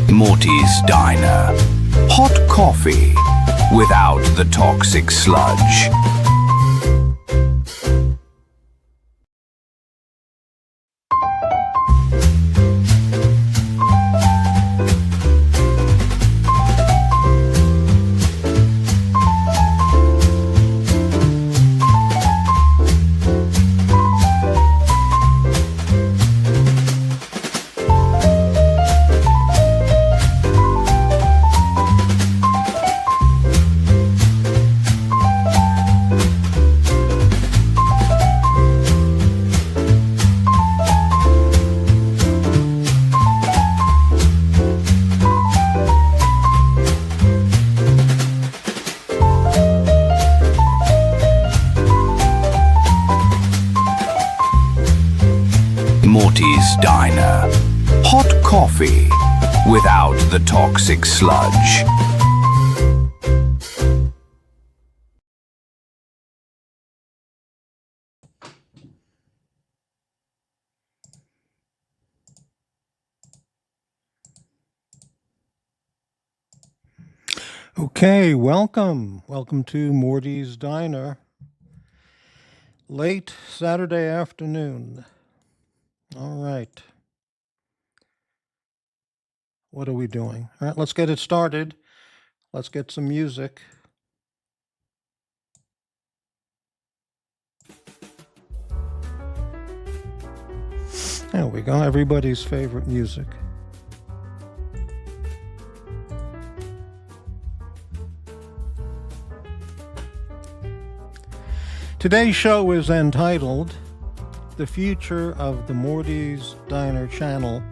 Morty's Diner. Hot coffee without the toxic sludge. Morty's Diner. Hot coffee without the toxic sludge. Okay, welcome to Morty's Diner. Late Saturday afternoon. All right. What are we doing? All right, let's get it started. Let's get some music. There we go, everybody's favorite music. Today's show is entitled "The Future of the Morty's Diner Channel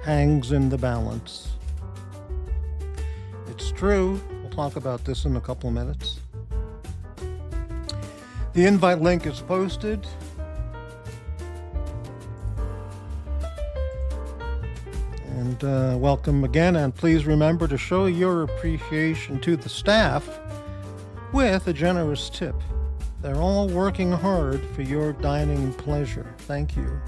Hangs in the Balance." It's true. We'll talk about this in a couple of minutes. The invite link is posted. And welcome again, and please remember to show your appreciation to the staff with a generous tip. They're all working hard for your dining pleasure. Thank you.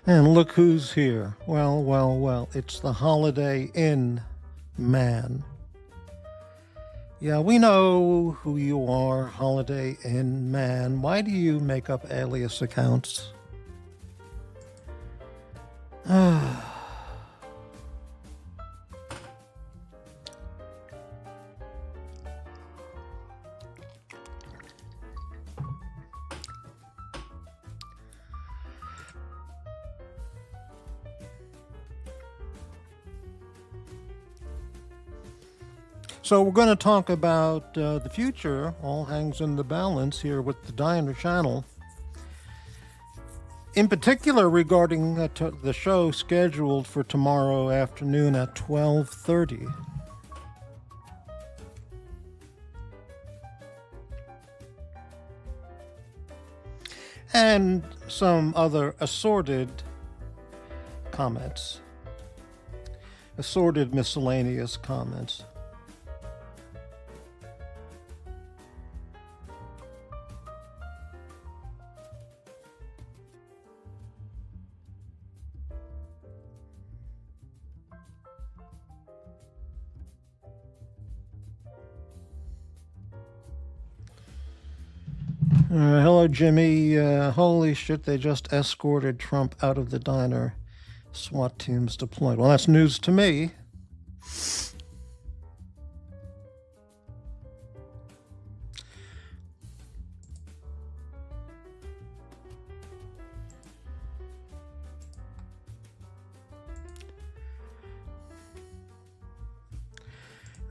And look who's here. Well, it's the Holiday Inn man. Yeah, we know who you are, Holiday Inn man. Why do you make up alias accounts? So we're going to talk about the future. All hangs in the balance here with the Diner Channel. In particular, regarding the show scheduled for tomorrow afternoon at 12:30. And some other assorted comments. Assorted miscellaneous comments. Hello, Jimmy. Holy shit, they just escorted Trump out of the diner. SWAT teams deployed. Well, that's news to me.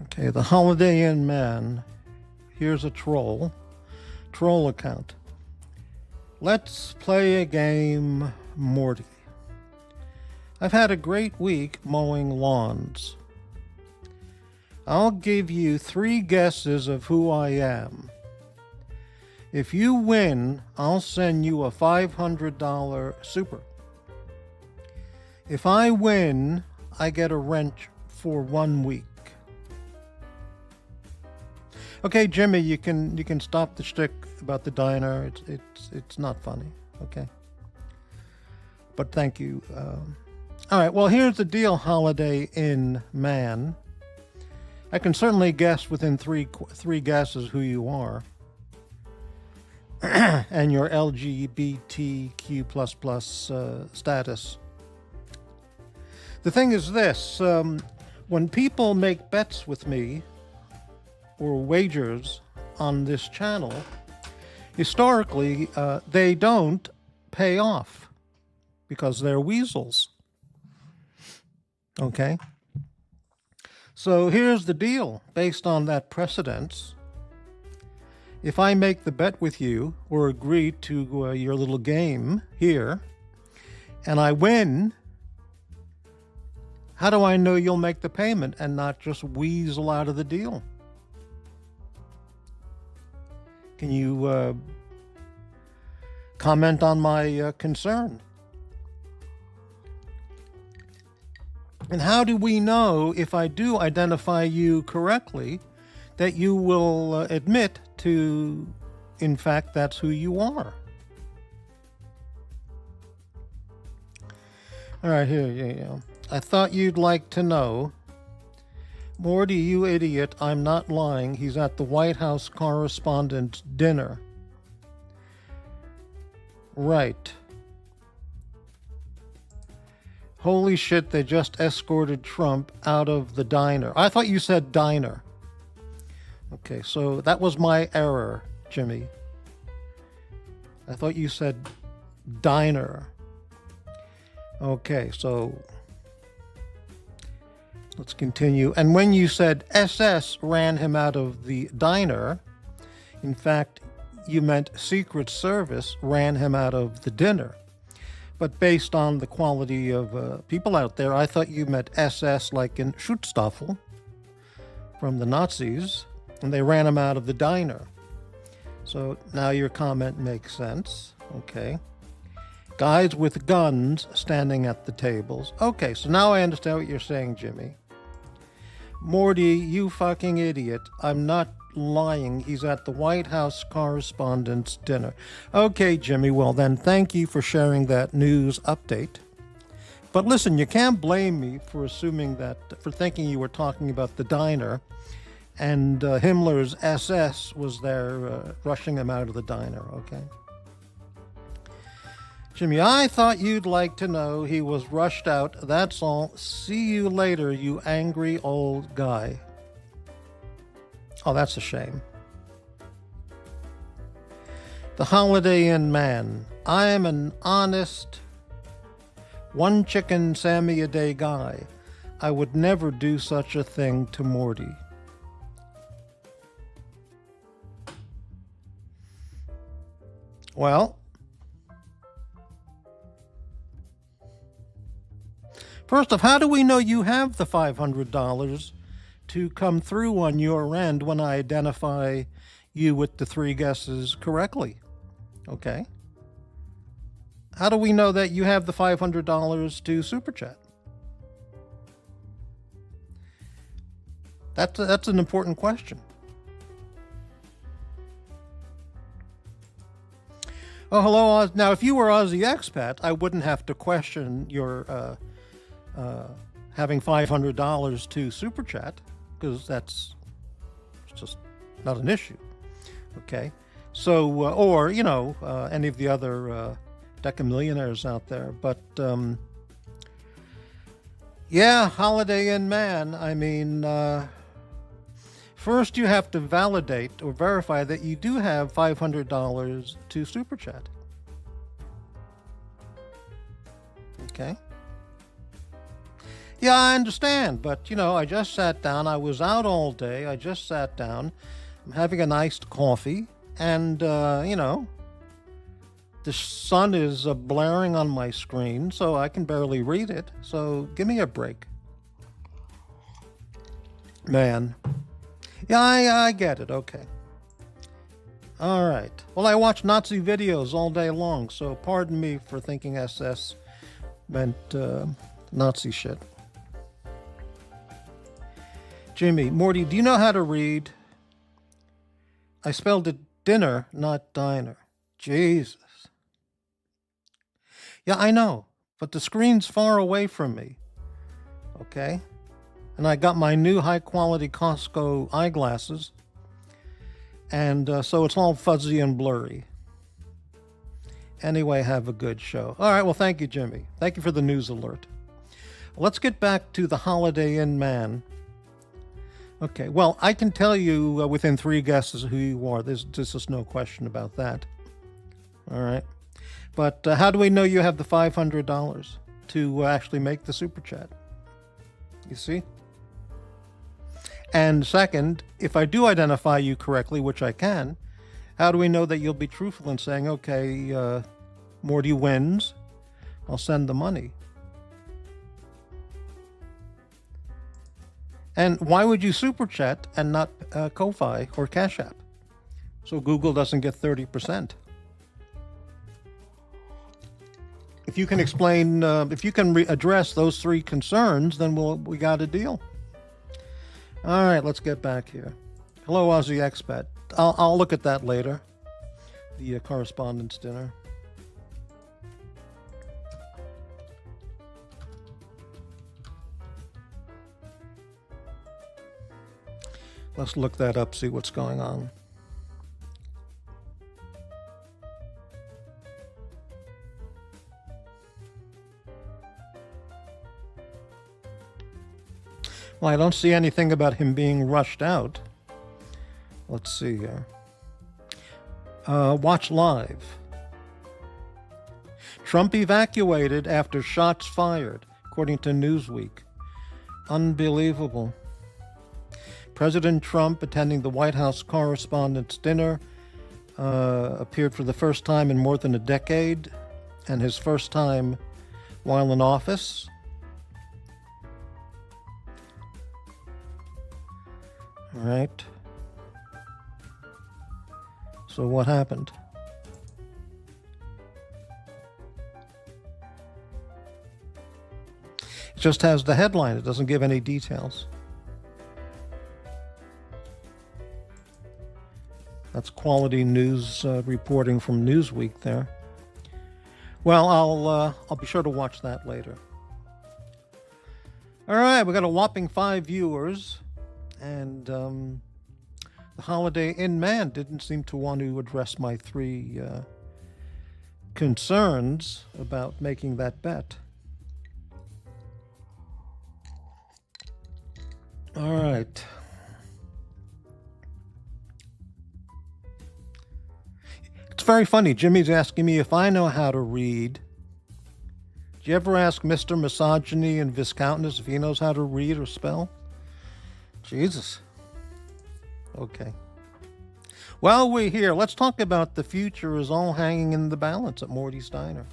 Okay, the Holiday Inn man. Here's a troll account. Let's play a game, Morty. I've had a great week mowing lawns. I'll give you 3 guesses of who I am. If you win, I'll send you a $500 super. If I win, I get a wrench for 1 week. Okay, Jimmy, you can stop the shtick about the diner. It's not funny. Okay, but thank you. All right. Well, here's the deal, Holiday Inn man. I can certainly guess within three guesses who you are, and your LGBTQ++ status. The thing is this: when people make bets with me, or wagers on this channel, historically, they don't pay off because they're weasels. Okay? So here's the deal. Based on that precedence, if I make the bet with you or agree to your little game here, and I win, how do I know you'll make the payment and not just weasel out of the deal? Can you comment on my concern? And how do we know, if I do identify you correctly, that you will admit to, in fact, that's who you are? All right, here you go. I thought you'd like to know. Morty, you idiot, I'm not lying. He's at the White House Correspondents' Dinner. Right. Holy shit, they just escorted Trump out of the diner. I thought you said diner. Okay, so that was my error, Jimmy. I thought you said diner. Okay, so let's continue. And when you said SS ran him out of the diner, in fact, you meant Secret Service ran him out of the dinner. But based on the quality of people out there, I thought you meant SS like in Schutzstaffel from the Nazis, and they ran him out of the diner. So now your comment makes sense. Okay. Guys with guns standing at the tables. Okay, so now I understand what you're saying, Jimmy. Morty, you fucking idiot. I'm not lying. He's at the White House Correspondents' Dinner. Okay, Jimmy, well then, thank you for sharing that news update. But listen, you can't blame me for thinking you were talking about the diner, and Himmler's SS was there rushing him out of the diner, okay? Jimmy, I thought you'd like to know he was rushed out, that's all. See you later, you angry old guy. Oh, that's a shame. The Holiday Inn man. I am an honest, one chicken Sammy a day guy. I would never do such a thing to Morty. Well, first off, how do we know you have the $500 to come through on your end when I identify you with the 3 guesses correctly? Okay. How do we know that you have the $500 to Super Chat? That's an important question. Oh, hello, Oz. Now, if you were Aussie expat, I wouldn't have to question your having $500 to Super Chat, because that's just not an issue. Okay. So, or, any of the other decamillionaires out there. But, yeah, Holiday Inn man. I mean, first you have to validate or verify that you do have $500 to Super Chat. Okay. Yeah, I understand, but I just sat down. I was out all day. I just sat down. I'm having an iced coffee, and the sun is blaring on my screen, so I can barely read it. So give me a break, man. Yeah, I get it. Okay. All right. Well, I watch Nazi videos all day long, so pardon me for thinking SS meant Nazi shit. Jimmy, Morty, do you know how to read? I spelled it dinner, not diner. Jesus. Yeah, I know, but the screen's far away from me. Okay? And I got my new high-quality Costco eyeglasses, and so it's all fuzzy and blurry. Anyway, have a good show. All right, well, thank you, Jimmy. Thank you for the news alert. Let's get back to the Holiday Inn man. Okay, well, I can tell you within 3 guesses who you are. There's just no question about that. All right. But how do we know you have the $500 to actually make the Super Chat? You see? And second, if I do identify you correctly, which I can, how do we know that you'll be truthful in saying, okay, Morty wins, I'll send the money? And why would you Super Chat and not Ko-Fi or Cash App? So Google doesn't get 30%. If you can explain, if you can address those 3 concerns, then we got a deal. All right, let's get back here. Hello, Aussie Expat. I'll look at that later. The correspondence dinner. Let's look that up, see what's going on. Well, I don't see anything about him being rushed out. Let's see here. Watch live. Trump evacuated after shots fired, according to Newsweek. Unbelievable. President Trump, attending the White House Correspondents' Dinner, appeared for the first time in more than a decade, and his first time while in office. All right. So what happened? It just has the headline. It doesn't give any details. That's quality news reporting from Newsweek there. Well, I'll be sure to watch that later. All right, we got a whopping 5 viewers, and the Holiday Inn man didn't seem to want to address my 3 concerns about making that bet. All right. It's very funny. Jimmy's asking me if I know how to read. Do you ever ask Mr. Misogyny and Viscountess if he knows how to read or spell? Jesus. Okay. Well, we're here. Let's talk about the future is all hanging in the balance at Morty's Diner.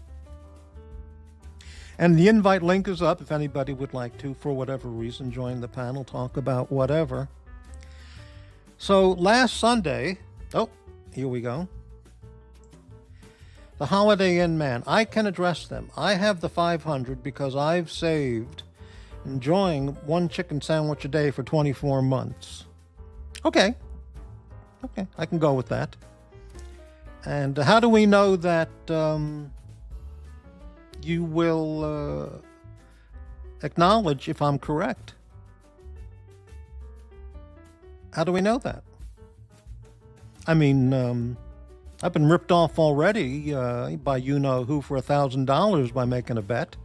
And the invite link is up if anybody would like to, for whatever reason, join the panel, talk about whatever. So last Sunday, here we go. The Holiday Inn man, I can address them. I have the 500 because I've saved enjoying 1 chicken sandwich a day for 24 months. Okay, I can go with that. And how do we know that you will acknowledge if I'm correct? How do we know that? I mean, I've been ripped off already by you-know-who for $1,000 by making a bet.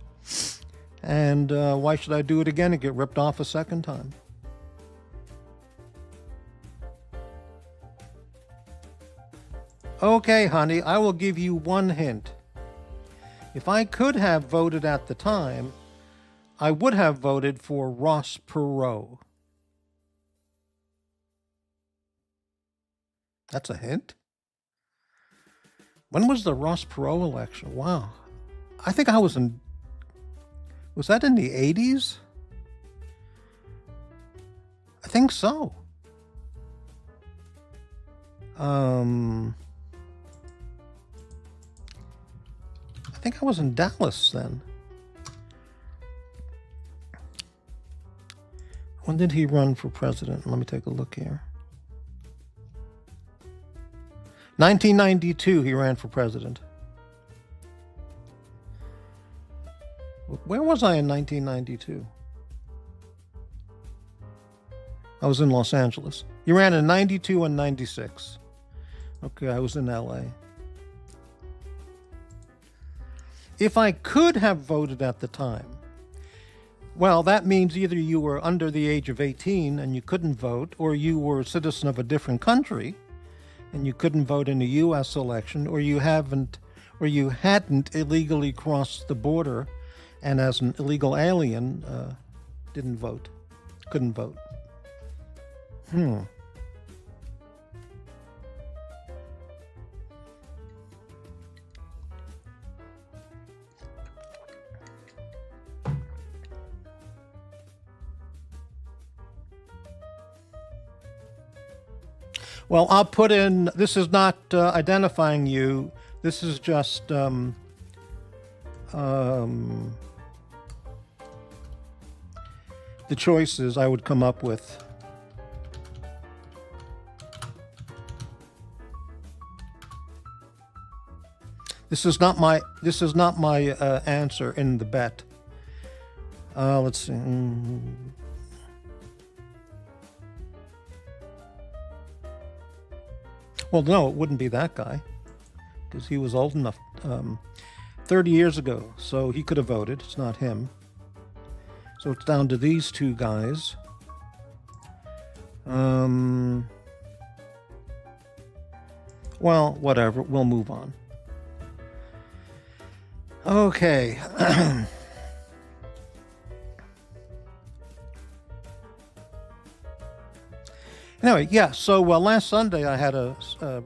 And why should I do it again and get ripped off a second time? Okay, honey, I will give you one hint. If I could have voted at the time, I would have voted for Ross Perot. That's a hint? When was the Ross Perot election? Wow. I think I was in... Was that in the 80s? I think so. I think I was in Dallas then. When did he run for president? Let me take a look here. 1992, he ran for president. Where was I in 1992? I was in Los Angeles. He ran in 92 and 96. Okay, I was in LA. If I could have voted at the time, well, that means either you were under the age of 18 and you couldn't vote, or you were a citizen of a different country and you couldn't vote in a U.S. election, or you hadn't illegally crossed the border and as an illegal alien couldn't vote. Well, I'll put in, this is not identifying you. This is just the choices I would come up with. This is not my answer in the bet. Let's see. Well, no, it wouldn't be that guy, because he was old enough 30 years ago, so he could have voted. It's not him. So it's down to these two guys. Well, whatever. We'll move on. Okay. Anyway, yeah, so last Sunday I had a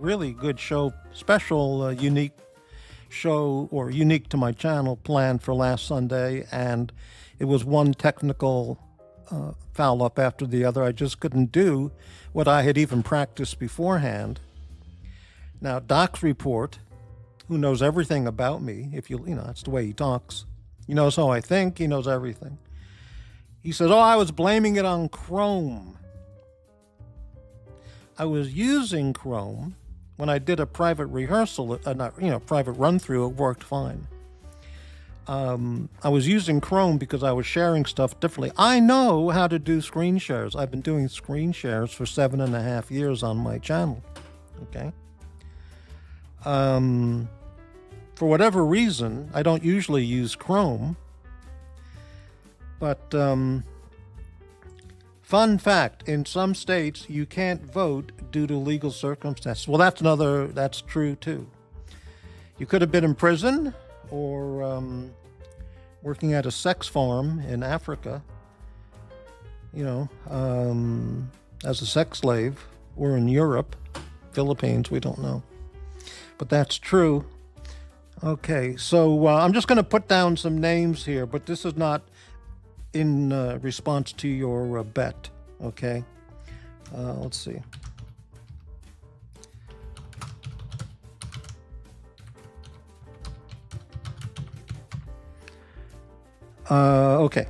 really good show, special, unique show, or unique to my channel, planned for last Sunday, and it was one technical foul up after the other. I just couldn't do what I had even practiced beforehand. Now, Doc's report, who knows everything about me, if you know, that's the way he talks. He knows how I think, he knows everything. He says, I was blaming it on Chrome. I was using Chrome when I did a private rehearsal, private run-through, it worked fine. I was using Chrome because I was sharing stuff differently. I know how to do screen shares. I've been doing screen shares for 7.5 years on my channel, okay? For whatever reason, I don't usually use Chrome, but fun fact, in some states, you can't vote due to legal circumstances. Well, that's true too. You could have been in prison or working at a sex farm in Africa, as a sex slave, or in Europe, Philippines, we don't know. But that's true. Okay, so I'm just going to put down some names here, but this is not in response to your bet, okay? Let's see. Okay,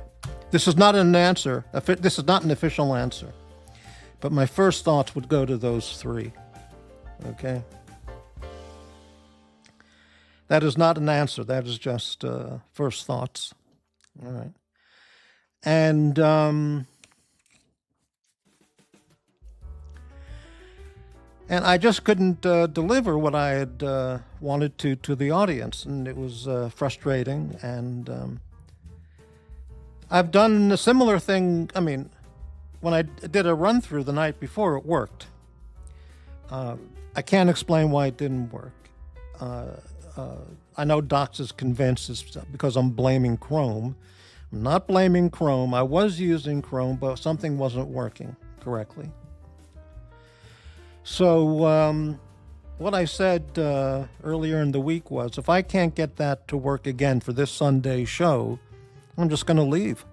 this is not an answer. This is not an official answer, but my first thoughts would go to those three, okay? That is not an answer. That is just first thoughts. All right. And And I just couldn't deliver what I had wanted to the audience, and it was frustrating. And I've done a similar thing. I mean, when I did a run through the night before, it worked. I can't explain why it didn't work. I know Docs is convinced it's because I'm blaming Chrome. I'm not blaming Chrome. I was using Chrome, but something wasn't working correctly. So what I said earlier in the week was, if I can't get that to work again for this Sunday show, I'm just going to leave.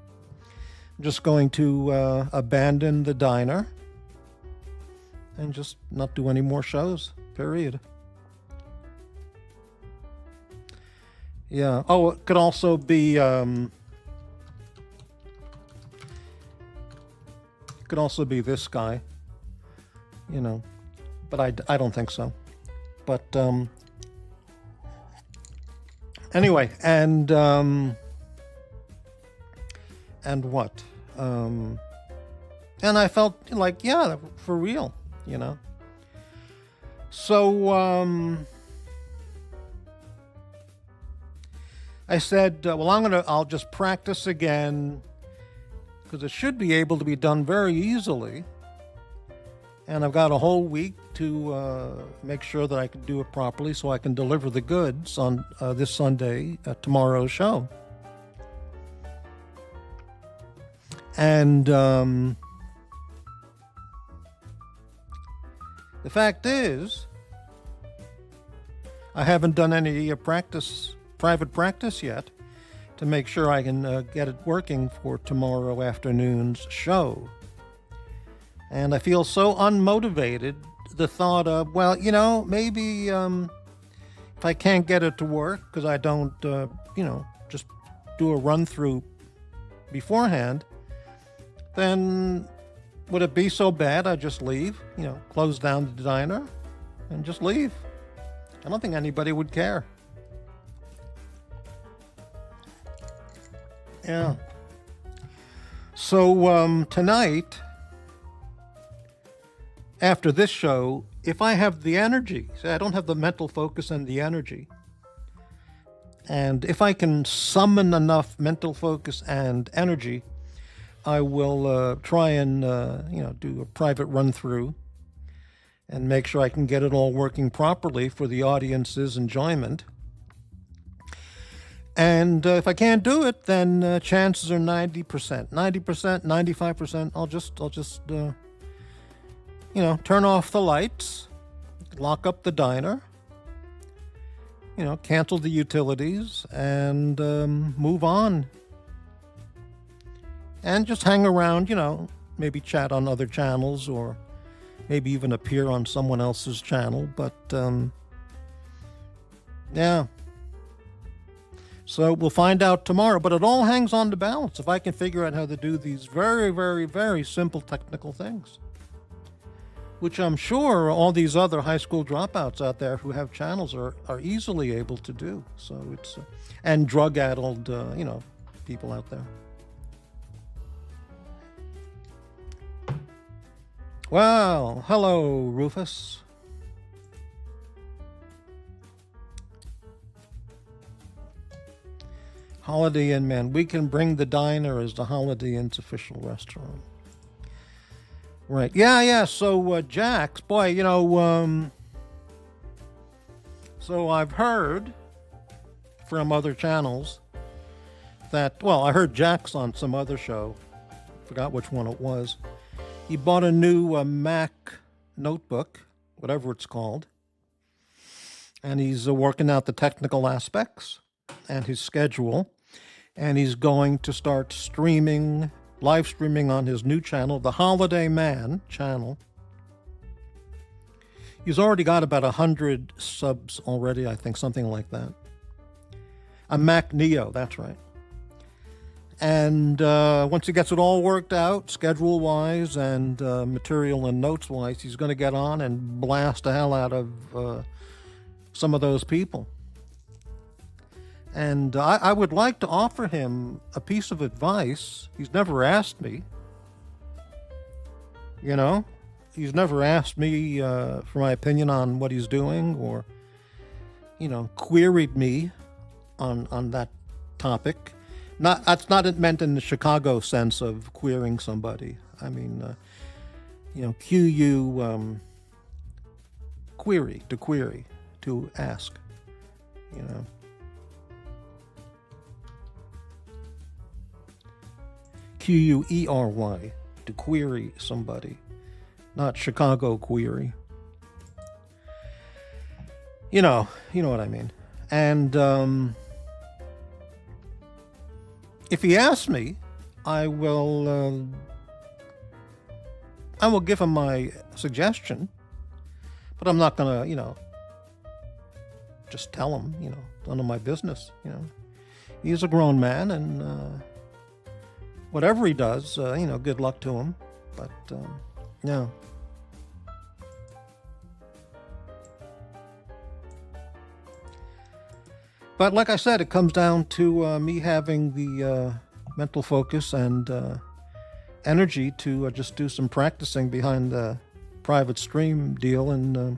I'm just going to abandon the diner and just not do any more shows, period. Yeah. Oh, it could also be this guy, you know, but I don't think so. But anyway, and what? And I felt like, yeah, for real, you know. So I said, well, I'll just practice again, because it should be able to be done very easily. And I've got a whole week to make sure that I can do it properly so I can deliver the goods on this Sunday, tomorrow's show. And the fact is, I haven't done any private practice yet to make sure I can get it working for tomorrow afternoon's show. And I feel so unmotivated. The thought of, well, you know, maybe if I can't get it to work because I don't, just do a run through beforehand, then would it be so bad I just leave, close down the diner and just leave? I don't think anybody would care. Yeah. So tonight, after this show, if I have the energy, say I don't have the mental focus and the energy, and if I can summon enough mental focus and energy, I will try and do a private run through and make sure I can get it all working properly for the audience's enjoyment. And if I can't do it, then chances are 90%, 95%. I'll just turn off the lights, lock up the diner, cancel the utilities, and move on. And just hang around, maybe chat on other channels or maybe even appear on someone else's channel. But, yeah. So we'll find out tomorrow. But it all hangs on the balance if I can figure out how to do these very, very, very simple technical things, which I'm sure all these other high school dropouts out there who have channels are easily able to do. So it's, and drug-addled, people out there. Well, hello, Rufus. Holiday Inn man. We can bring the diner as the Holiday Inn's official restaurant. Right. Yeah. So, Jax, boy, so I've heard from other channels that, well, I heard Jax on some other show. Forgot which one it was. He bought a new Mac notebook, whatever it's called, and he's working out the technical aspects and his schedule, and he's going to start live streaming on his new channel, the Holiday Man channel. He's already got about 100 subs already, I think, something like that. A Mac Neo, that's right. And once he gets it all worked out, schedule-wise and material and notes-wise, he's going to get on and blast the hell out of some of those people. And I would like to offer him a piece of advice. He's never asked me. he's never asked me for my opinion on what he's doing, or queried me on that topic. That's not meant in the Chicago sense of querying somebody. I mean, query, to ask, Query, to query somebody, not Chicago query. You know what I mean. And if he asks me, I will give him my suggestion, but I'm not gonna, just tell him, none of my business. He's a grown man, and whatever he does, good luck to him. But yeah. But like I said, it comes down to me having the mental focus and energy to just do some practicing behind the private stream deal, and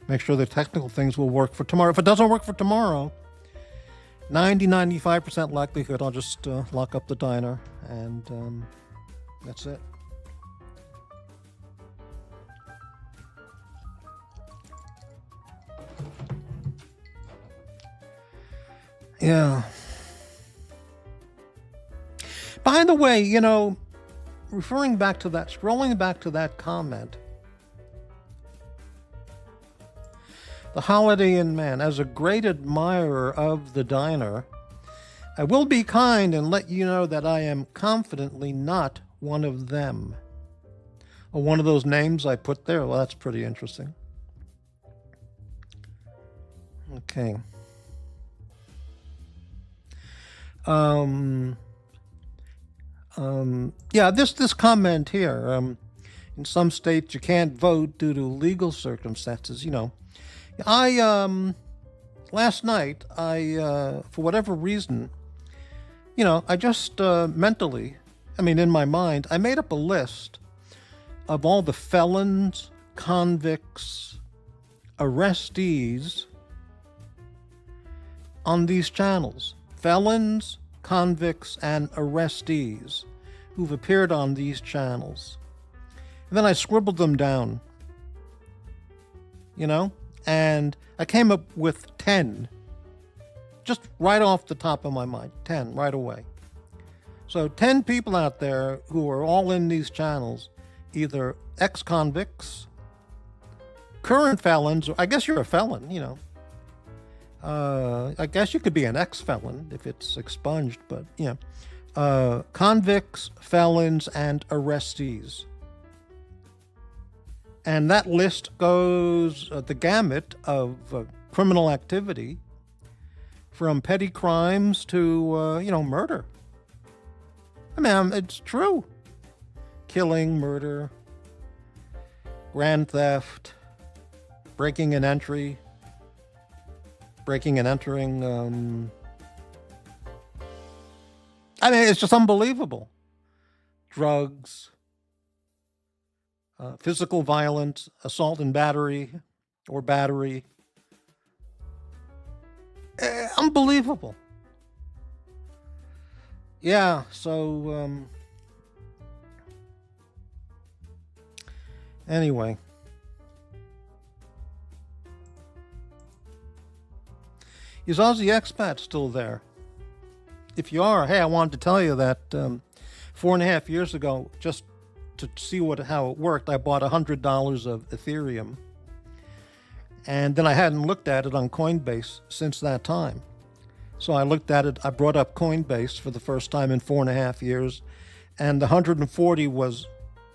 make sure the technical things will work for tomorrow. If it doesn't work for tomorrow, 95% likelihood I'll just lock up the diner, and that's it. Yeah. By the way, scrolling back to that comment, the Holiday Inn man, as a great admirer of the diner, I will be kind and let you know that I am confidently not one of them. Or one of those names I put there. Well, that's pretty interesting. Okay. Yeah, this comment here, in some states you can't vote due to legal circumstances. Last night, for whatever reason, I just mentally, in my mind, I made up a list of all the felons, convicts, arrestees on these channels. Felons, convicts, and arrestees who've appeared on these channels. And then I scribbled them down, and I came up with 10, just right off the top of my mind, 10 right away. So 10 people out there who are all in these channels, either ex-convicts, current felons, or I guess you're a felon, I guess you could be an ex-felon if it's expunged, but convicts, felons, and arrestees. And that list goes the gamut of criminal activity, from petty crimes to, murder. It's true. Killing, murder, grand theft, breaking and entering, it's just unbelievable. Drugs, physical violence, assault and battery, or battery. Unbelievable. Yeah, so, anyway. Is Aussie Expat still there? If you are, hey, I wanted to tell you that 4.5 years ago, just to see how it worked, I bought $100 of Ethereum. And then I hadn't looked at it on Coinbase since that time. So I looked at it, I brought up Coinbase for the first time in 4.5 years. And the 140 was,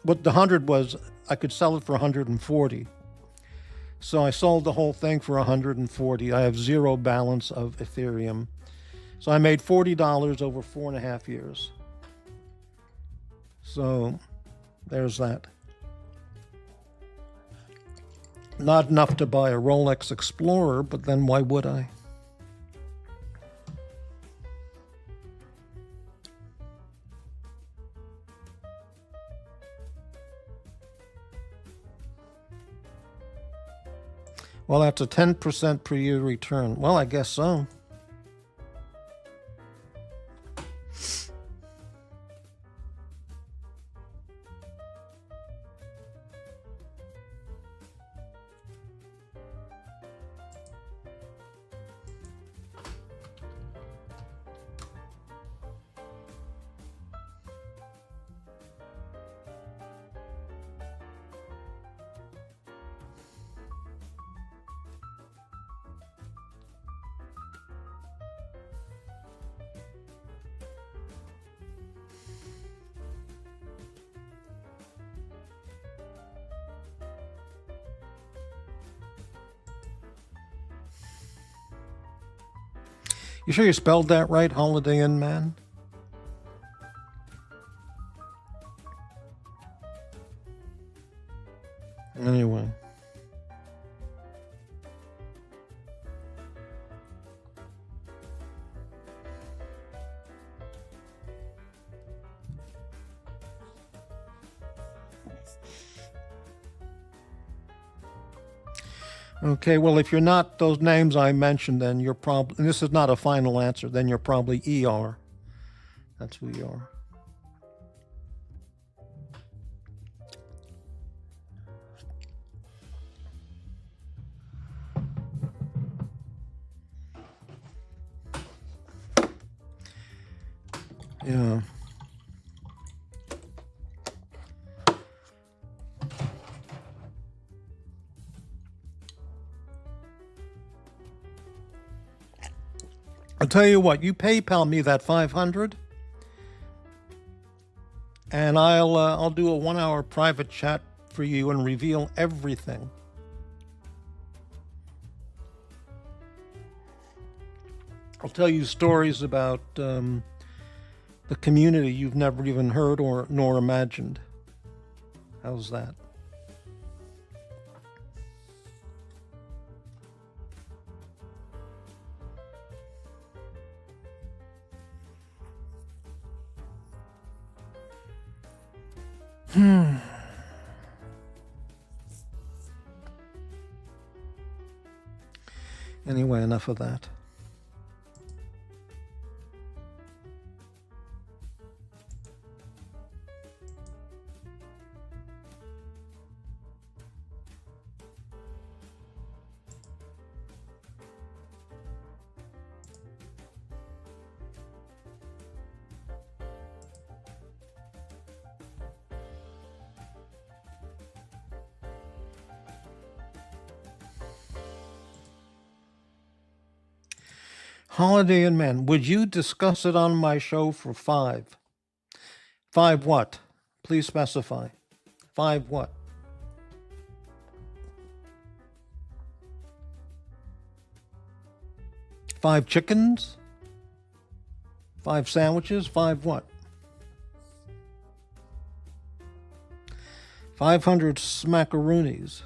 what the 100 was, I could sell it for 140. So I sold the whole thing for 140. I have zero balance of Ethereum. So I made $40 over 4.5 years. So there's that. Not enough to buy a Rolex Explorer, but then why would I? Well, that's a 10% per year return. Well, I guess so. You sure you spelled that right, Holiday Inn Man? Anyway. Okay, well, if you're not those names I mentioned, then you're probably, and this is not a final answer, then you're probably ER. That's who you are. Yeah. I'll tell you what, you PayPal me that 500 and I'll do a 1-hour private chat for you and reveal everything. I'll tell you stories about the community you've never even heard or nor imagined. How's that? Anyway, enough of that. Holiday Inn Man, would you discuss it on my show for 5? 5 what? Please specify. 5 what? 5 chickens? 5 sandwiches? 5 what? 500 smackaroonies.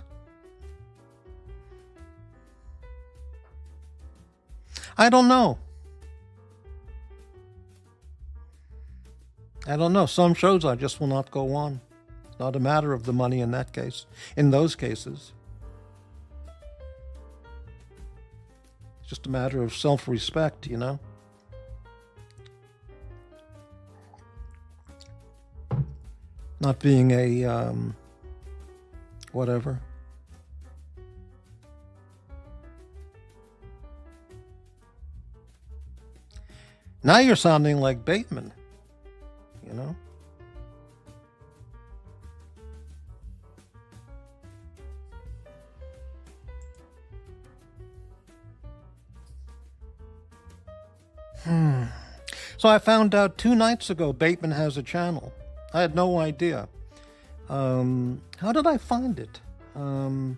I don't know. I don't know. Some shows I just will not go on. It's not a matter of the money in that case. In those cases. It's just a matter of self-respect, you know? Not being a, whatever. Now you're sounding like Bateman, you know? So I found out 2 nights ago Bateman has a channel. I had no idea. How did I find it? Oh,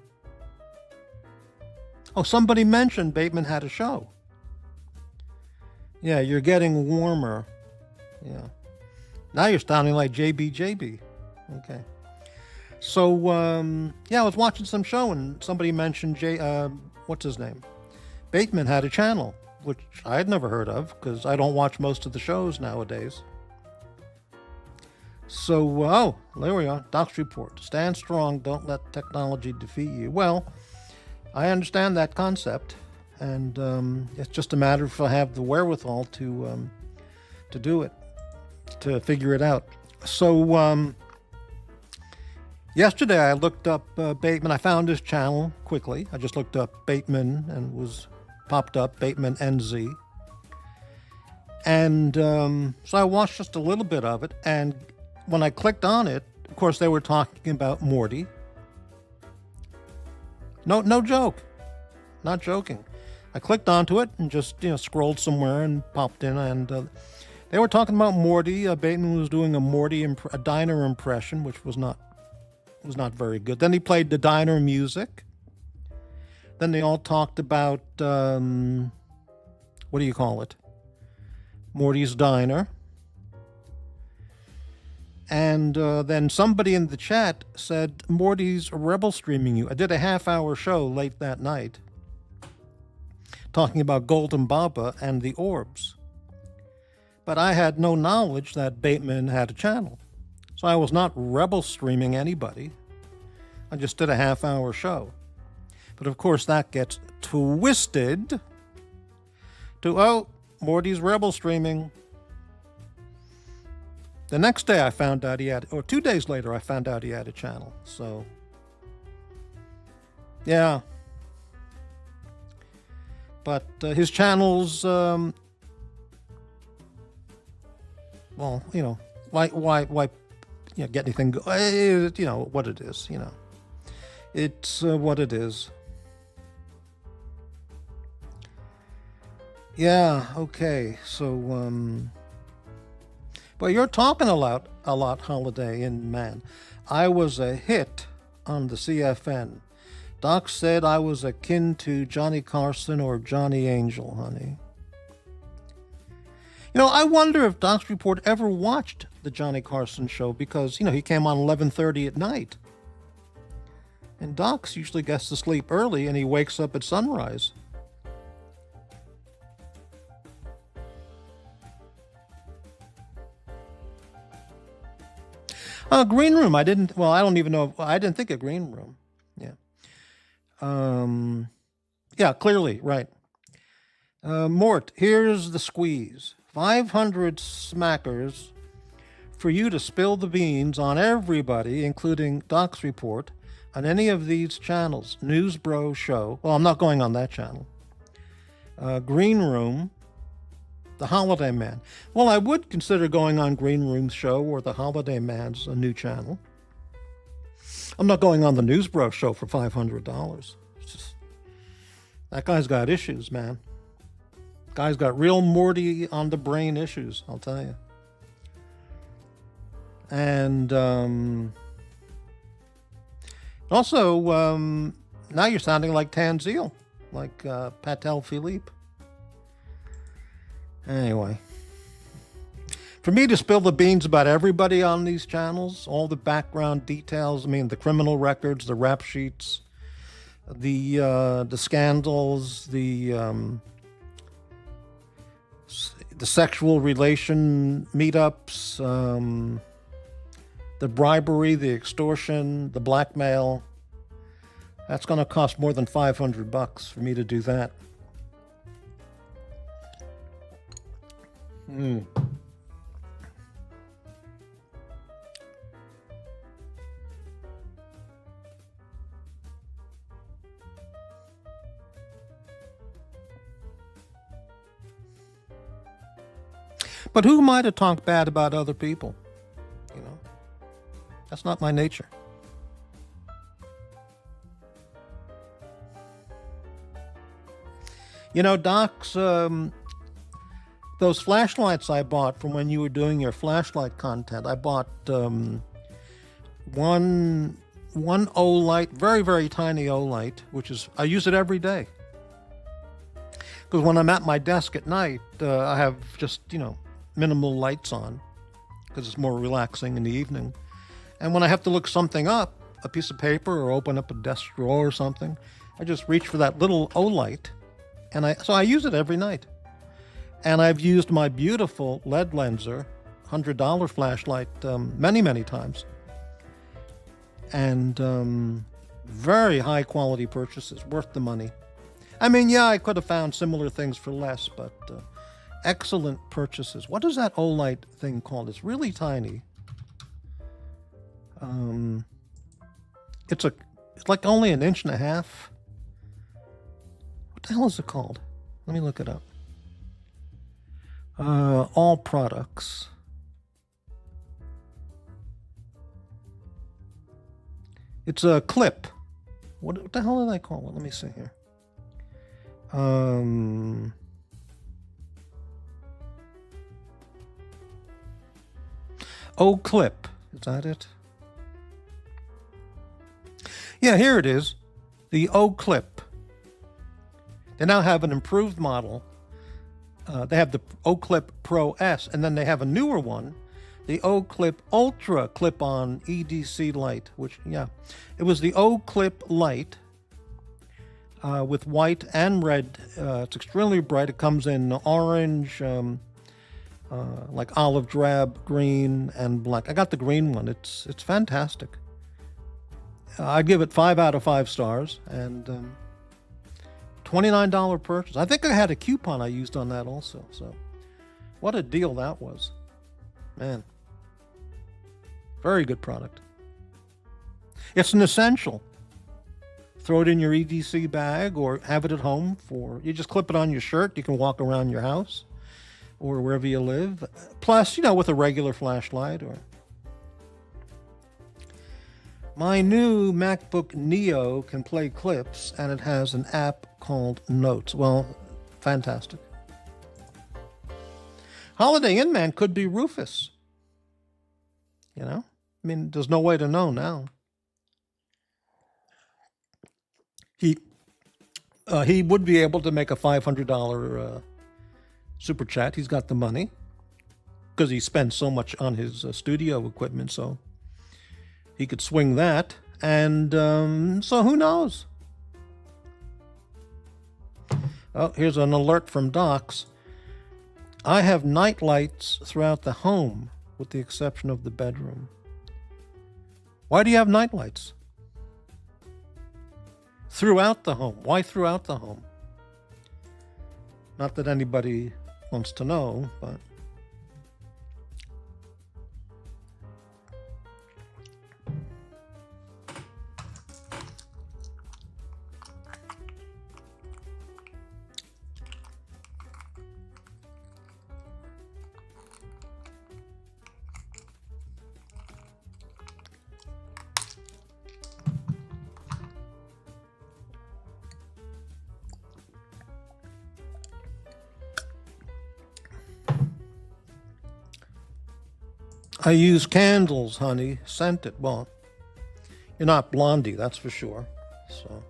somebody mentioned Bateman had a show. Yeah, you're getting warmer. Yeah. Now you're sounding like JB. Okay. So, yeah, I was watching some show and somebody mentioned what's his name? Bateman had a channel, which I had never heard of because I don't watch most of the shows nowadays. So, there we are. Doc's report. Stand strong. Don't let technology defeat you. Well, I understand that concept, and it's just a matter of if I have the wherewithal to do it, to figure it out. So yesterday I looked up Bateman. I found his channel quickly. I just looked up Bateman and was popped up Bateman NZ. And so I watched just a little bit of it, and when I clicked on it, of course, they were talking about Morty. No joke. Not joking. I clicked onto it and just, scrolled somewhere and popped in, and they were talking about Morty. Bateman was doing a diner impression, which was not very good. Then he played the diner music. Then they all talked about, what do you call it? Morty's Diner. And then somebody in the chat said, Morty's rebel streaming you. I did a half-hour show late that night talking about Golden Baba and the orbs. But I had no knowledge that Bateman had a channel. So I was not rebel streaming anybody. I just did a half-hour show. But of course that gets twisted to, Morty's rebel streaming. The next day I found out he had, or 2 days later I found out he had a channel. So, yeah. But his channels, well, why, get anything, what it is, It's what it is. Yeah, okay, so, well, you're talking a lot, Holiday Inn man. I was a hit on the CFN. Doc said I was akin to Johnny Carson or Johnny Angel, honey. I wonder if Doc's report ever watched the Johnny Carson show because, he came on 11:30 at night. And Doc's usually gets to sleep early and he wakes up at sunrise. Green Room. I don't even know. I didn't think of Green Room. Yeah. Yeah, clearly, right. Mort, here's the squeeze. 500 smackers for you to spill the beans on everybody, including Doc's report, on any of these channels. News Bro Show. Well, I'm not going on that channel. Green Room. The Holiday Man. Well, I would consider going on Green Room's show or the Holiday Man's a new channel. I'm not going on the Newsbro show for $500. That guy's got issues, man. Guy's got real Morty on the brain issues, I'll tell you. And also, now you're sounding like Tanzil, like Patel Philippe. Anyway, for me to spill the beans about everybody on these channels, all the background details, the criminal records, the rap sheets, the scandals, the sexual relation meetups, the bribery, the extortion, the blackmail, that's going to cost more than $500 for me to do that. But who am I to talk bad about other people? That's not my nature. Doc's, those flashlights I bought from when you were doing your flashlight content, I bought one O-light, very, very tiny O-light, I use it every day. Because when I'm at my desk at night, I have just, minimal lights on, because it's more relaxing in the evening. And when I have to look something up, a piece of paper or open up a desk drawer or something, I just reach for that little O-light, and so I use it every night. And I've used my beautiful LED lenser, $100 flashlight, many, many times. And Very high quality purchases, worth the money. I mean, yeah, I could have found similar things for less, but excellent purchases. What is that Olight thing called? It's really tiny. It's like only an inch and a half. What the hell is it called? Let me look it up. All products. It's a clip. What the hell did I call it? Let me see here. Oh, clip. Is that it? Yeah, here it is. The O clip. They now have an improved model. They have the O clip Pro S, and then they have a newer one, the O clip Ultra clip-on EDC light, which, yeah, it was the O clip light with white and red. It's extremely bright. It comes in orange, like olive drab, green, and black. I got the green one. It's fantastic. I'd give it 5 out of 5 stars, and $29 purchase. I think I had a coupon I used on that also. So, what a deal that was, man. Very good product. It's an essential. Throw it in your EDC bag or have it at home you just clip it on your shirt. You can walk around your house or wherever you live. Plus, with a regular flashlight or... My new MacBook Neo can play clips, and it has an app called Notes. Well, fantastic. Holiday Inn Man could be Rufus. I mean, there's no way to know now. He would be able to make a $500 super chat. He's got the money because he spends so much on his studio equipment, so he could swing that. And so who knows? Oh, here's an alert from Docs. I have night lights throughout the home, with the exception of the bedroom. Why do you have night lights? Throughout the home. Why throughout the home? Not that anybody wants to know, but... I use candles, honey. Scented. Well, you're not Blondie, that's for sure. So,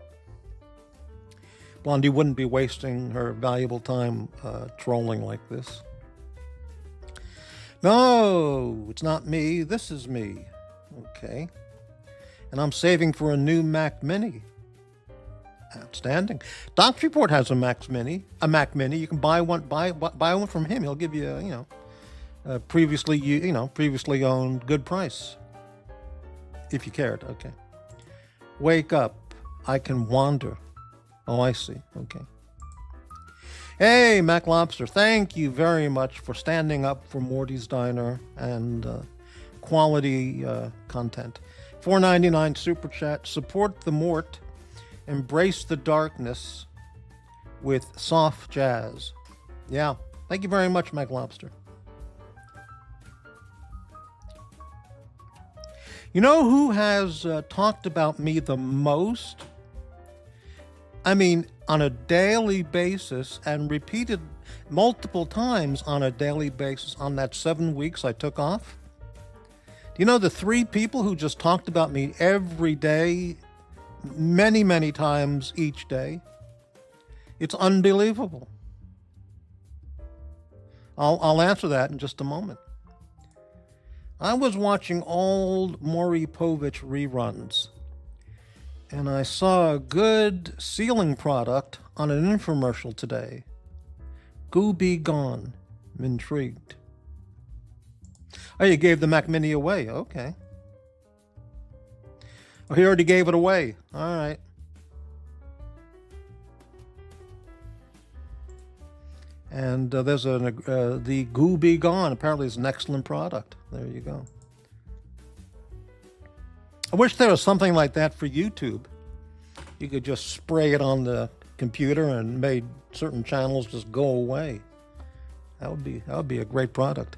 Blondie wouldn't be wasting her valuable time trolling like this. No, it's not me. This is me. Okay. And I'm saving for a new Mac Mini. Outstanding. Doc's Report has a Mac Mini. You can buy one from him. He'll give you, previously owned good price. If you cared, okay. Wake up. I can wander. Oh, I see. Okay. Hey, Mac Lobster, thank you very much for standing up for Morty's Diner and quality content. $4.99 super chat. Support the Mort. Embrace the darkness with soft jazz. Yeah. Thank you very much, Mac Lobster. You know who has talked about me the most? I mean, on a daily basis and repeated multiple times on a daily basis on that 7 weeks I took off? Do you know the 3 people who just talked about me every day, many, many times each day? It's unbelievable. I'll answer that in just a moment. I was watching old Maury Povich reruns, and I saw a good sealing product on an infomercial today. Goo be gone. I'm intrigued. Oh, you gave the Mac Mini away. Okay. Oh, he already gave it away. All right. And there's the Goo Be Gone. Apparently, it's an excellent product. There you go. I wish there was something like that for YouTube. You could just spray it on the computer and made certain channels just go away. That would be a great product.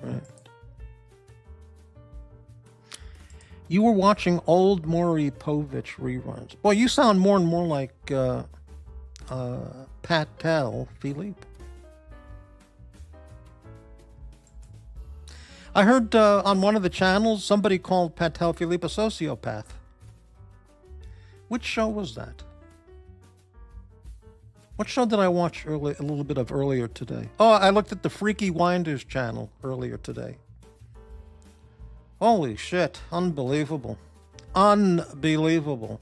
Right. You were watching old Maury Povich reruns. Boy, you sound more and more like Patel Philippe. I heard on one of the channels somebody called Patel Philippe a sociopath. Which show was that? What show did I watch a little bit of earlier today? Oh, I looked at the Freaky Winders channel earlier today. Holy shit. Unbelievable. Unbelievable.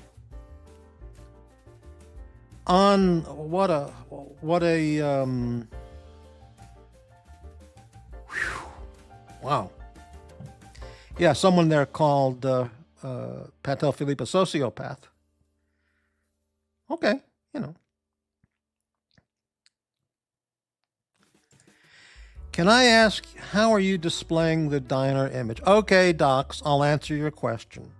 What a wow. Yeah, someone there called Patel Philippe a sociopath. Okay, you know. Can I ask, how are you displaying the diner image? Okay, Docs, I'll answer your question.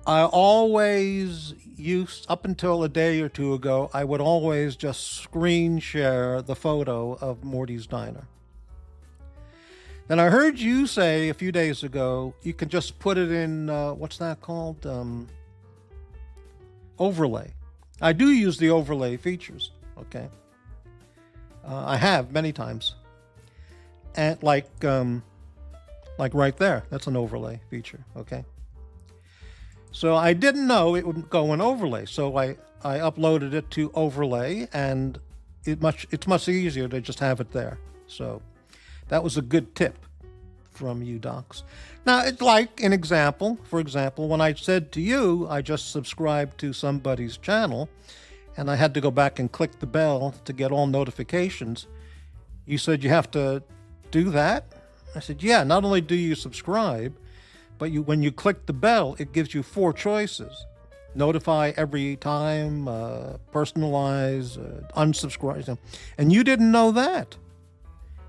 I always used, up until a day or two ago, I would always just screen share the photo of Morty's Diner. Then I heard you say a few days ago, you can just put it in, what's that called? Overlay. I do use the overlay features, okay? I have many times. And like right there, that's an overlay feature, okay? So I didn't know it would go in overlay, so I uploaded it to overlay, and it's much easier to just have it there. So that was a good tip from you, Docs. Now, it's like an example. For example, when I said to you, I just subscribed to somebody's channel, and I had to go back and click the bell to get all notifications. You said you have to do that? I said, yeah, not only do you subscribe, but when you click the bell, it gives you 4 choices. Notify every time, personalize, unsubscribe. And you didn't know that.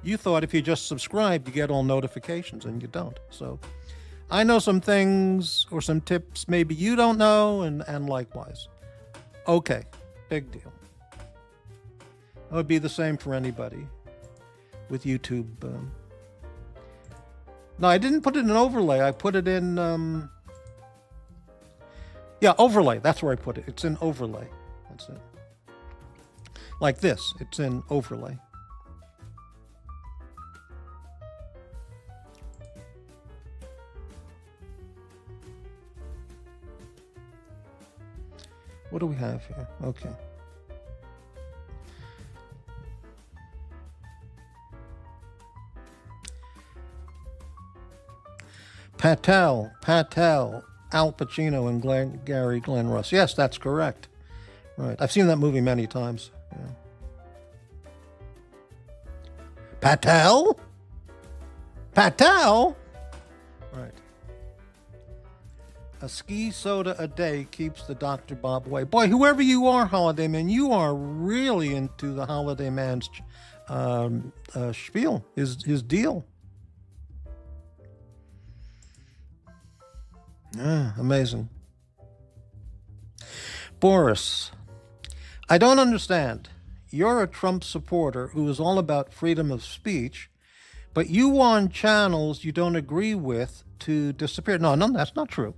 You thought if you just subscribe, you get all notifications, and you don't. So I know some things or some tips maybe you don't know, and likewise. Okay, big deal. That would be the same for anybody with YouTube. No, I didn't put it in overlay. I put it in, yeah, overlay. That's where I put it. It's in overlay. That's it. Like this. It's in overlay. What do we have here? Okay. Patel, Al Pacino and Gary Glenn Ross. Yes, that's correct. Right. I've seen that movie many times. Yeah. Patel? Right. A ski soda a day keeps the Dr. Bob away. Boy, whoever you are, Holiday Man, you are really into the Holiday Man's spiel, his deal. Yeah, amazing. Boris, I don't understand. You're a Trump supporter who is all about freedom of speech, but you want channels you don't agree with to disappear. No, that's not true.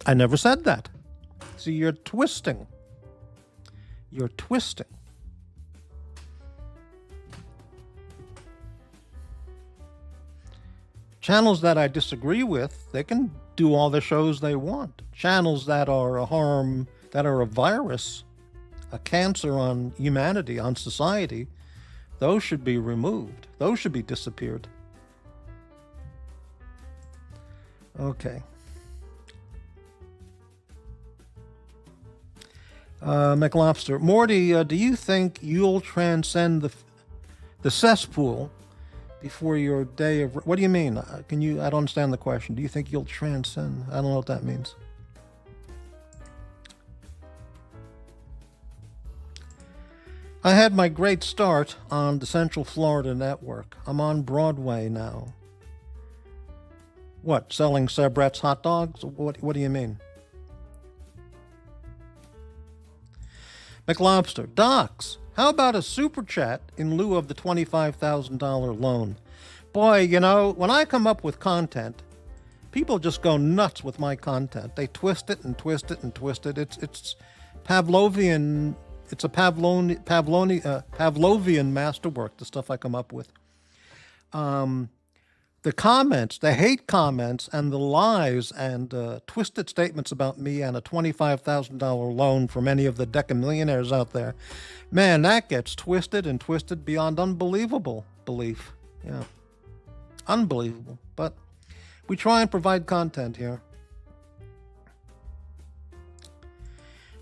I never said that. See, you're twisting. You're twisting. Channels that I disagree with, they can do all the shows they want. Channels that are a harm, that are a virus, a cancer on humanity, on society, those should be removed. Those should be disappeared. Okay. McLobster, Morty, do you think you'll transcend the cesspool before your day of... What do you mean? Can you... I don't understand the question. Do you think you'll transcend? I don't know what that means. I had my great start on the Central Florida Network. I'm on Broadway now. What, selling Sabret's hot dogs? What do you mean? McLobster, Docs, how about a super chat in lieu of the $25,000 loan? Boy, you know, when I come up with content, people just go nuts with my content. They twist it and twist it and twist it. It's Pavlovian. It's a Pavlovian masterwork, the stuff I come up with. The comments, the hate comments, and the lies and twisted statements about me and a $25,000 loan from any of the decamillionaires out there, man, that gets twisted and twisted beyond unbelievable belief. Yeah, unbelievable. But we try and provide content here.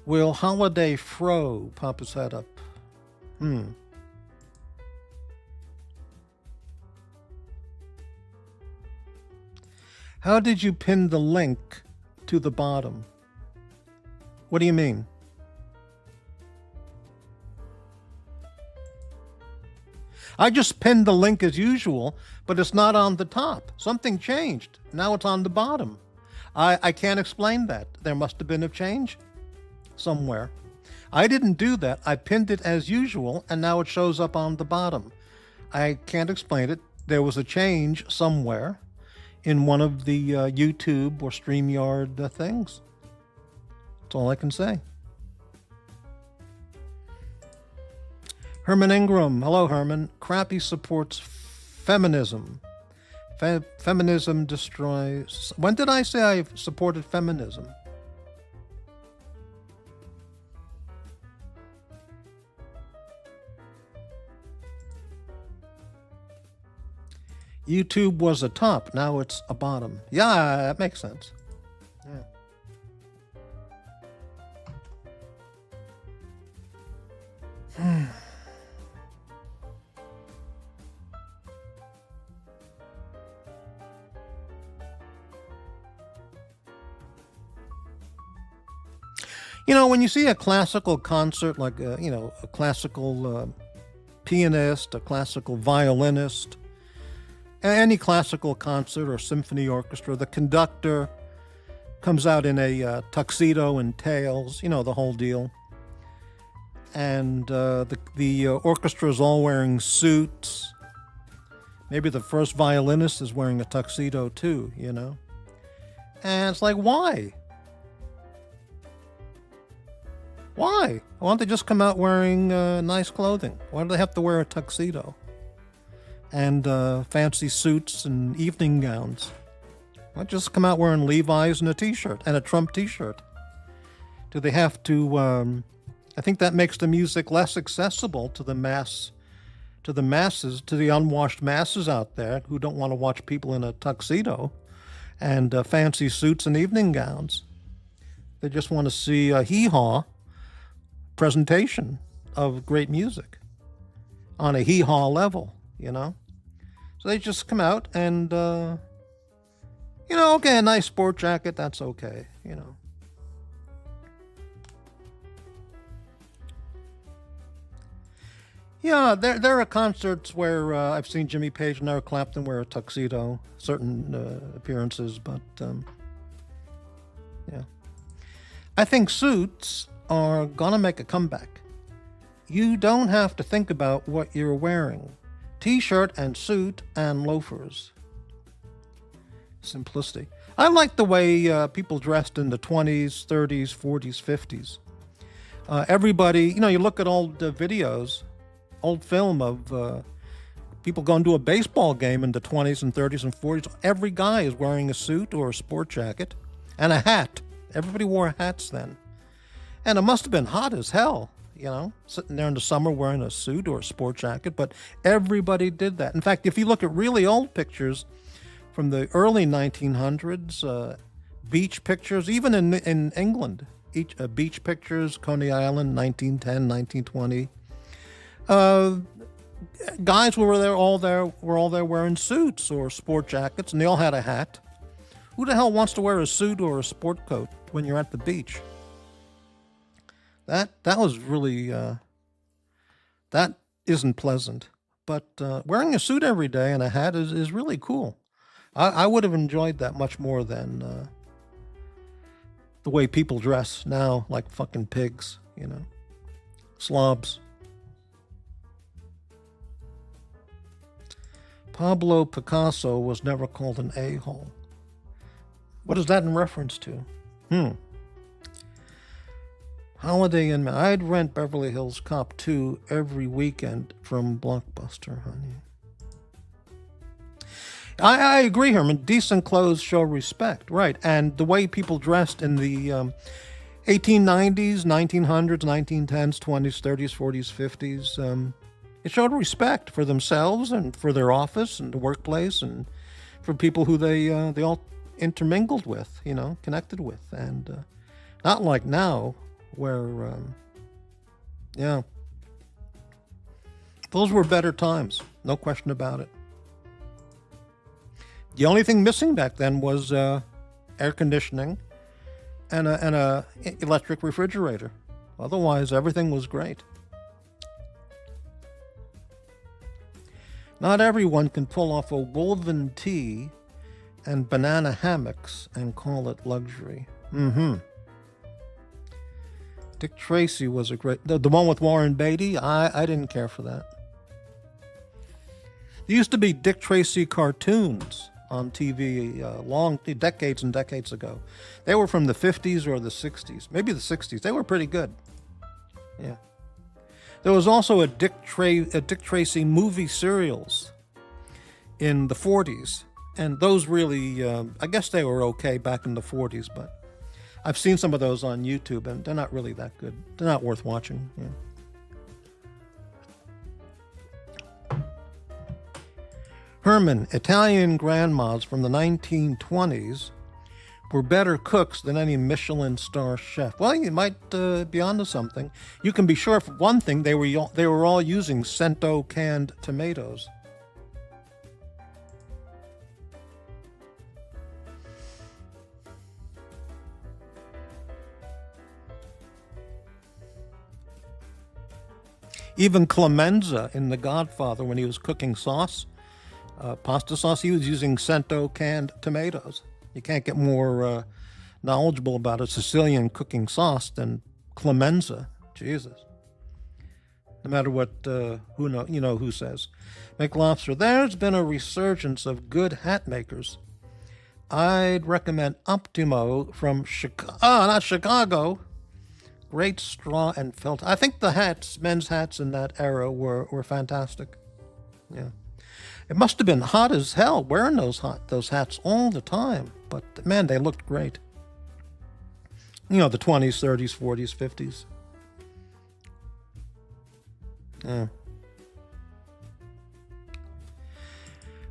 Will Holiday Fro pop his head up? How did you pin the link to the bottom? What do you mean? I just pinned the link as usual, but it's not on the top. Something changed. Now it's on the bottom. I can't explain that. There must have been a change somewhere. I didn't do that. I pinned it as usual, and now it shows up on the bottom. I can't explain it. There was a change somewhere in one of the YouTube or StreamYard things. That's all I can say. Herman Ingram. Hello, Herman. Crappy supports feminism. Feminism destroys... When did I say I supported feminism? YouTube was a top, now it's a bottom. Yeah, that makes sense. Yeah. You know, when you see a classical concert, like, a classical pianist, a classical violinist, any classical concert or symphony orchestra, the conductor comes out in a tuxedo and tails, the whole deal. And the orchestra is all wearing suits. Maybe the first violinist is wearing a tuxedo too, And it's like, why? Why? Why don't they just come out wearing nice clothing? Why do they have to wear a tuxedo? And fancy suits and evening gowns. Why just come out wearing Levi's and a t-shirt and a Trump t-shirt? Do they have to... I think that makes the music less accessible to the masses, to the unwashed masses out there who don't want to watch people in a tuxedo and fancy suits and evening gowns. They just want to see a hee-haw presentation of great music on a hee-haw level, So they just come out and, okay, a nice sport jacket, that's okay, Yeah, there are concerts where I've seen Jimmy Page and Eric Clapton wear a tuxedo, certain appearances, but, yeah. I think suits are gonna make a comeback. You don't have to think about what you're wearing. T-shirt and suit and loafers. Simplicity. I like the way people dressed in the 20s, 30s, 40s, 50s. Everybody, you look at old videos, old film of people going to a baseball game in the 20s and 30s and 40s. Every guy is wearing a suit or a sport jacket and a hat. Everybody wore hats then. And it must have been hot as hell, sitting there in the summer wearing a suit or a sport jacket, but everybody did that. In fact, if you look at really old pictures from the early 1900s, beach pictures, even in England, beach pictures, Coney Island, 1910, 1920, guys were all there wearing suits or sport jackets, and they all had a hat. Who the hell wants to wear a suit or a sport coat when you're at the beach? That was really that isn't pleasant. But wearing a suit every day and a hat is really cool. I would have enjoyed that much more than the way people dress now, like fucking pigs, slobs. Pablo Picasso was never called an a-hole. What is that in reference to? Holiday Inn. I'd rent Beverly Hills Cop 2 every weekend from Blockbuster, honey. I agree, Herman. Decent clothes show respect, right? And the way people dressed in the 1890s, 1900s, 1910s, 20s, 30s, 40s, 50s, it showed respect for themselves and for their office and the workplace and for people who they all intermingled with, connected with. And not like now where, those were better times. No question about it. The only thing missing back then was air conditioning and a electric refrigerator. Otherwise, everything was great. Not everyone can pull off a woven tee and banana hammocks and call it luxury. Dick Tracy was a great... The one with Warren Beatty, I didn't care for that. There used to be Dick Tracy cartoons on TV long decades and decades ago. They were from the 50s or the 60s. Maybe the 60s. They were pretty good. Yeah. There was also a Dick Tracy movie serials in the 40s. And those really, I guess they were okay back in the 40s, but I've seen some of those on YouTube, and they're not really that good. They're not worth watching. Yeah. Herman, Italian grandmas from the 1920s were better cooks than any Michelin star chef. Well, you might be onto something. You can be sure, for one thing, they were all using Cento canned tomatoes. Even Clemenza in The Godfather, when he was cooking sauce, pasta sauce, he was using Cento canned tomatoes. You can't get more knowledgeable about a Sicilian cooking sauce than Clemenza. Jesus. No matter what, who says. McLobster, there's been a resurgence of good hat makers. I'd recommend Optimo from Chicago. Great straw and felt. I think the hats, men's hats in that era were fantastic. Yeah. It must have been hot as hell wearing those hats all the time. But man, they looked great. The 20s, 30s, 40s, 50s. Yeah.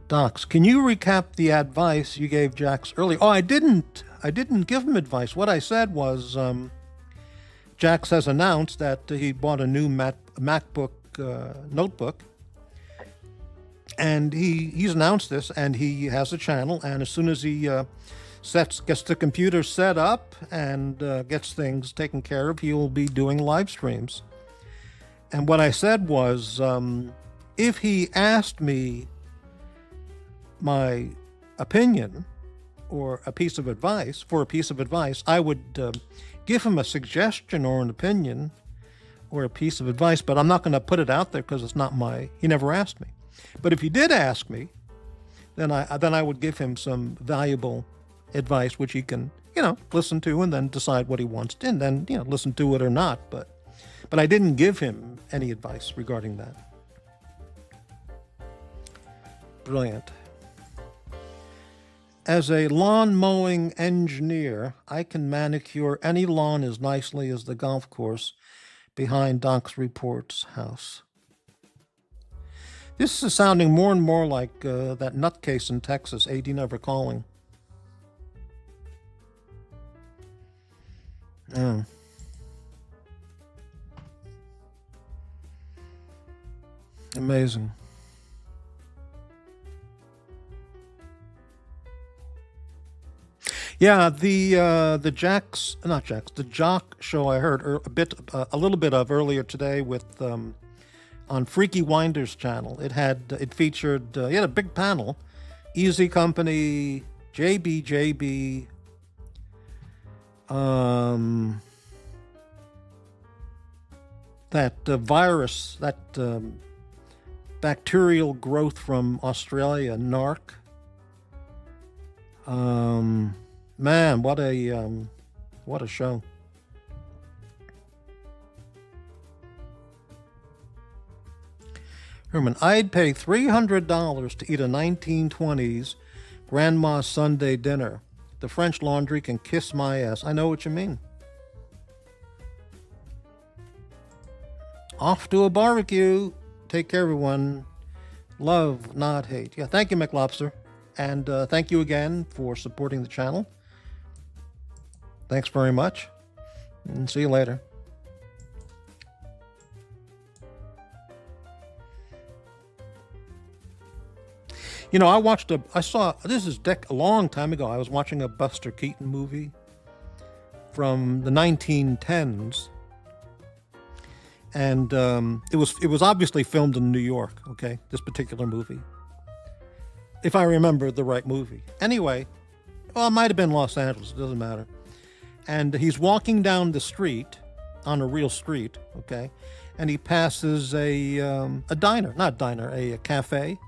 Docs, can you recap the advice you gave Jax earlier? Oh, I didn't give him advice. What I said was, Jax has announced that he bought a new MacBook notebook, and he's announced this, and he has a channel, and as soon as he gets the computer set up and gets things taken care of, he will be doing live streams. And what I said was, if he asked me my opinion or a piece of advice, I would give him a suggestion or an opinion or a piece of advice, but I'm not going to put it out there because it's not he never asked me. But if he did ask me, then I would give him some valuable advice, which he can, listen to and then decide what he wants to, and then, listen to it or not. But I didn't give him any advice regarding that. Brilliant. As a lawn mowing engineer, I can manicure any lawn as nicely as the golf course behind Doc's Report's house. This is sounding more and more like that nutcase in Texas, AD Never Calling. Yeah. Amazing. Yeah, the Jock show I heard a little bit of earlier today with on Freaky Winder's channel. It featured he had a big panel, Easy Company, JB, that virus, that bacterial growth from Australia, narc. Man, what a show. Herman, I'd pay $300 to eat a 1920s grandma's Sunday dinner. The French Laundry can kiss my ass. I know what you mean. Off to a barbecue. Take care, everyone. Love, not hate. Yeah, thank you, McLobster. And thank you again for supporting the channel. Thanks very much. And see you later. You know, this is a long time ago. I was watching a Buster Keaton movie from the 1910s. And it was obviously filmed in New York, okay, this particular movie. If I remember the right movie. Anyway, well, it might have been Los Angeles, it doesn't matter. And he's walking down the street, on a real street, okay, and he passes a cafe.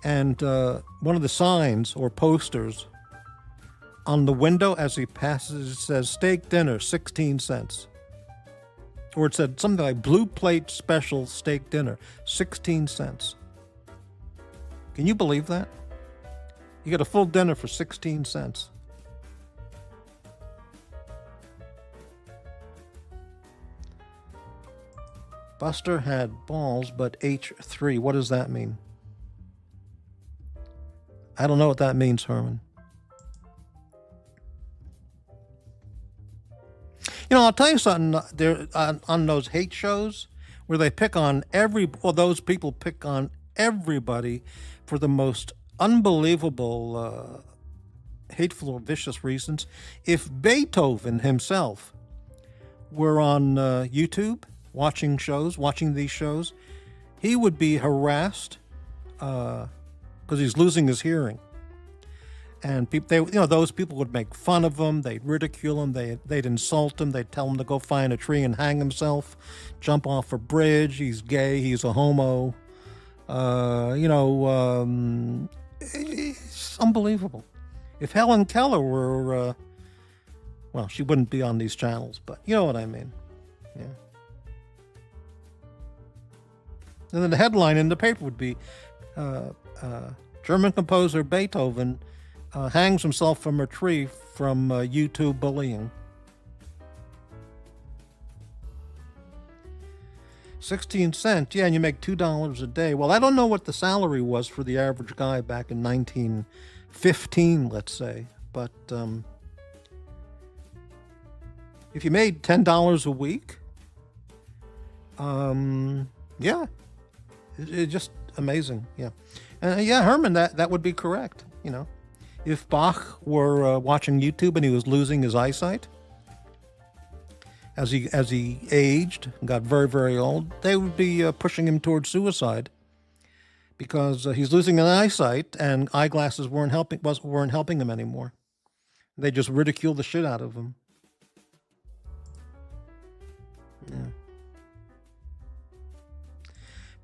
And one of the signs or posters on the window as he passes, it says, steak dinner, 16 cents. Or it said something like blue plate special steak dinner, 16 cents. Can you believe that? You get a full dinner for 16 cents. Buster had balls, but H3. What does that mean? I don't know what that means, Herman. You know, I'll tell you something. There on those hate shows where they pick on those people pick on everybody for the most unbelievable, hateful or vicious reasons. If Beethoven himself were on YouTube watching these shows, he would be harassed because he's losing his hearing. And those people would make fun of him. They'd ridicule him. They'd insult him. They'd tell him to go find a tree and hang himself, jump off a bridge. He's gay. He's a homo. It's unbelievable. If Helen Keller were, well, she wouldn't be on these channels, but you know what I mean. Yeah. And then the headline in the paper would be, German composer Beethoven hangs himself from a tree from YouTube bullying. 16 cents, yeah, and you make $2 a day. Well, I don't know what the salary was for the average guy back in 1915, let's say, but if you made $10 a week, yeah, it's just amazing, yeah. Yeah, Herman, that would be correct, you know. If Bach were watching YouTube and he was losing his eyesight as he aged and got very, very old, they would be pushing him towards suicide because he's losing an eyesight and eyeglasses weren't helping him anymore. They just ridiculed the shit out of him. Yeah.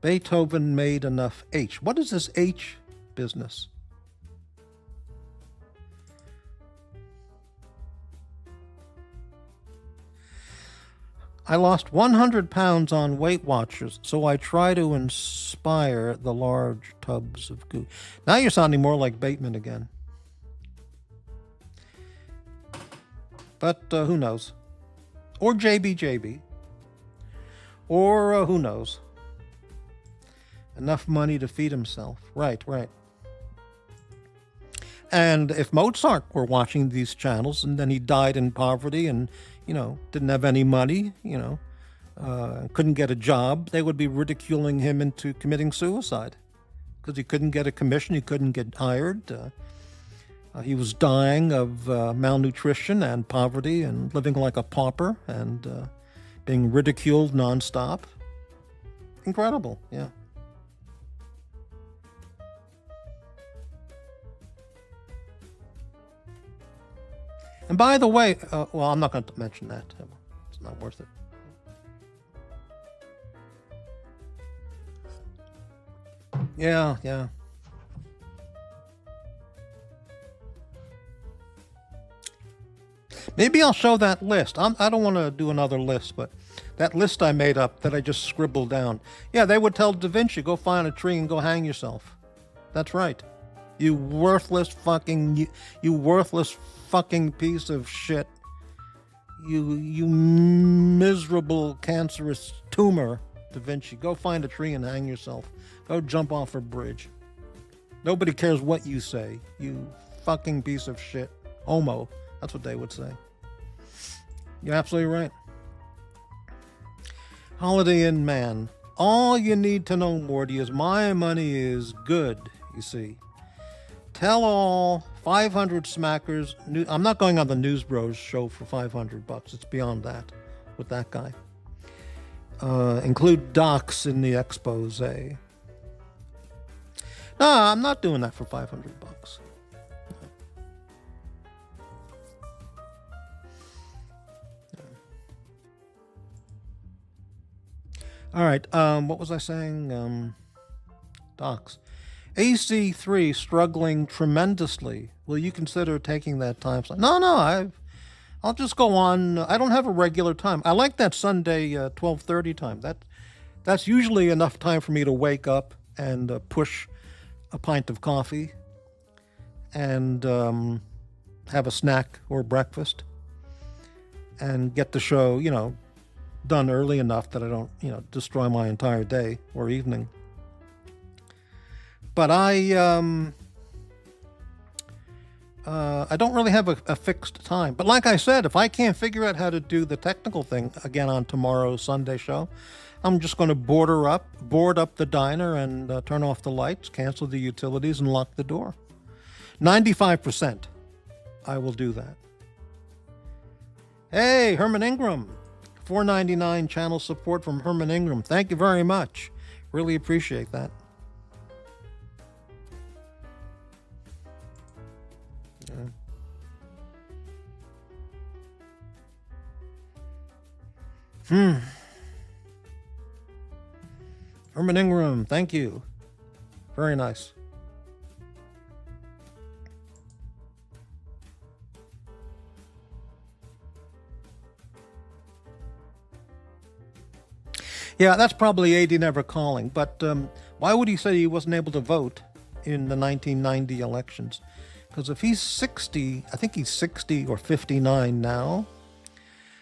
Beethoven made enough H. What is this H business? I lost 100 pounds on Weight Watchers, so I try to inspire the large tubs of goo. Now you're sounding more like Bateman again. But who knows? Or JB. Or who knows? Enough money to feed himself. Right. And if Mozart were watching these channels and then he died in poverty and, didn't have any money, couldn't get a job, they would be ridiculing him into committing suicide because he couldn't get a commission, he couldn't get hired. He was dying of malnutrition and poverty and living like a pauper and being ridiculed nonstop. Incredible, yeah. And by the way, well, I'm not going to mention that. It's not worth it. Yeah, yeah. Maybe I'll show that list. I don't want to do another list, but that list I made up that I just scribbled down. Yeah, they would tell Da Vinci, go find a tree and go hang yourself. That's right. You worthless fucking piece of shit. You miserable cancerous tumor, Da Vinci. Go find a tree and hang yourself. Go jump off a bridge. Nobody cares what you say. You fucking piece of shit. Homo. That's what they would say. You're absolutely right. Holiday Inn man. All you need to know, Morty, is my money is good, you see. Tell all 500 smackers. I'm not going on the News Bros show for $500. It's beyond that with that guy. Include docs in the expose. No, I'm not doing that for $500. All right. What was I saying? Docs. AC3 struggling tremendously. Will you consider taking that time slot? No. I'll just go on. I don't have a regular time. I like that Sunday 12:30 time. That's usually enough time for me to wake up and push a pint of coffee and have a snack or breakfast and get the show, done early enough that I don't, destroy my entire day or evening. But I don't really have a fixed time. But like I said, if I can't figure out how to do the technical thing again on tomorrow's Sunday show, I'm just going to board up the diner and turn off the lights, cancel the utilities, and lock the door. 95%, I will do that. Hey, Herman Ingram. $4.99 channel support from Herman Ingram. Thank you very much. Really appreciate that. Herman Ingram, thank you. Very nice. Yeah, that's probably AD never calling. But why would he say he wasn't able to vote in the 1990 elections? Because if he's 60, I think he's 60 or 59 now.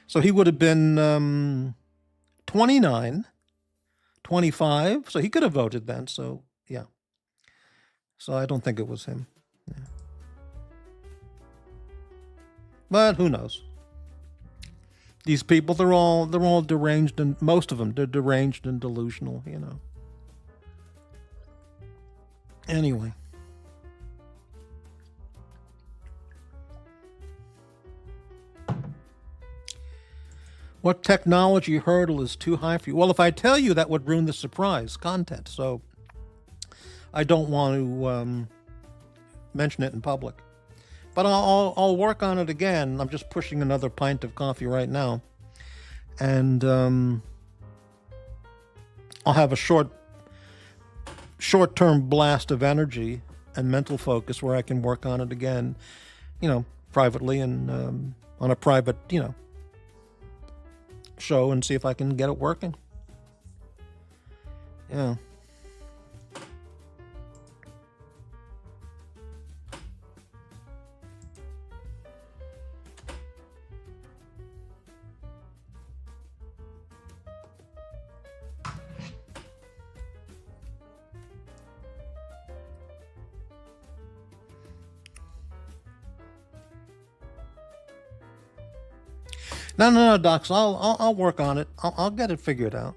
So he would have been 29, 25. So he could have voted then. So, yeah. So I don't think it was him. Yeah. But who knows? These people, they're all deranged, and most of them, they're deranged and delusional, Anyway. What technology hurdle is too high for you? Well, if I tell you, that would ruin the surprise content. So I don't want to mention it in public. But I'll work on it again. I'm just pushing another pint of coffee right now. And I'll have a short-term blast of energy and mental focus where I can work on it again, privately and on a private, show and see if I can get it working. Yeah. No, Docs. I'll work on it. I'll get it figured out.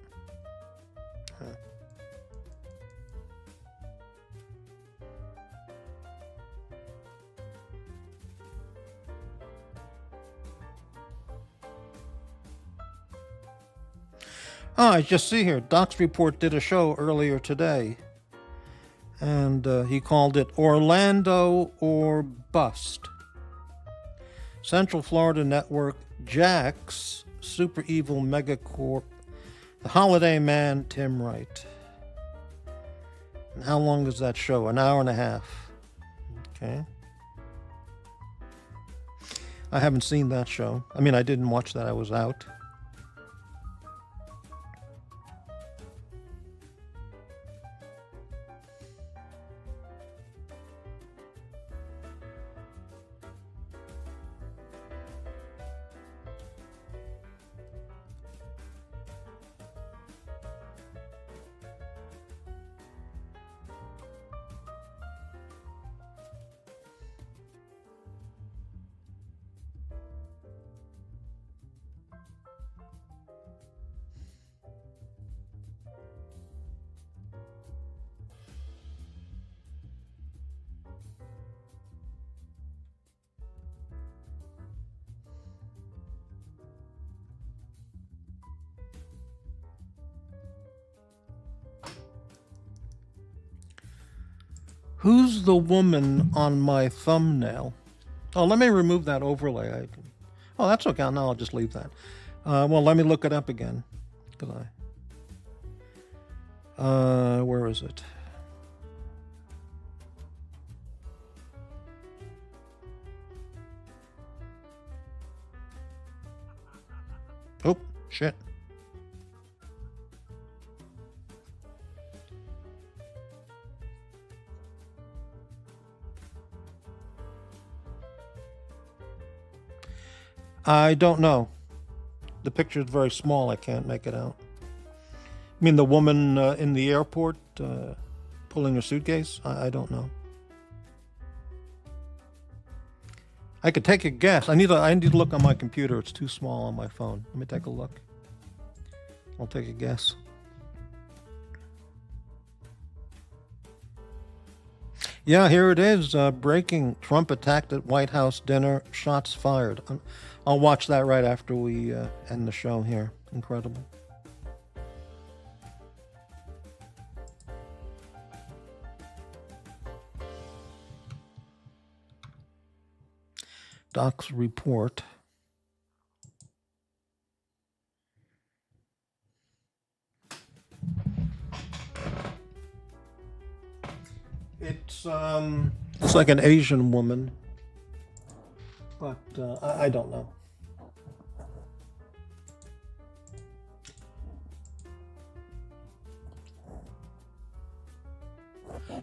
Oh, I just see here. Doc's Report did a show earlier today, and he called it Orlando or Bust. Central Florida Network, Jack's Super Evil Megacorp, The Holiday Man, Tim Wright. And how long is that show? An hour and a half. Okay. I haven't seen that show. I mean, I didn't watch that. I was out. Who's the woman on my thumbnail? Oh, let me remove that overlay. Oh, that's okay. No, I'll just leave that. Well, let me look it up again. Did I? Where is it? Oh, shit. I don't know. The picture is very small. I can't make it out. I mean, the woman in the airport pulling her suitcase? I don't know. I could take a guess. I need to look on my computer. It's too small on my phone. Let me take a look. I'll take a guess. Yeah, here it is. Breaking. Trump attacked at White House dinner. Shots fired. I'll watch that right after we end the show here. Incredible. Doc's Report. It's like an Asian woman, but I don't know.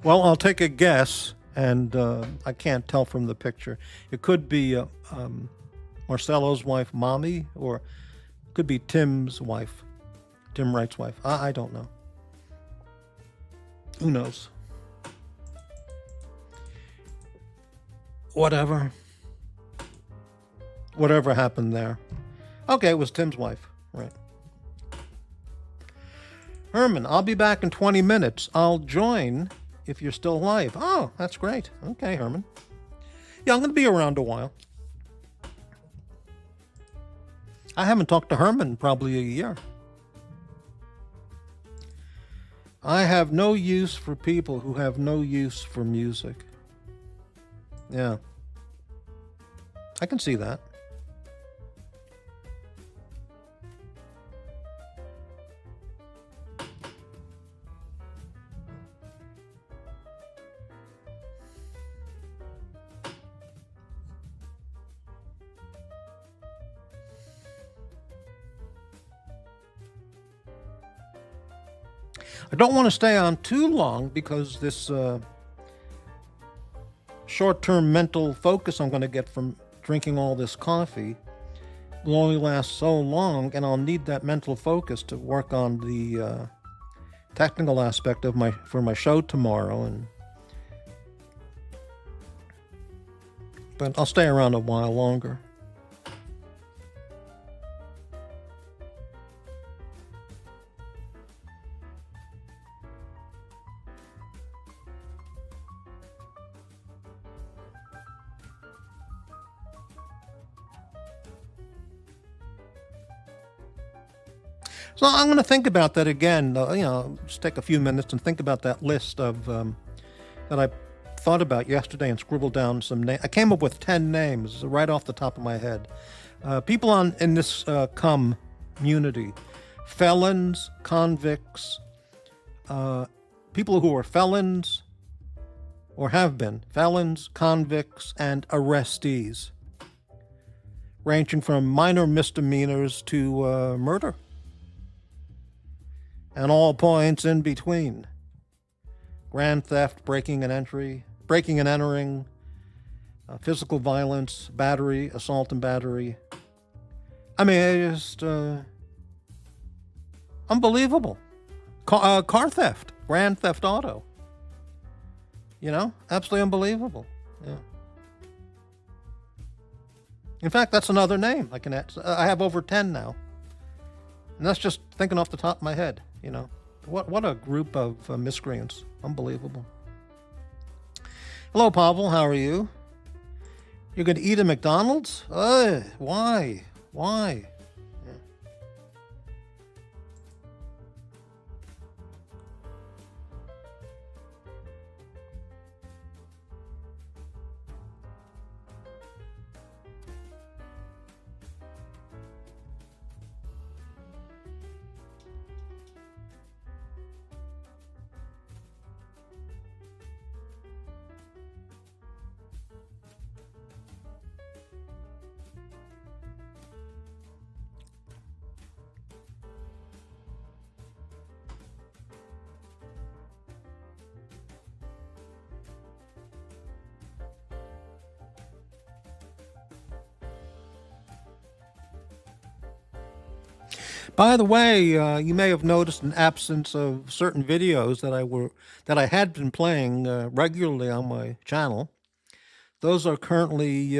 Well, I'll take a guess, and I can't tell from the picture. It could be Marcelo's wife, Mommy, or it could be Tim's wife, Tim Wright's wife. I don't know. Who knows? Whatever happened there. Okay, it was Tim's wife, right? Herman, I'll be back in 20 minutes. I'll join if you're still alive. Oh, that's great. Okay, Herman. Yeah, I'm going to be around a while. I haven't talked to Herman in probably a year. I have no use for people who have no use for music. Yeah. I can see that. I don't want to stay on too long because this short-term mental focus I'm going to get from drinking all this coffee will only last so long, and I'll need that mental focus to work on the technical aspect of for my show tomorrow. But I'll stay around a while longer. So I'm going to think about that again. Just take a few minutes and think about that list of that I thought about yesterday and scribbled down some names. I came up with 10 names right off the top of my head. People in this community, felons, convicts, people who are felons or have been felons, convicts, and arrestees, ranging from minor misdemeanors to murder, and all points in between. Grand theft, breaking and entering, physical violence, battery, assault and battery. I mean, it's just unbelievable. Car theft, grand theft auto. Absolutely unbelievable. Yeah. In fact, that's another name I can add. I have over 10 now. And that's just thinking off the top of my head, What a group of miscreants. Unbelievable. Hello, Pavel. How are you? You're going to eat at McDonald's? Why? Why? By the way, you may have noticed an absence of certain videos that I had been playing regularly on my channel. Those are currently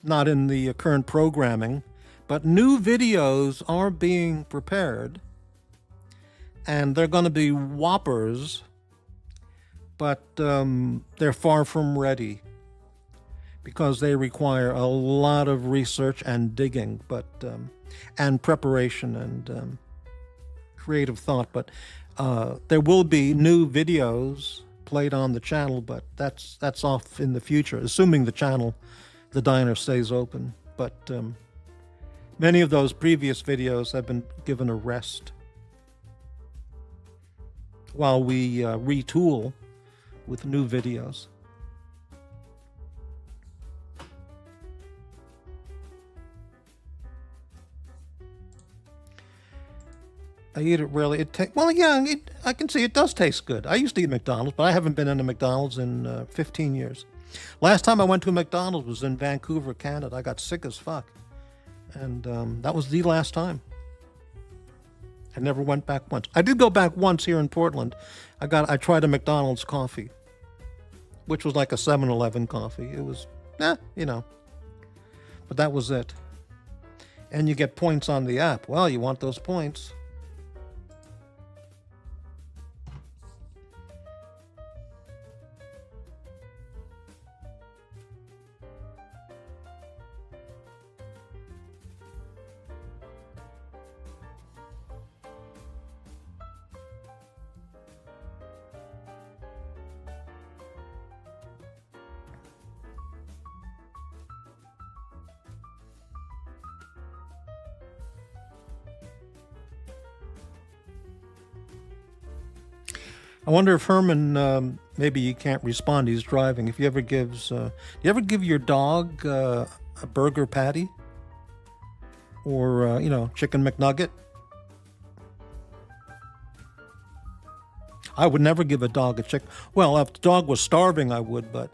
not in the current programming, but new videos are being prepared, and they're going to be whoppers, but they're far from ready, because they require a lot of research and digging, and preparation and creative thought. But there will be new videos played on the channel, but that's off in the future, assuming the diner stays open. But many of those previous videos have been given a rest while we retool with new videos. I eat it rarely. I can see it does taste good. I used to eat McDonald's, but I haven't been in a McDonald's in 15 years. Last time I went to a McDonald's was in Vancouver, Canada. I got sick as fuck. And that was the last time. I never went back once. I did go back once here in Portland. I tried a McDonald's coffee, which was like a 7-Eleven coffee. It was, but that was it. And you get points on the app. Well, you want those points. I wonder if Herman, maybe he can't respond. He's driving. If he ever gives, do you ever give your dog a burger patty or chicken McNugget? I would never give a dog a chicken. Well, if the dog was starving, I would, but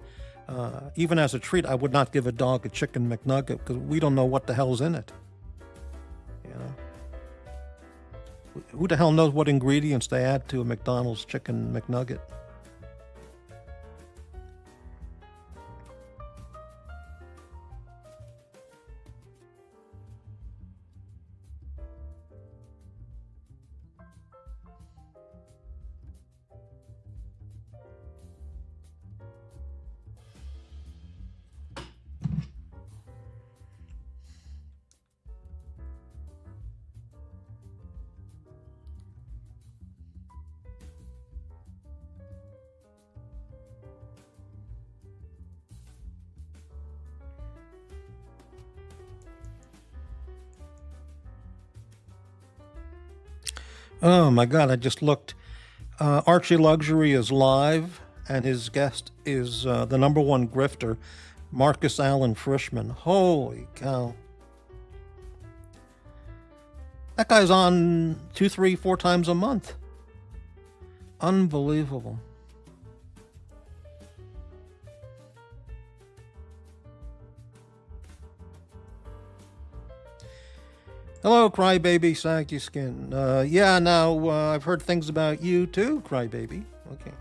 even as a treat, I would not give a dog a chicken McNugget because we don't know what the hell's in it. Who the hell knows what ingredients they add to a McDonald's chicken McNugget? Oh my God, I just looked. Archie Luxury is live, and his guest is the number one grifter, Marcus Allen Frischman. Holy cow. That guy's on 2, 3, 4 times a month. Unbelievable. Hello, Crybaby Saggy Skin. Yeah, now I've heard things about you too, Crybaby. Okay.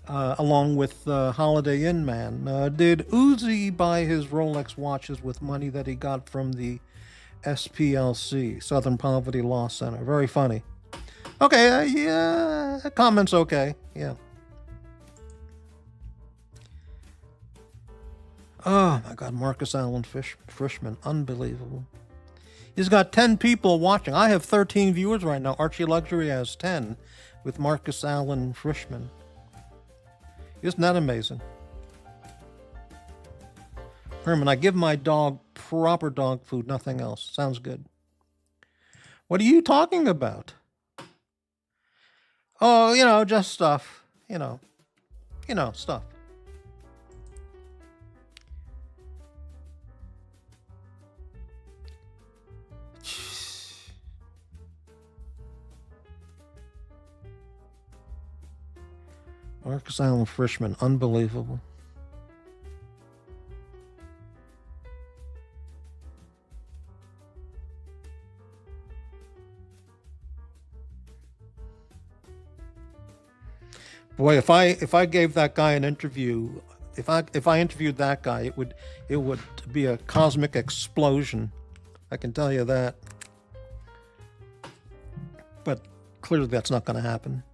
Along with Holiday Inn Man. Did Uzi buy his Rolex watches with money that he got from the SPLC, Southern Poverty Law Center? Very funny. Okay, yeah, comment's okay. Yeah. Oh my God, Marcus Allen Frischman, unbelievable. He's got 10 people watching. I have 13 viewers right now. Archie Luxury has 10 with Marcus Allen Frischman. Isn't that amazing? Herman, I give my dog proper dog food, nothing else. Sounds good. What are you talking about? Oh, just stuff. Stuff. Marcus Allen Frischman, unbelievable. Boy, if I gave that guy an interview, if I interviewed that guy, it would be a cosmic explosion. I can tell you that. But clearly that's not going to happen.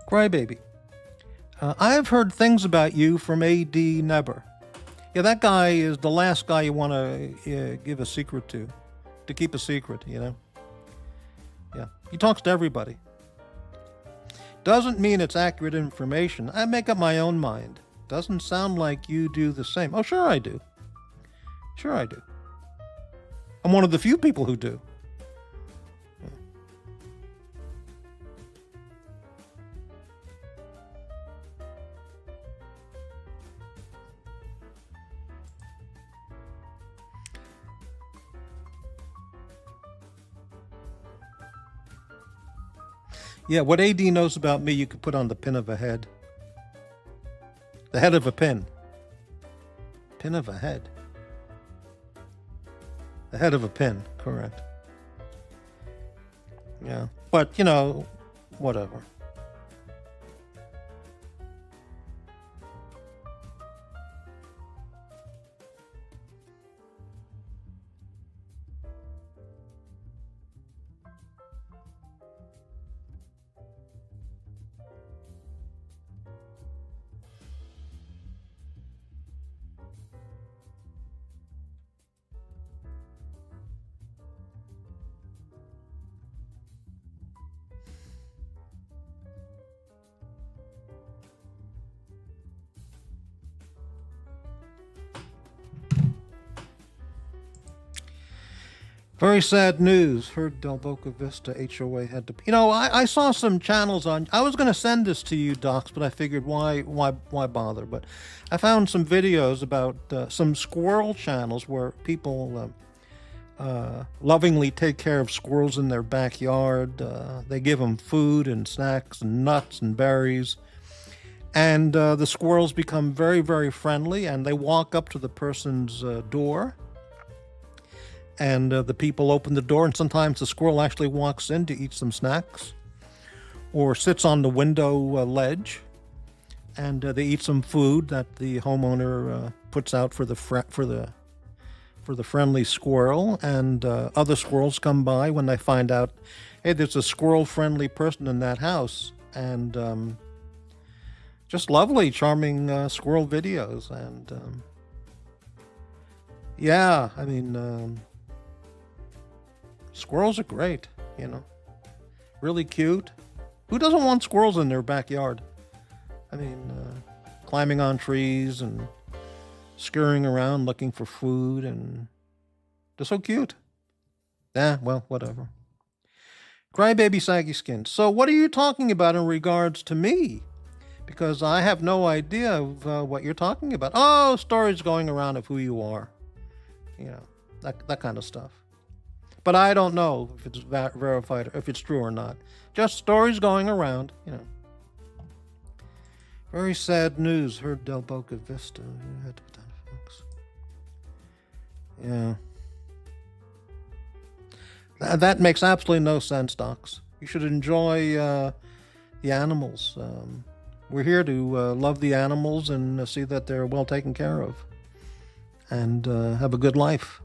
Crybaby. I have heard things about you from A.D. Neber. Yeah, that guy is the last guy you want to give a secret to keep a secret, Yeah. He talks to everybody. Doesn't mean it's accurate information. I make up my own mind. Doesn't sound like you do the same. Oh, sure I do. Sure I do. I'm one of the few people who do. Yeah, what AD knows about me, you could put on the pin of a head. The head of a pin. Pin of a head. The head of a pin, correct. Yeah, but, whatever. Very sad news. Heard Del Boca Vista HOA had to. I saw some channels on. I was going to send this to you, Docs, but I figured why bother? But I found some videos about some squirrel channels where people lovingly take care of squirrels in their backyard. They give them food and snacks and nuts and berries, and the squirrels become very, very friendly, and they walk up to the person's door. And the people open the door, and sometimes the squirrel actually walks in to eat some snacks or sits on the window ledge. and they eat some food that the homeowner puts out for the friendly squirrel, and other squirrels come by when they find out, hey, there's a squirrel-friendly person in that house, and just lovely, charming squirrel videos, and yeah, I mean, squirrels are great, you know, really cute. Who doesn't want squirrels in their backyard? I mean, climbing on trees and scurrying around looking for food, and they're so cute. Well, whatever. Crybaby saggy skin. So what are you talking about in regards to me? Because I have no idea of what you're talking about. Oh, stories going around of who you are. You know, that kind of stuff. But I don't know if it's verified or if it's true or not. Just stories going around, you know. Very sad news. Heard Del Boca Vista. You had to put down, folks. Yeah. That makes absolutely no sense, Docs. You should enjoy the animals. We're here to love the animals and see that they're well taken care of and have a good life.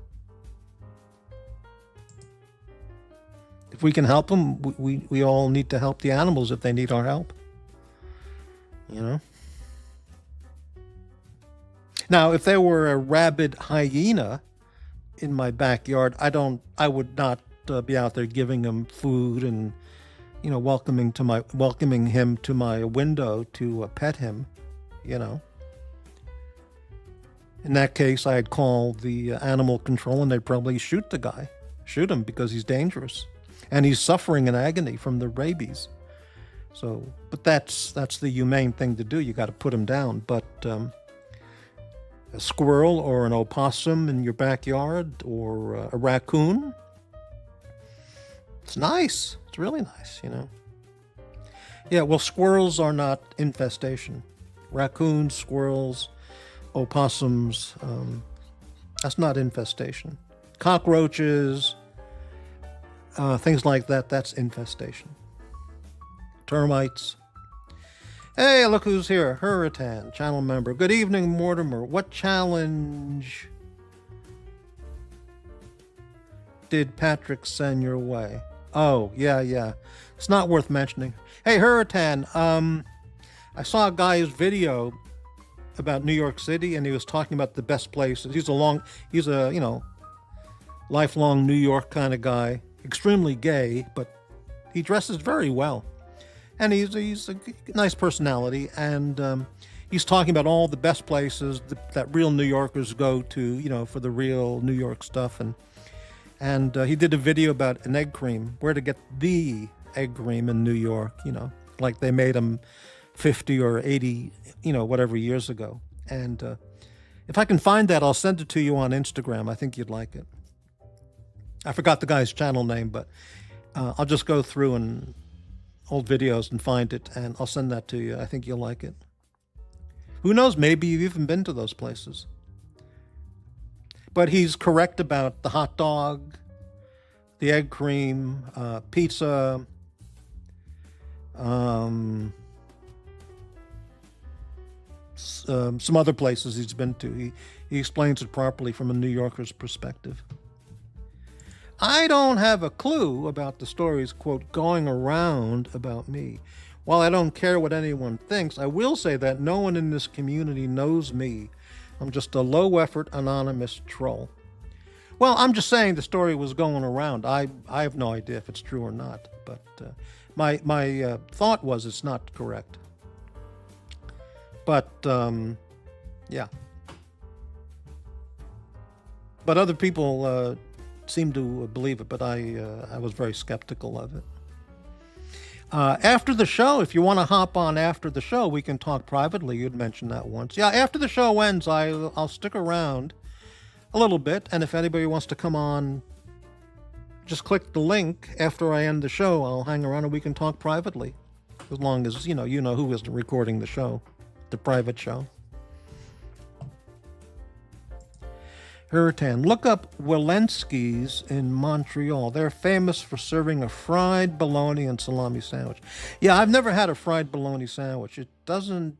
If we can help them, we all need to help the animals if they need our help. You know? Now, if there were a rabid hyena in my backyard, I would not be out there giving him food and, you know, welcoming him to my window to pet him, you know. In that case, I'd call the animal control and they'd probably shoot the guy. Shoot him because he's dangerous. And he's suffering in agony from the rabies. So, but that's the humane thing to do. You got to put him down. But a squirrel or an opossum in your backyard or a raccoon, it's nice. It's really nice, you know. Yeah, well, squirrels are not infestation. Raccoons, squirrels, opossums, that's not infestation. Cockroaches, things like that, that's infestation. Termites. Hey, look who's here. Hurritan, channel member. Good evening, Mortimer. What challenge did Patrick send your way? Oh, yeah. It's not worth mentioning. Hey, Hurritan, I saw a guy's video about New York City, and he was talking about the best places. He's a, you know, lifelong New York kind of guy. Extremely gay, but he dresses very well. And he's a nice personality, and he's talking about all the best places that real New Yorkers go to, you know, for the real New York stuff. And he did a video about an egg cream, where to get the egg cream in New York, you know, like they made them 50 or 80, you know, whatever years ago. And if I can find that, I'll send it to you on Instagram. I think you'd like it. I forgot the guy's channel name, but I'll just go through and old videos and find it, and I'll send that to you. I think you'll like it. Who knows? Maybe you've even been to those places. But he's correct about the hot dog, the egg cream, pizza, some other places he's been to. He explains it properly from a New Yorker's perspective. I don't have a clue about the stories, quote, going around about me. While I don't care what anyone thinks, I will say that no one in this community knows me. I'm just a low-effort, anonymous troll. Well, I'm just saying the story was going around. I have no idea if it's true or not, but my thought was it's not correct. But, yeah. But other people seem to believe it, but I was very skeptical of it. After the show, if you want to hop on after the show, we can talk privately. You'd mentioned that once. Yeah, after the show ends, I'll stick around a little bit, and if anybody wants to come on, just click the link after I end the show. I'll hang around and we can talk privately, as long as you know who is recording the show, the private show. Hurritan. Look up Walensky's in Montreal. They're famous for serving a fried bologna and salami sandwich. Yeah, I've never had a fried bologna sandwich. It doesn't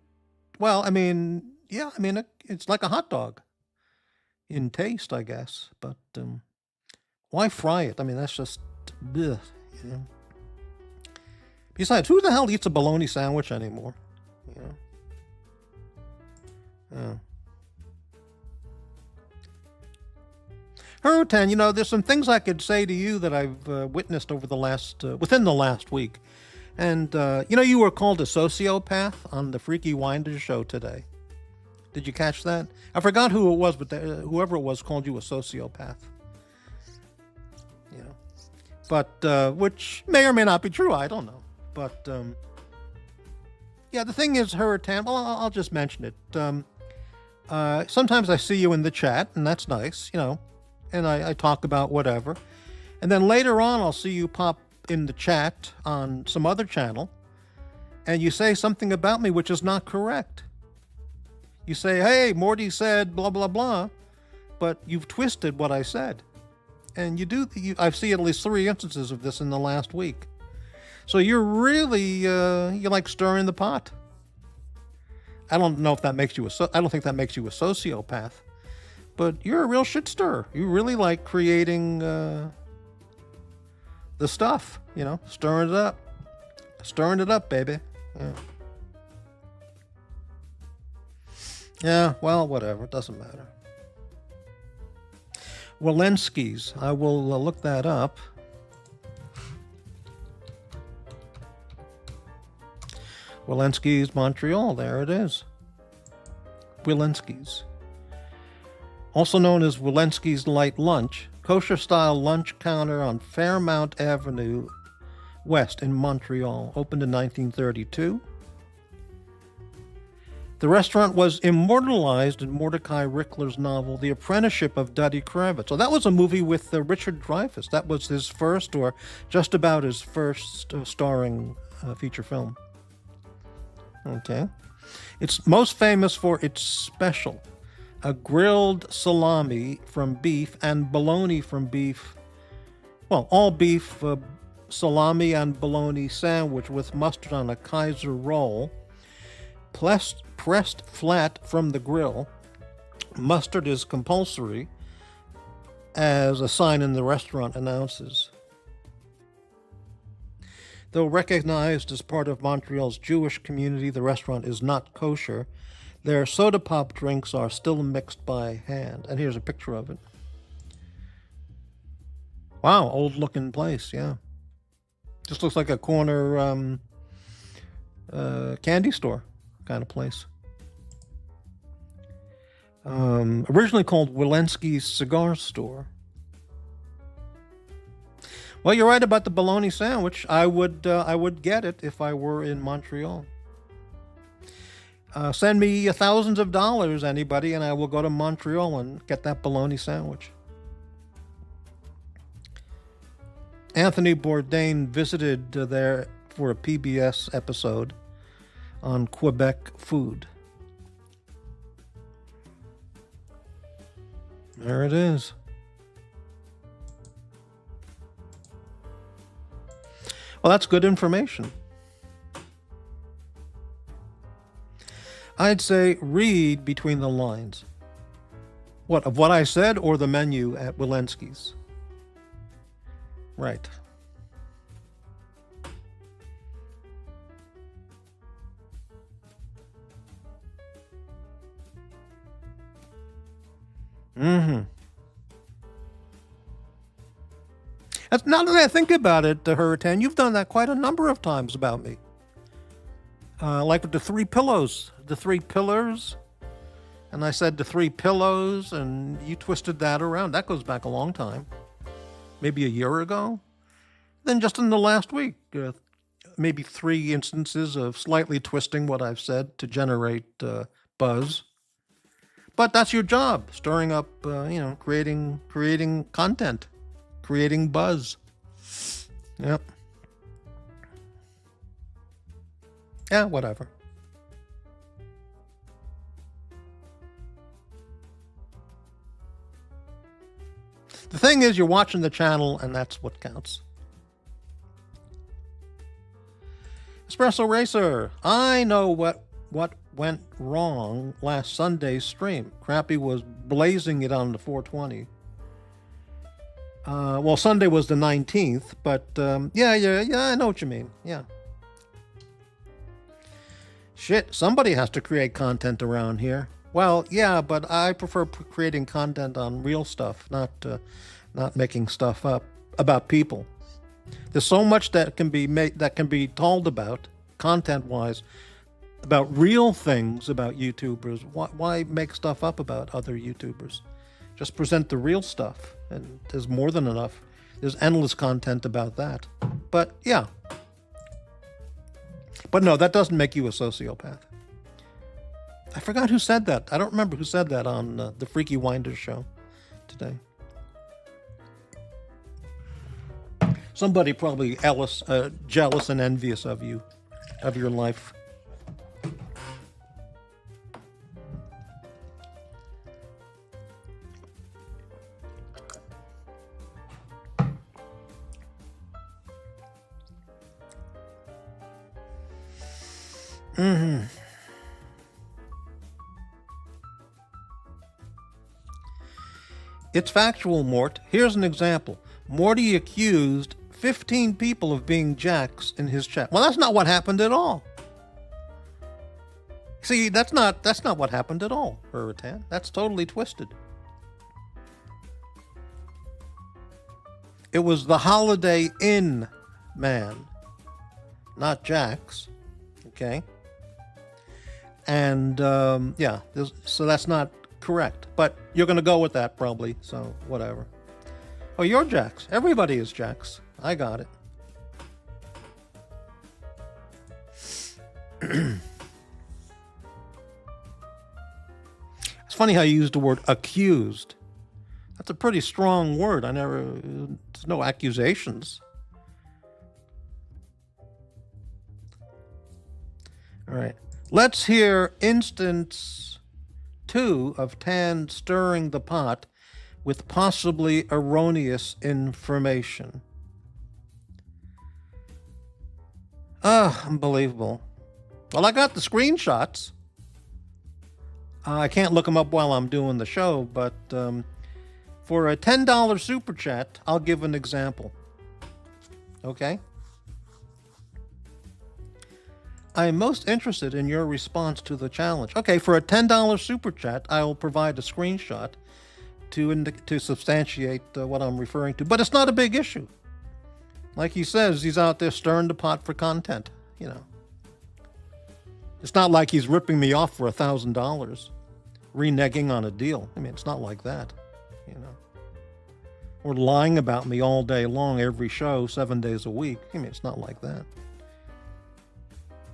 Well, I mean, yeah, I mean, it's like a hot dog in taste, I guess. But why fry it? I mean, that's just, bleh, you know. Besides, who the hell eats a bologna sandwich anymore? You know. Herman, you know, there's some things I could say to you that I've witnessed over the last, within the last week. And, you know, you were called a sociopath on the Freaky Winders show today. Did you catch that? I forgot who it was, but whoever it was called you a sociopath. You know, but, which may or may not be true, I don't know. But, yeah, the thing is, Herman, well, I'll just mention it. Sometimes I see you in the chat, and that's nice, you know, and I talk about whatever. And then later on, I'll see you pop in the chat on some other channel, and you say something about me which is not correct. You say, hey, Morty said blah, blah, blah, but you've twisted what I said. And I see at least 3 instances of this in the last week. So you're really, you're like stirring the pot. I don't know if that makes you I don't think that makes you a sociopath, but you're a real shit stirrer. You really like creating the stuff, you know, stirring it up, baby. Yeah. Yeah, well, whatever. It doesn't matter. Walensky's. I will look that up. Walensky's Montreal. There it is. Walensky's. Also known as Walensky's Light Lunch, kosher-style lunch counter on Fairmount Avenue West in Montreal. Opened in 1932. The restaurant was immortalized in Mordecai Richler's novel, The Apprenticeship of Duddy Kravitz. So that was a movie with Richard Dreyfuss. That was his first, or just about his first, starring feature film. Okay. It's most famous for its special, a grilled salami from beef and bologna from beef. Well, all beef salami and bologna sandwich with mustard on a Kaiser roll. Pressed flat from the grill. Mustard is compulsory, as a sign in the restaurant announces. Though recognized as part of Montreal's Jewish community, the restaurant is not kosher. Their soda pop drinks are still mixed by hand. And here's a picture of it. Wow, old-looking place, yeah. Just looks like a corner candy store kind of place. Originally called Walensky's Cigar Store. Well, you're right about the bologna sandwich. I would get it if I were in Montreal. Send me thousands of dollars, anybody, and I will go to Montreal and get that bologna sandwich. Anthony Bourdain visited there for a PBS episode on Quebec food. There it is. Well, that's good information. I'd say read between the lines. What, of what I said or the menu at Walensky's? Right. Mm-hmm. Now that I think about it, Herman, you've done that quite a number of times about me. Like with the 3 pillows, the 3 pillars. And I said the 3 pillows, and you twisted that around. That goes back a long time. Maybe a year ago. Then just in the last week, maybe 3 instances of slightly twisting what I've said to generate buzz. But that's your job, stirring up, creating content, creating buzz. Yep. Yeah, whatever. The thing is, you're watching the channel, and that's what counts. Espresso Racer, I know what what went wrong last Sunday's stream. Crappy was blazing it on the 420. Well, Sunday was the 19th, but yeah, I know what you mean. Yeah. Shit, somebody has to create content around here. Well, yeah, but I prefer creating content on real stuff, not making stuff up about people. There's so much that can be told about, content-wise, about real things about YouTubers. Why make stuff up about other YouTubers? Just present the real stuff, and there's more than enough. There's endless content about that. But yeah. But no, that doesn't make you a sociopath. I forgot who said that. I don't remember who said that on the Freaky Winders show today. Somebody probably jealous and envious of you, of your life. Mm-hmm. It's factual, Mort. Here's an example. Morty accused 15 people of being jacks in his chat. Well, that's not what happened at all. See, that's not what happened at all, Hurritan. That's totally twisted. It was the Holiday Inn man, not jacks. Okay? And, yeah, so that's not correct. But you're going to go with that, probably, so whatever. Oh, you're jacks. Everybody is jacks. I got it. It's funny how you used the word accused. That's a pretty strong word. There's no accusations. All right. Let's hear instance 2 of Tan stirring the pot with possibly erroneous information. Unbelievable. Well, I got the screenshots. I can't look them up while I'm doing the show, but for a $10 super chat, I'll give an example. Okay? I am most interested in your response to the challenge. Okay, for a $10 super chat, I will provide a screenshot to substantiate what I'm referring to. But it's not a big issue. Like he says, he's out there stirring the pot for content, you know. It's not like he's ripping me off for $1,000, reneging on a deal. I mean, it's not like that, you know. Or lying about me all day long, every show, 7 days a week. I mean, it's not like that.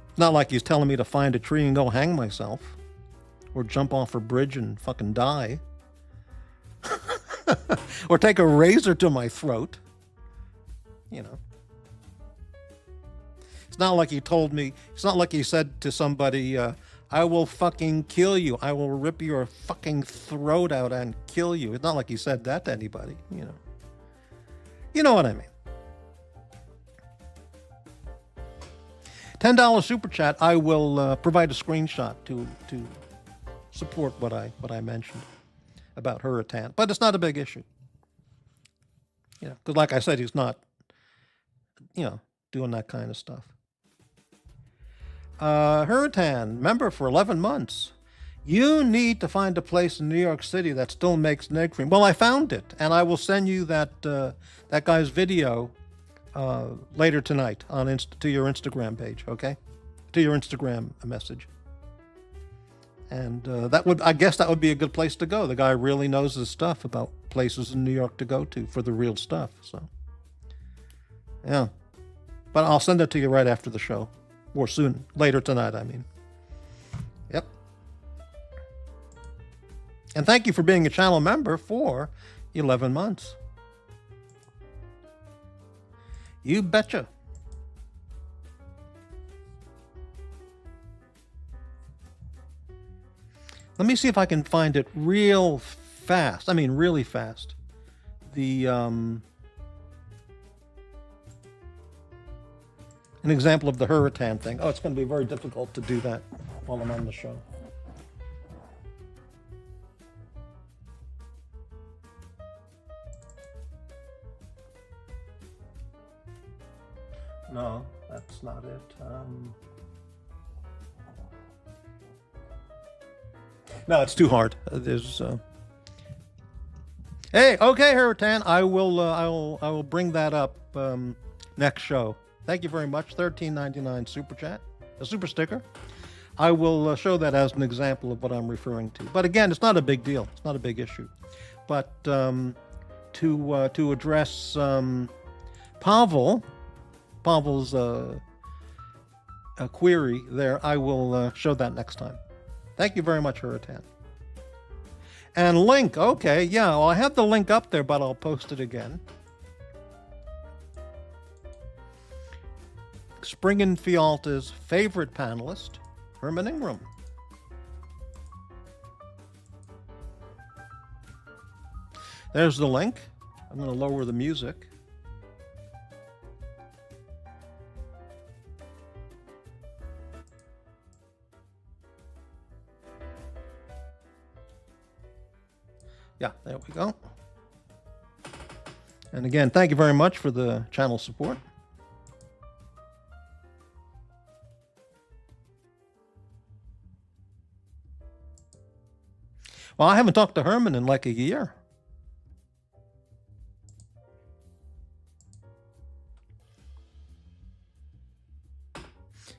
It's not like he's telling me to find a tree and go hang myself. Or jump off a bridge and fucking die. Or take a razor to my throat. You know. It's not like he told me, it's not like he said to somebody, I will fucking kill you. I will rip your fucking throat out and kill you. It's not like he said that to anybody, you know. You know what I mean. $10 super chat, I will provide a screenshot to support what I mentioned about Hurritan. But it's not a big issue. You know, because like I said, he's not, you know, doing that kind of stuff. Hurritan, member for 11 months. You need to find a place in New York City that still makes egg cream. Well, I found it, and I will send you that that guy's video later tonight on to your Instagram page, okay? To your Instagram message. And I guess that would be a good place to go. The guy really knows his stuff about places in New York to go to for the real stuff. So, yeah. But I'll send it to you right after the show. Or soon. Later tonight, I mean. Yep. And thank you for being a channel member for 11 months. You betcha. Let me see if I can find it real fast. I mean, really fast. The, an example of the Hurritan thing. Oh, it's going to be very difficult to do that. while I'm on the show. No, that's not it. No, it's too hard. There's. Hey, okay, Herman. I will bring that up next show. Thank you very much. $13.99 super chat, a super sticker. I will show that as an example of what I'm referring to. But again, it's not a big deal. It's not a big issue. But to address Pavel's a query there, I will show that next time. Thank you very much, Herman. And link, okay, yeah, well, I have the link up there, but I'll post it again. Spring and Fialta's favorite panelist, Herman Ingram. There's the link. I'm going to lower the music. Yeah, there we go. And again, thank you very much for the channel support. Well, I haven't talked to Herman in like a year.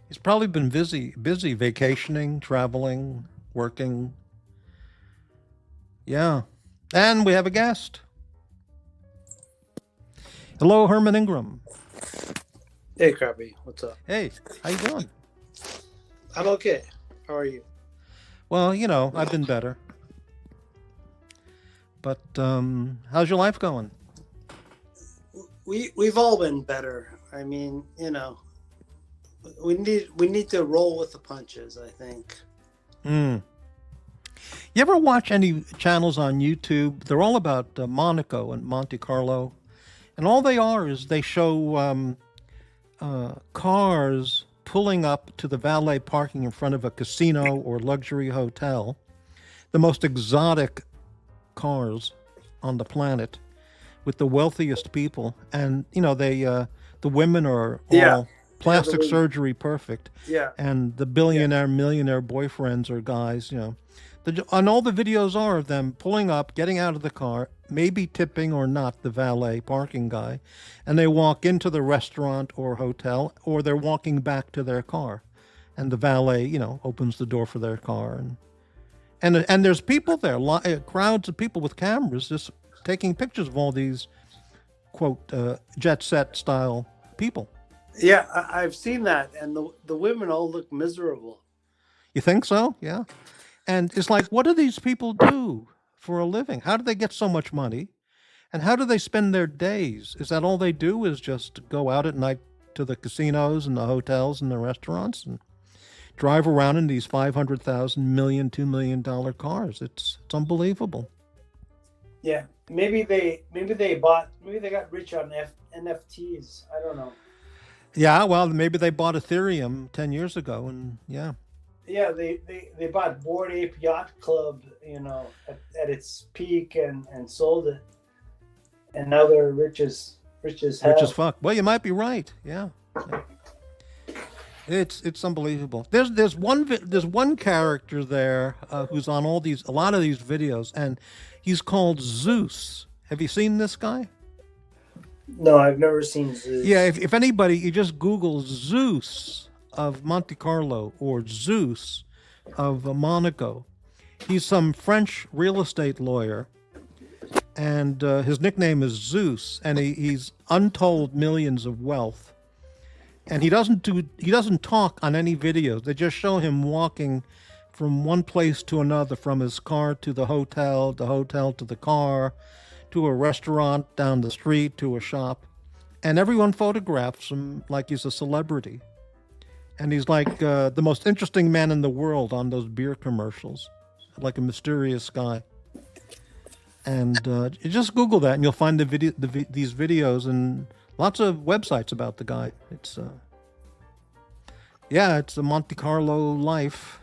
He's probably been busy vacationing, traveling, working. Yeah. And we have a guest. Hello, Herman Ingram. Hey, Krabby. What's up? Hey, how you doing? I'm okay. How are you? Well, you know, I've been better. But how's your life going? We've all been better. I mean, you know, we need to roll with the punches, I think. You ever watch any channels on YouTube? They're all about Monaco and Monte Carlo. And all they are is they show cars pulling up to the valet parking in front of a casino or luxury hotel. The most exotic cars on the planet with the wealthiest people. And, you know, the women are all plastic surgery perfect. Yeah. And the billionaire, millionaire boyfriends are guys, you know. And all the videos are of them pulling up, getting out of the car, maybe tipping or not the valet parking guy, and they walk into the restaurant or hotel, or they're walking back to their car, and the valet, you know, opens the door for their car, and there's people there, crowds of people with cameras just taking pictures of all these, quote, jet set style people. Yeah, I've seen that, and the women all look miserable. You think so? Yeah. And it's like, what do these people do for a living? How do they get so much money? And how do they spend their days? Is that all they do is just go out at night to the casinos and the hotels and the restaurants and drive around in these $500,000, $1 million, $2 million cars? It's unbelievable. Yeah, maybe they got rich on NFTs. I don't know. Yeah, well, maybe they bought Ethereum 10 years ago, and yeah. Yeah, they bought Bored Ape Yacht Club, you know, at its peak and sold it, and now they're rich as hell. Rich as fuck. Well, you might be right. Yeah. It's unbelievable. There's one character there who's on a lot of these videos, and he's called Zeus. Have you seen this guy? No, I've never seen Zeus. Yeah, if anybody, you just Google Zeus of Monte Carlo or Zeus of Monaco. He's some French real estate lawyer, and his nickname is Zeus, and he's untold millions of wealth. And he doesn't talk on any videos. They just show him walking from one place to another, from his car to the hotel to the car, to a restaurant, down the street, to a shop. And everyone photographs him like he's a celebrity. And he's like the most interesting man in the world on those beer commercials, like a mysterious guy. And you just Google that, and you'll find these videos and lots of websites about the guy. It's it's a Monte Carlo life.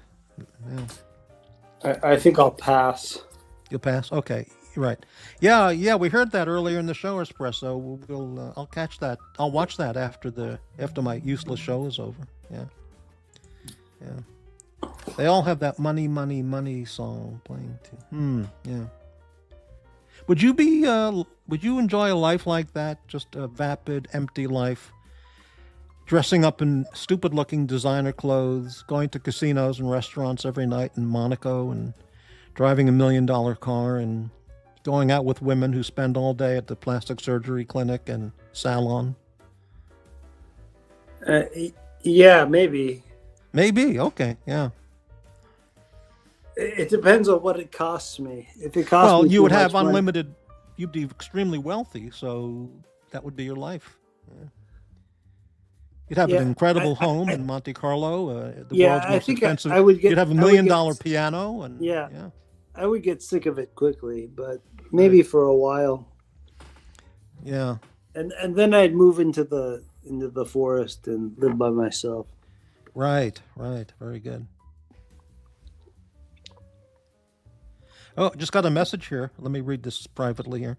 Yeah. I think I'll pass. You'll pass. Okay, you're right. Yeah. We heard that earlier in the show, Espresso. I'll catch that. I'll watch that after my useless show is over. Yeah. Yeah. They all have that money, money, money song playing too. Yeah. Would you enjoy a life like that? Just a vapid, empty life? Dressing up in stupid looking designer clothes, going to casinos and restaurants every night in Monaco, and driving $1 million car, and going out with women who spend all day at the plastic surgery clinic and salon? Yeah, maybe. Maybe. Okay. Yeah. It depends on what it costs me. If it costs Well, me you too would have much money- unlimited. You'd be extremely wealthy, so that would be your life. Yeah. You'd have an incredible home in Monte Carlo, the world's most expensive. I would get. You'd have $1 million piano, and Yeah, I would get sick of it quickly, but maybe for a while. Yeah. And then I'd move into the forest and live by myself. Right. Very good. Oh, just got a message here. Let me read this privately here.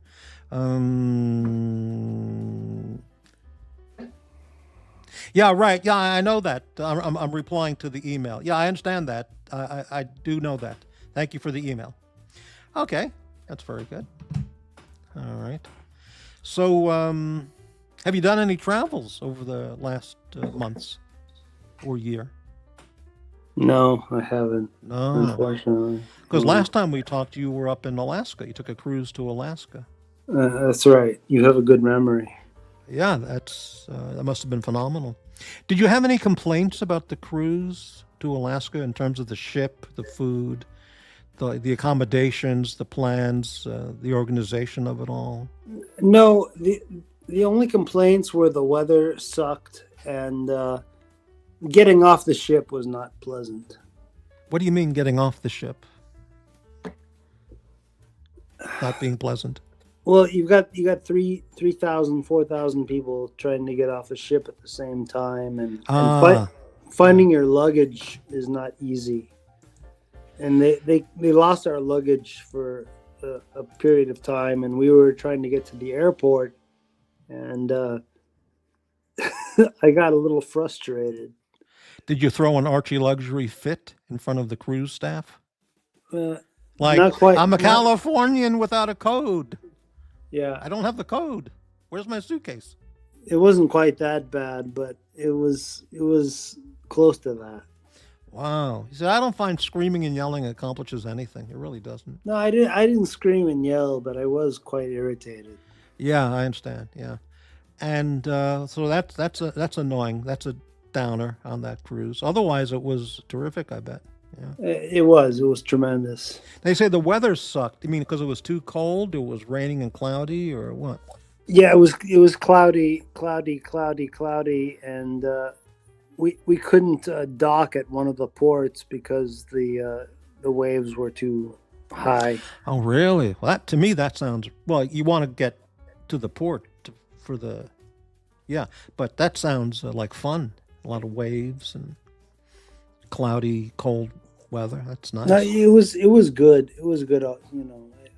Yeah, right. Yeah, I know that. I'm replying to the email. Yeah, I understand that. I do know that. Thank you for the email. Okay, that's very good. All right. So, have you done any travels over the last months or year? No, I haven't. No, unfortunately. Because last time we talked, you were up in Alaska. You took a cruise to Alaska. That's right. You have a good memory. Yeah, that must have been phenomenal. Did you have any complaints about the cruise to Alaska in terms of the ship, the food, the accommodations, the plans, the organization of it all? No, the only complaints were the weather sucked and getting off the ship was not pleasant. What do you mean getting off the ship? Not being pleasant. Well, you got 3,000, 4,000 people trying to get off the ship at the same time, and finding your luggage is not easy. And they lost our luggage for a period of time, and we were trying to get to the airport, and I got a little frustrated. Did you throw an Archie luxury fit in front of the cruise staff? Like, not quite, I'm a Californian without a code. Yeah. I don't have the code. Where's my suitcase? It wasn't quite that bad, but it was close to that. Wow. He said, I don't find screaming and yelling accomplishes anything. It really doesn't. No, I didn't scream and yell, but I was quite irritated. Yeah, I understand. Yeah. And so that's annoying. That's a downer on that cruise. Otherwise, it was terrific, I bet. Yeah. It was tremendous. They say the weather sucked. You mean because it was too cold, it was raining and cloudy, or what? Yeah, it was cloudy, and we couldn't dock at one of the ports because the waves were too high. Oh, really? Well, to me that sounds well. You want to get to the port but that sounds like fun. A lot of waves and cloudy, cold weather. That's nice. No, it was good. It was good.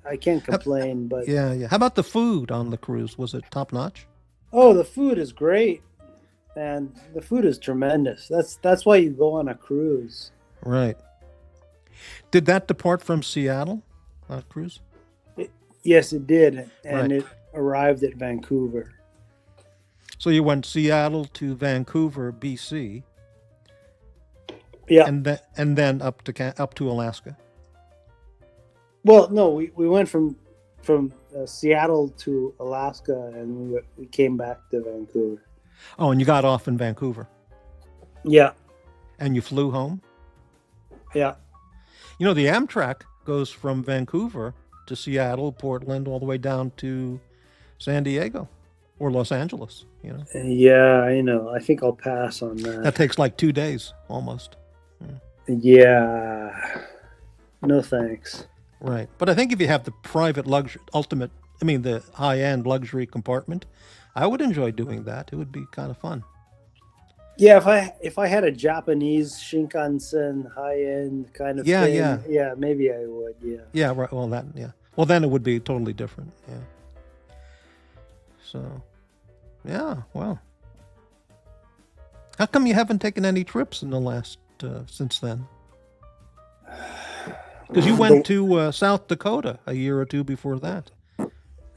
I can't complain. But yeah. How about the food on the cruise? Was it top notch? Oh, the food is great, and the food is tremendous. That's why you go on a cruise. Right. Did that depart from Seattle on a cruise? Yes, it did, and Right. it arrived at Vancouver. So you went Seattle to Vancouver, BC. Yeah. And then up to Alaska. Well, no, we went from Seattle to Alaska, and we came back to Vancouver. Oh, and you got off in Vancouver. Yeah. And you flew home? Yeah. You know, the Amtrak goes from Vancouver to Seattle, Portland, all the way down to San Diego or Los Angeles, you know. Yeah, I know. I think I'll pass on that. That takes like 2 days almost. Yeah. No thanks. Right. But I think if you have the private luxury, the high-end luxury compartment, I would enjoy doing that. It would be kind of fun. Yeah, if I had a Japanese Shinkansen high end kind of Yeah, thing, yeah, yeah, maybe I would. Yeah. yeah. Right. Well, that. Yeah. Well, then it would be totally different. Yeah. So, yeah. Well, how come you haven't taken any trips in the last since then? Because you went The- to South Dakota a year or two before that,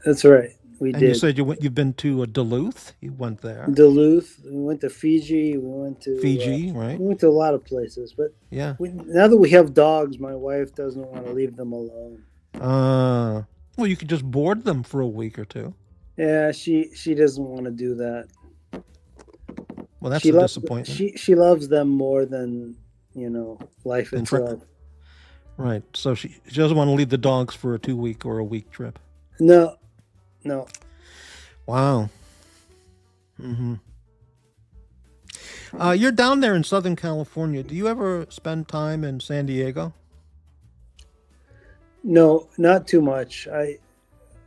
that's right. We and you did. said you've been to Duluth. You went there, Duluth. We went to Fiji. Fiji, right? We went to a lot of places. But Yeah. now that we have dogs, my wife doesn't want to leave them alone. Well, you could just board them for a week or two. Yeah, she doesn't want to do that. Well, that's She a loves disappointment. she loves them more than life Then itself. right. So she doesn't want to leave the dogs for a 2 week or a week trip. No, no. Wow. Mm-hmm. You're down there in Southern California. Do you ever spend time in San Diego? No, not too much. I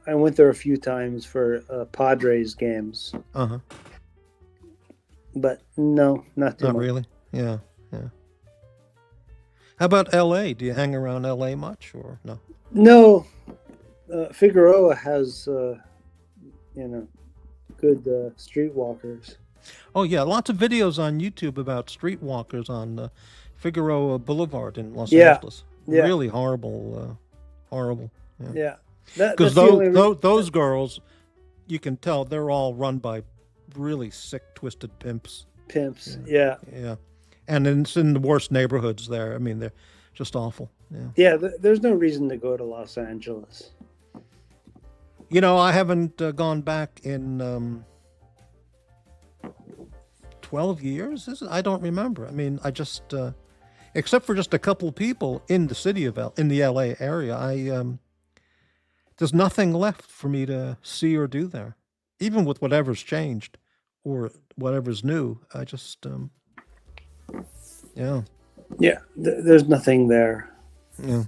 went there a few times for Padres games, Uh huh. but no, not too Not much. really. Yeah. Yeah. How about L.A.? Do you hang around L.A. much or no? No, Figueroa has good streetwalkers. Oh yeah, lots of videos on YouTube about streetwalkers on Figueroa Boulevard in Los Yeah, Angeles. yeah, Really horrible, horrible. Yeah. yeah. Because That's the only those girls, you can tell they're all run by really sick, twisted pimps. pimps. Yeah, Yeah, and it's in the worst neighborhoods there. I mean, they're just awful. Yeah. yeah. There's no reason to go to Los Angeles. I haven't gone back in 12 years. I don't remember. I mean, I just, except for just a couple of people in the city of in the LA area, there's nothing left for me to see or do there, even with whatever's changed or whatever's new. I just, yeah, Yeah, there's nothing there. yeah,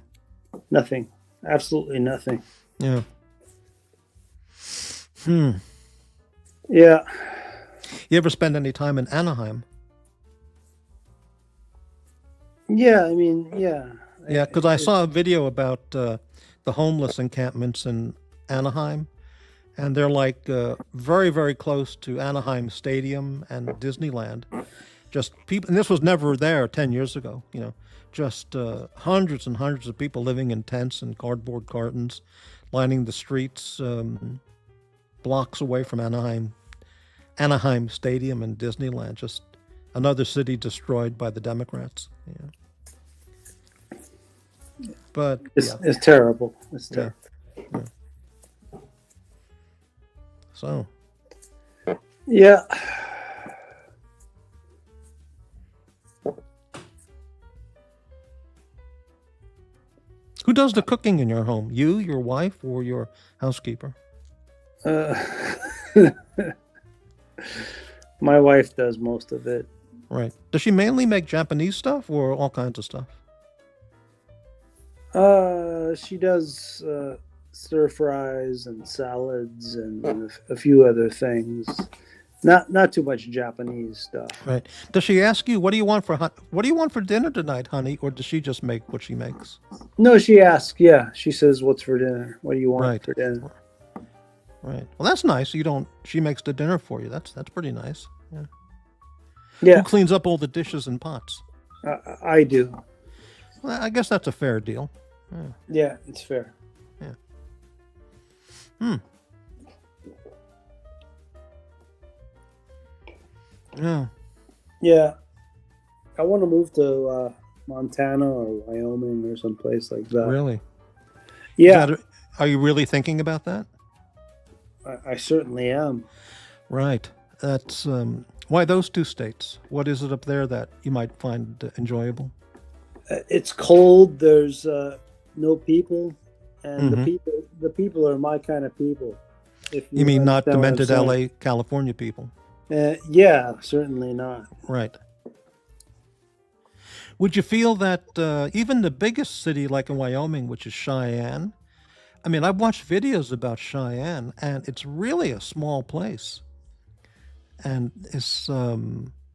Nothing. Absolutely nothing. yeah. Yeah. You ever spend any time in Anaheim? Yeah, I mean, yeah. Yeah, because I saw a video about the homeless encampments in Anaheim, and they're like very, very close to Anaheim Stadium and Disneyland. Just people, and this was never there 10 years ago, just hundreds and hundreds of people living in tents and cardboard cartons, lining the streets blocks away from Anaheim Stadium and Disneyland. Just another city destroyed by the Democrats. Yeah. But It's terrible. It's yeah. terrible. So Yeah. who does the cooking in your home? You, your wife, or your housekeeper? My wife does most of it. Right. Does she mainly make Japanese stuff or all kinds of stuff? She does stir fries and salads and a few other things. Not too much Japanese stuff. Right. Does she ask you, what do you want for dinner tonight, honey? Or does she just make what she makes? No, she asks. Yeah, she says, "What's for dinner? What do you want Right. for dinner?" Right. Well, that's nice. She makes the dinner for you. That's pretty nice. Yeah. Yeah, Who cleans up all the dishes and pots? I do. Well, I guess that's a fair deal. Yeah. Yeah, it's fair. Yeah. Yeah, I want to move to Montana or Wyoming or someplace like that. Really? Yeah, Are you really thinking about that? I certainly am. Right. That's why those two states. What is it up there that you might find enjoyable? It's cold. There's no people, and Mhm. the people are my kind of people. If You mean not understand what I'm demented saying. LA, California people? Yeah, certainly not. Right. Would you feel that even the biggest city like in Wyoming, which is Cheyenne, I mean, I've watched videos about Cheyenne, and it's really a small place. And it's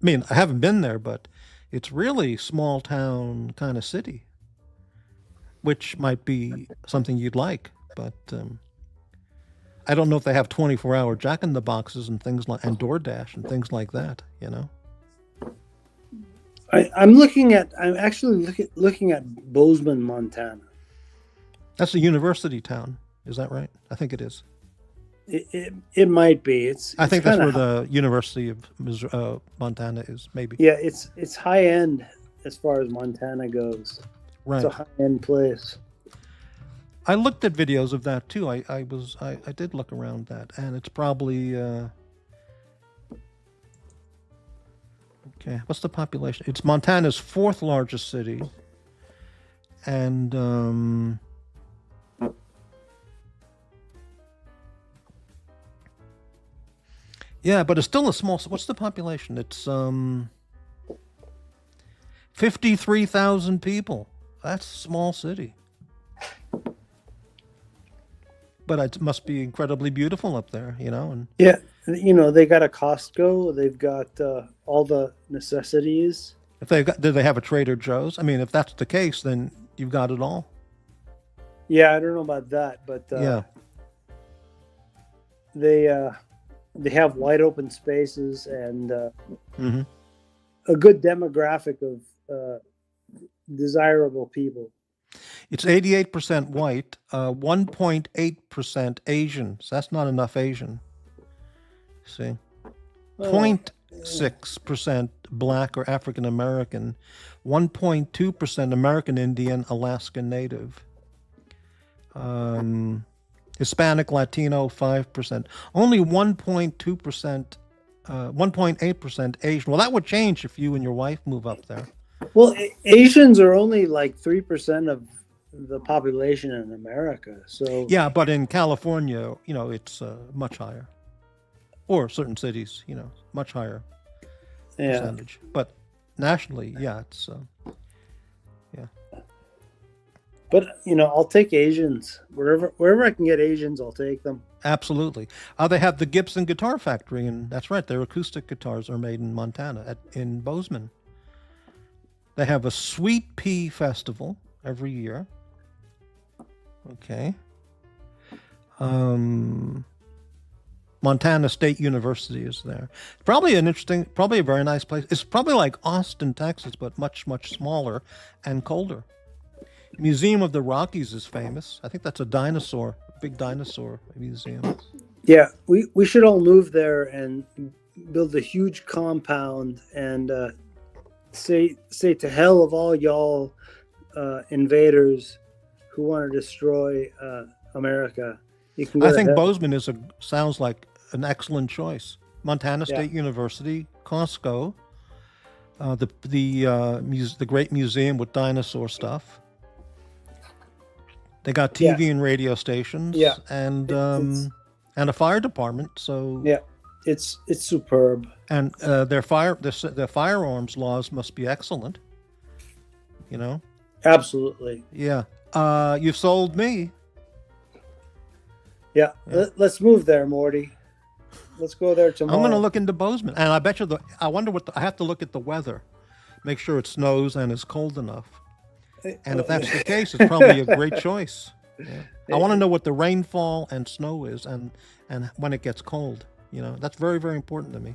mean, I haven't been there, but it's really small town kind of city, which might be something you'd like. But I don't know if they have 24-hour Jack in the Boxes and things like and DoorDash and things like that. I'm actually looking at Bozeman, Montana. That's a university town. Is that right? I think it is. It might be. I think that's where the University of Montana is. Maybe. Yeah, it's high end as far as Montana goes. Right. It's a high end place. I looked at videos of that too. I did look around that, and it's probably okay. What's the population? It's Montana's fourth largest city, and yeah, but it's still a small. What's the population? It's 53,000 people. That's a small city. But it must be incredibly beautiful up there, And yeah, they got a Costco. They've got all the necessities. Do they have a Trader Joe's? I mean, if that's the case, then you've got it all. Yeah, I don't know about that, but yeah, they have wide open spaces and mm-hmm. a good demographic of desirable people. It's 88% white, 1.8% Asian. So that's not enough Asian. See, 0.6% Black or African American, 1.2% American Indian, Alaskan Native, Hispanic Latino 5%, only 1.2%, 1.8% Asian. Well, that would change if you and your wife move up there. Well, Asians are only like 3% of the population in America. So yeah, but in California, it's much higher, or certain cities, much higher percentage. But nationally, yeah, it's yeah. But I'll take Asians wherever I can get Asians. I'll take them. Absolutely. They have the Gibson Guitar Factory, and that's right. Their acoustic guitars are made in Montana, in Bozeman. They have a Sweet Pea Festival every year. Okay. Montana State University is there. Probably a very nice place. It's probably like Austin, Texas, but much, much smaller and colder. Museum of the Rockies is famous. I think that's a big dinosaur museum. Yeah, we should all move there and build a huge compound and say to hell of all y'all invaders who want to destroy America. You can. I think Bozeman sounds like an excellent choice. Montana State University, Costco, the great museum with dinosaur stuff. They got TV and radio stations, and a fire department. So yeah, it's superb. And their firearms laws must be excellent. Absolutely. Yeah. You've sold me. Yeah. Let's move there, Morty. Let's go there tomorrow. I'm going to look into Bozeman, and I bet you I wonder I have to look at the weather, make sure it snows and is cold enough. And if that's the case, it's probably a great choice. Yeah. I want to know what the rainfall and snow is, and when it gets cold. That's very, very important to me.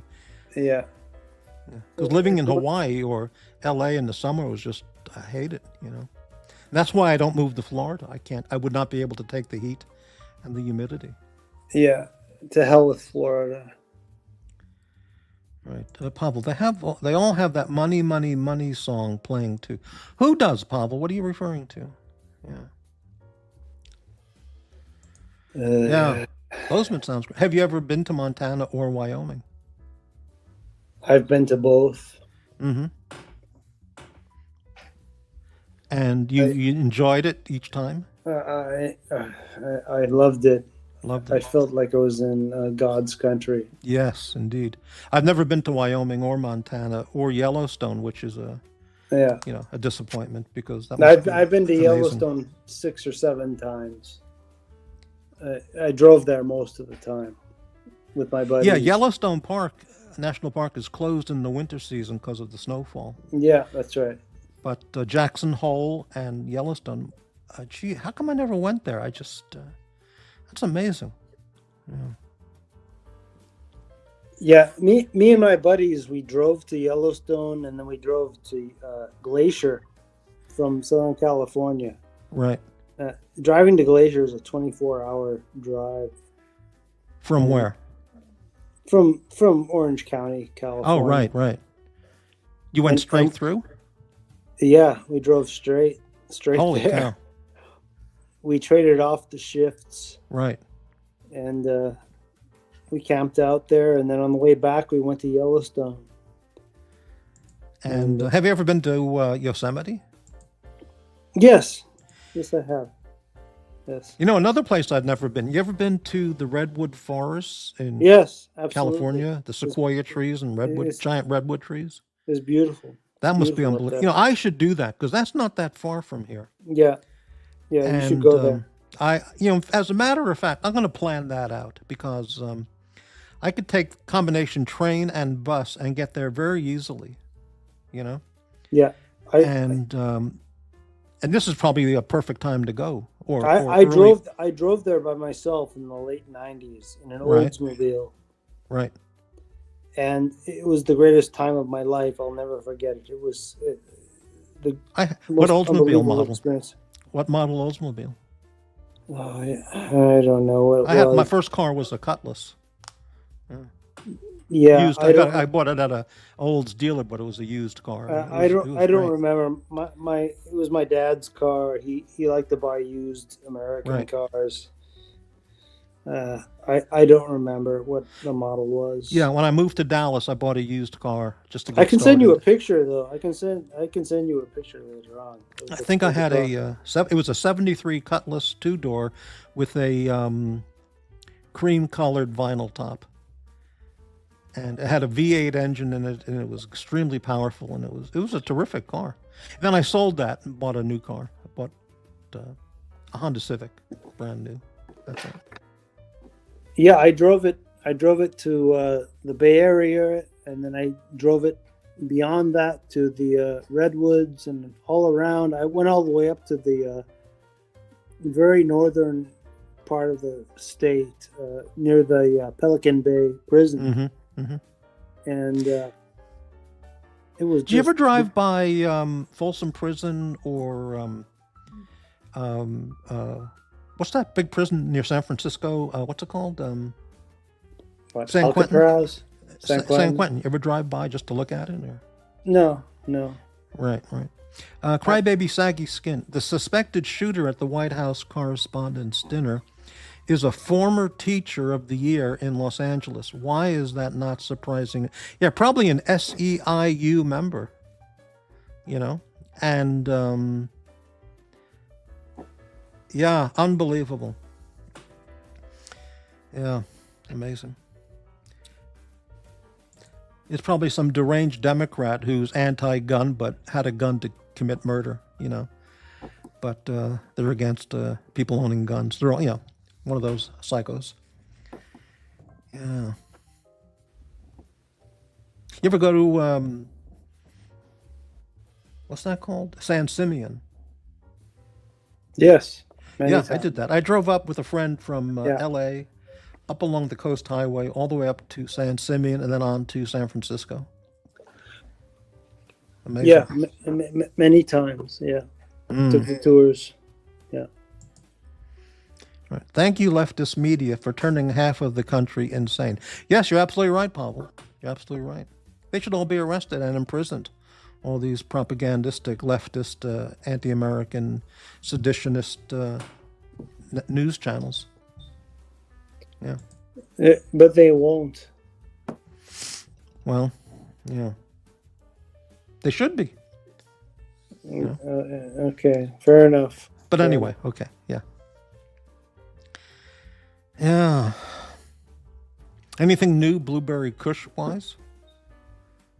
Yeah. Because living in Hawaii or LA in the summer I hate it. That's why I don't move to Florida. I would not be able to take the heat and the humidity. Yeah. To hell with Florida. Right. Pavel, they all have that money, money, money song playing too. Who does, Pavel? What are you referring to? Yeah. Bozeman sounds great. Have you ever been to Montana or Wyoming? I've been to both. Mm-hmm. And you enjoyed it each time? I loved it. Loved it. I felt like I was in God's country. Yes, indeed. I've never been to Wyoming or Montana or Yellowstone, which is a disappointment because I've been to Yellowstone 6 or 7 times. I drove there most of the time with my buddies. Yeah, Yellowstone Park. National Park is closed in the winter season because of the snowfall. Yeah, that's right. But Jackson Hole and Yellowstone, gee, how come I never went there? That's amazing. Yeah, me and my buddies, we drove to Yellowstone, and then we drove to Glacier from Southern California. Right. Driving to Glacier is a 24-hour drive. From where? From Orange County, California. Oh, right. You went straight through? Yeah, we drove straight Holy there. cow. We traded off the shifts. Right. And we camped out there, and then on the way back, we went to Yellowstone. And have you ever been to Yosemite? Yes, I have. Yes. You know, another place I've never been. You ever been to the redwood forests in Yes, absolutely. California? The sequoia trees and giant redwood trees? It's beautiful. That must be unbelievable. You know, I should do that because that's not that far from here. Yeah, you should go there. As a matter of fact, I'm going to plan that out because I could take combination train and bus and get there very easily. You know. Yeah. And this is probably a perfect time to go. I drove there by myself in the late 90s in an Oldsmobile. Right. And it was the greatest time of my life. I'll never forget it. It was what Oldsmobile model? Experience. What model Oldsmobile? Oh, I don't know what it was. My first car was a Cutlass. Yeah, used. I bought it at a Olds dealer, but it was a used car. I don't remember. It was my dad's car. He liked to buy used American cars. I don't remember what the model was. Yeah, when I moved to Dallas, I bought a used car just to get I can started. send you a picture though. I can send you a picture later on. I think I had it was a 73 Cutlass 2-door with a cream colored vinyl top. And it had a V8 engine in it, and it was extremely powerful, and it was a terrific car. Then I sold that and bought a new car. I bought a Honda Civic, brand new. That's it. Yeah, I drove it to the Bay Area, and then I drove it beyond that to the Redwoods and all around. I went all the way up to the very northern part of the state, near the Pelican Bay prison. Mm-hmm. Mm-hmm. And it was. Did you ever drive by Folsom Prison or what's that big prison near San Francisco? What's it called? San Quentin. San Quentin. You ever drive by just to look at it? Or? No. Right. Crybaby Saggy Skin. The suspected shooter at the White House Correspondents' Dinner is a former teacher of the year in Los Angeles. Why is that not surprising? Yeah, probably an SEIU member, you know? And, yeah, unbelievable. Yeah, amazing. It's probably some deranged Democrat who's anti-gun but had a gun to commit murder, you know? But they're against people owning guns. They're all, one of those psychos. Yeah. You ever go to, what's that called? San Simeon. Yes. Times. I did that. I drove up with a friend from L.A., up along the Coast Highway, all the way up to San Simeon, and then on to San Francisco. Amazing. Yeah, many times, yeah. Took the tours. Yeah. Right. Thank you, leftist media, for turning half of the country insane. Yes, you're absolutely right, Pavel. You're absolutely right. They should all be arrested and imprisoned. All these propagandistic, leftist, anti-American, seditionist news channels. Yeah. But they won't. Well, yeah. They should be. Yeah. Okay, fair enough. But anyway, okay, yeah. Yeah. Anything new, Blueberry Kush wise?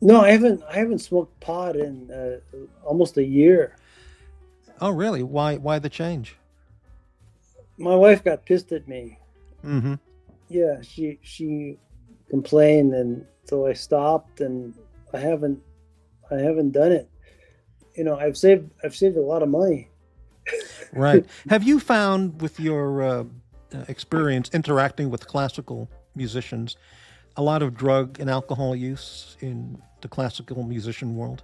No, I haven't smoked pot in almost a year. Oh, really? Why the change? My wife got pissed at me. Mm-hmm. Yeah, she complain, and so I stopped, and I haven't done it. I've saved a lot of money. Right. Have you found with your experience interacting with classical musicians a lot of drug and alcohol use in the classical musician world?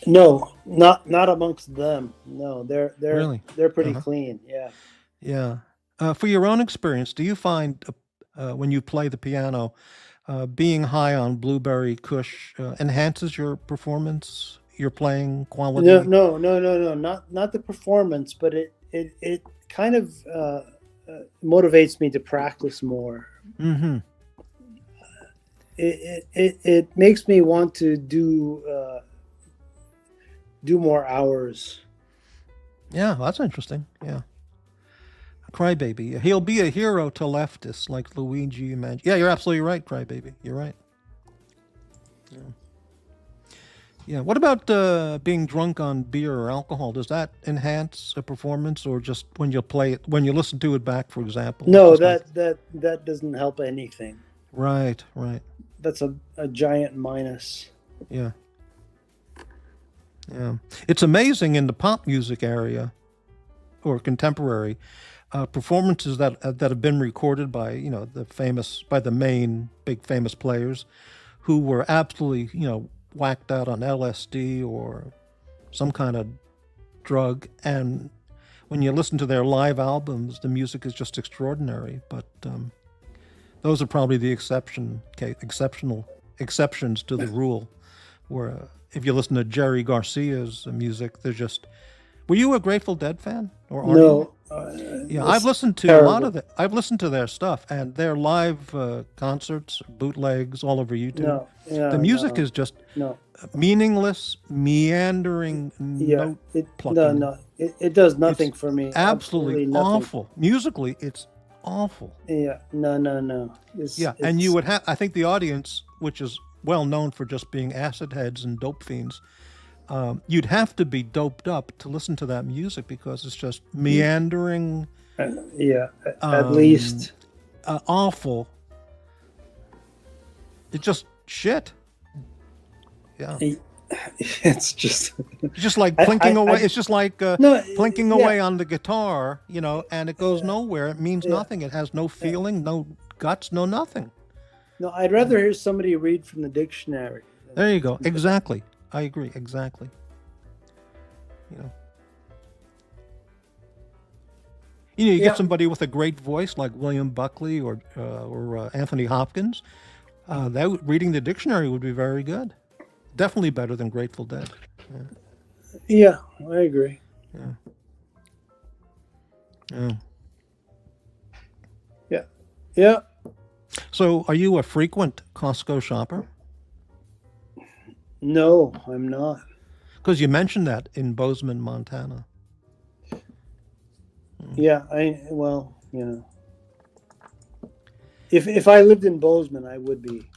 No, not amongst them. No, they're Really? they're pretty Uh-huh. clean. Yeah. Yeah. For your own experience, do you find when you play the piano, being high on blueberry kush enhances your performance, your playing No, quality? no, no, no, no, not the performance, but it kind of motivates me to practice more. Mm-hmm. It makes me want to do more hours. Yeah, that's interesting. Yeah. Crybaby. He'll be a hero to leftists like Luigi Imagine. Yeah, you're absolutely right, Crybaby. You're right. Yeah. Yeah. What about being drunk on beer or alcohol? Does that enhance a performance, or just when you play it, when you listen to it back, for example? It's No, just like, that doesn't help anything. right, right. That's a giant minus. Yeah. Yeah. It's amazing in the pop music area or contemporary performances that have been recorded by the main big famous players who were absolutely whacked out on LSD or some kind of drug, and when you listen to their live albums, the music is just extraordinary. But those are probably the exceptional exceptions to the rule. Where if you listen to Jerry Garcia's music, they're just. Were you a Grateful Dead fan, or are you? No, Yeah, I've listened to terrible. a lot of it. I've listened to their stuff and their live concerts, bootlegs all over YouTube. No, yeah, The music no, is just no. meaningless, meandering Yeah, note plucking. no, it does nothing It's for me. absolutely nothing. awful. Musically, it's awful. Yeah, no. And you would have. I think the audience, which is well known for just being acid heads and dope fiends, you'd have to be doped up to listen to that music because it's just meandering, yeah, at least. awful. It's just shit. Yeah. It's just It's just like plinking away. It's just like No, plinking yeah. away on the guitar, and it goes nowhere. It means nothing. It has no feeling, no guts, no nothing. No, I'd rather hear somebody read from the dictionary. There you go. Exactly. I agree. Exactly. You Yeah. get somebody with a great voice like William Buckley or Anthony Hopkins. That reading the dictionary would be very good. Definitely better than Grateful Dead. Yeah, I agree. Yeah. Yeah. So, are you a frequent Costco shopper? No, I'm not. Because you mentioned that in Bozeman, Montana. Yeah, if I lived in Bozeman, I would be.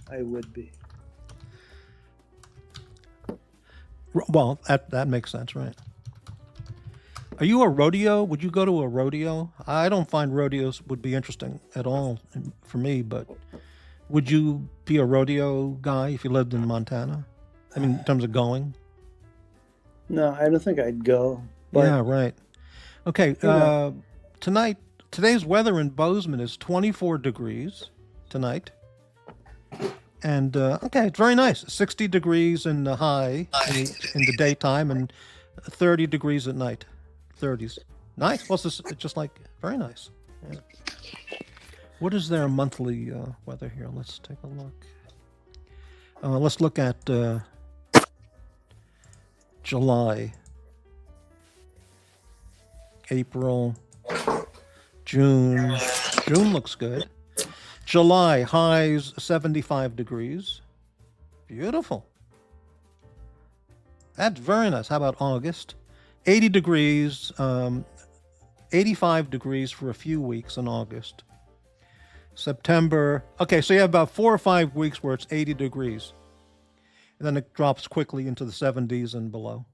Well, that makes sense, right? Are you a rodeo? Would you go to a rodeo? I don't find rodeos would be interesting at all for me, but would you be a rodeo guy if you lived in Montana? I mean, in terms of going? No, I don't think I'd go. But Yeah, right. Okay, today's weather in Bozeman is 24 degrees tonight. And, okay, it's very nice. 60 degrees in the high in the daytime and 30 degrees at night. 30s. Nice. Well, it's just like, very nice. Yeah. What is their monthly weather here? Let's take a look. Let's look at July, April, June. June looks good. July, highs 75 degrees. Beautiful. That's very nice. How about August? 80 degrees, 85 degrees for a few weeks in August. September, okay, so you have about 4 or 5 weeks where it's 80 degrees. And then it drops quickly into the 70s and below.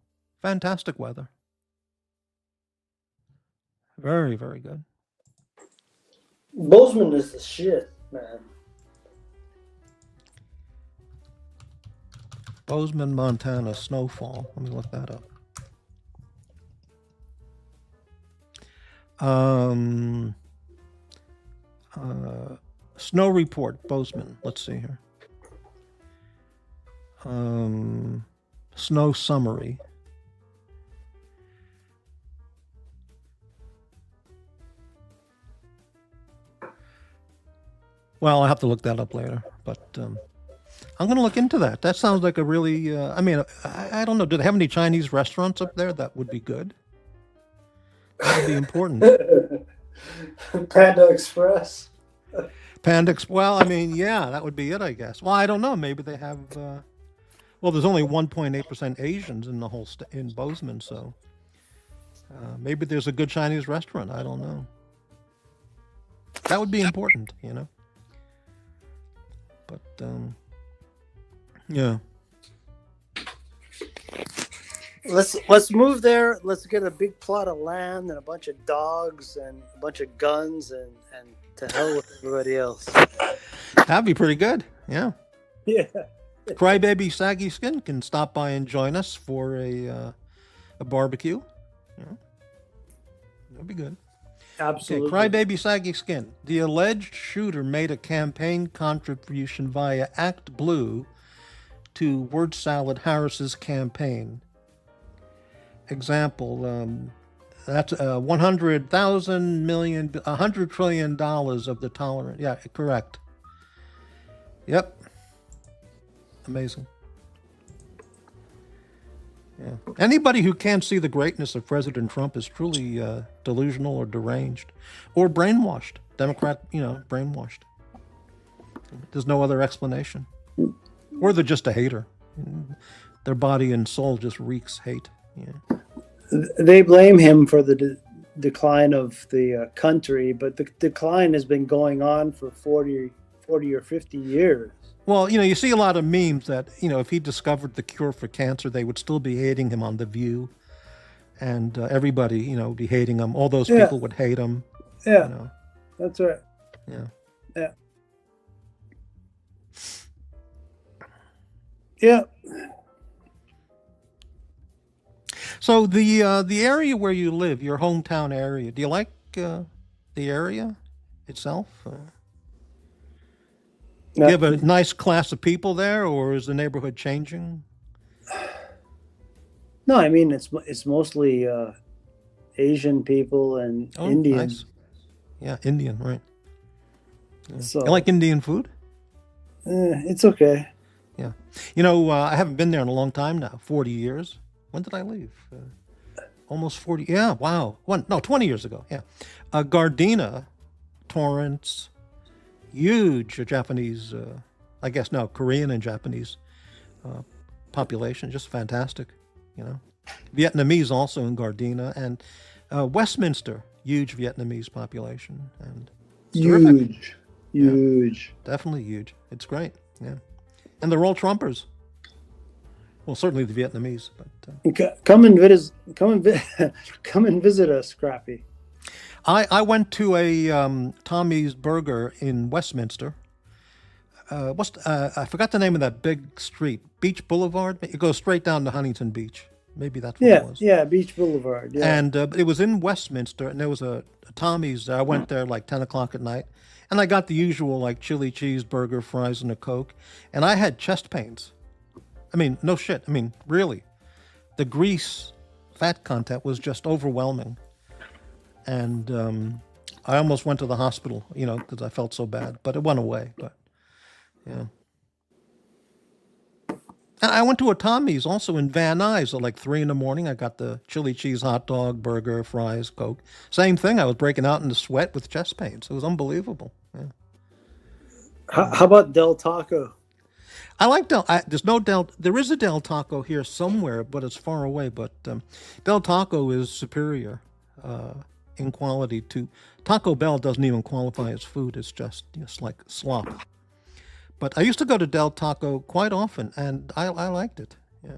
Fantastic weather. Very, very good. Bozeman is the shit, man. Bozeman, Montana, snowfall. Let me look that up. Snow report, Bozeman. Let's see here. Snow summary. Well, I'll have to look that up later, but I'm going to look into that. That sounds like a really, I don't know. Do they have any Chinese restaurants up there? That would be good. That would be important. Panda Express. Well, yeah, that would be it, I guess. Well, I don't know. Maybe they have, there's only 1.8% Asians in the whole, in Bozeman, so maybe there's a good Chinese restaurant. I don't know. That would be important, you know. But, yeah. Let's move there. Let's get a big plot of land and a bunch of dogs and a bunch of guns and to hell with everybody else. That'd be pretty good. Yeah. Yeah. Crybaby Saggy Skin can stop by and join us for a barbecue. Yeah. That'd be good. Absolutely. Okay, Crybaby Saggy Skin. The alleged shooter made a campaign contribution via Act Blue to Word Salad Harris's campaign. Example, that's $100 trillion of the tolerant. Yeah, correct. Yep. Amazing. Yeah. Anybody who can't see the greatness of President Trump is truly delusional or deranged or brainwashed. Democrat, brainwashed. There's no other explanation. Or they're just a hater. Their body and soul just reeks hate. Yeah. They blame him for the decline of the country, but the decline has been going on for 40 or 50 years. Well, you see a lot of memes that, if he discovered the cure for cancer, they would still be hating him on The View. And everybody, would be hating him. All those people would hate him. Yeah, that's right. Yeah. Yeah. Yeah. So the area where you live, your hometown area, do you like the area itself? Do you have a nice class of people there, or is the neighborhood changing? No, it's mostly Asian people and Indian. Nice. Yeah, Indian, right. Yeah. So, you like Indian food? It's okay. Yeah. I haven't been there in a long time now, 40 years. When did I leave? Almost 40. Yeah, wow. 20 years ago. Yeah. Gardena, Torrance, huge Japanese, Korean and Japanese population, just fantastic, Vietnamese also in Gardena, and Westminster, huge Vietnamese population, and huge, yeah, definitely huge. It's great, yeah, and they're all Trumpers. Well, certainly the Vietnamese, but come and visit us, Scrappy. I went to a Tommy's Burger in Westminster. I forgot the name of that big street. Beach Boulevard? It goes straight down to Huntington Beach. Maybe that's what it was. Yeah, Beach Boulevard. Yeah. And it was in Westminster, and there was a Tommy's there. I went there like 10 o'clock at night, and I got the usual like chili cheeseburger, fries, and a Coke. And I had chest pains. No shit. Really. The grease fat content was just overwhelming. And I almost went to the hospital, because I felt so bad. But it went away. But, yeah. And I went to a Tommy's also in Van Nuys at like 3 a.m. I got the chili cheese hot dog, burger, fries, Coke. Same thing. I was breaking out into sweat with chest pains. It was unbelievable. Yeah. How about Del Taco? I like there is a Del Taco here somewhere, but it's far away. But Del Taco is superior in quality to Taco Bell. Doesn't even qualify as food. It's just like slop. But I used to go to Del Taco quite often, and I liked it. Yeah.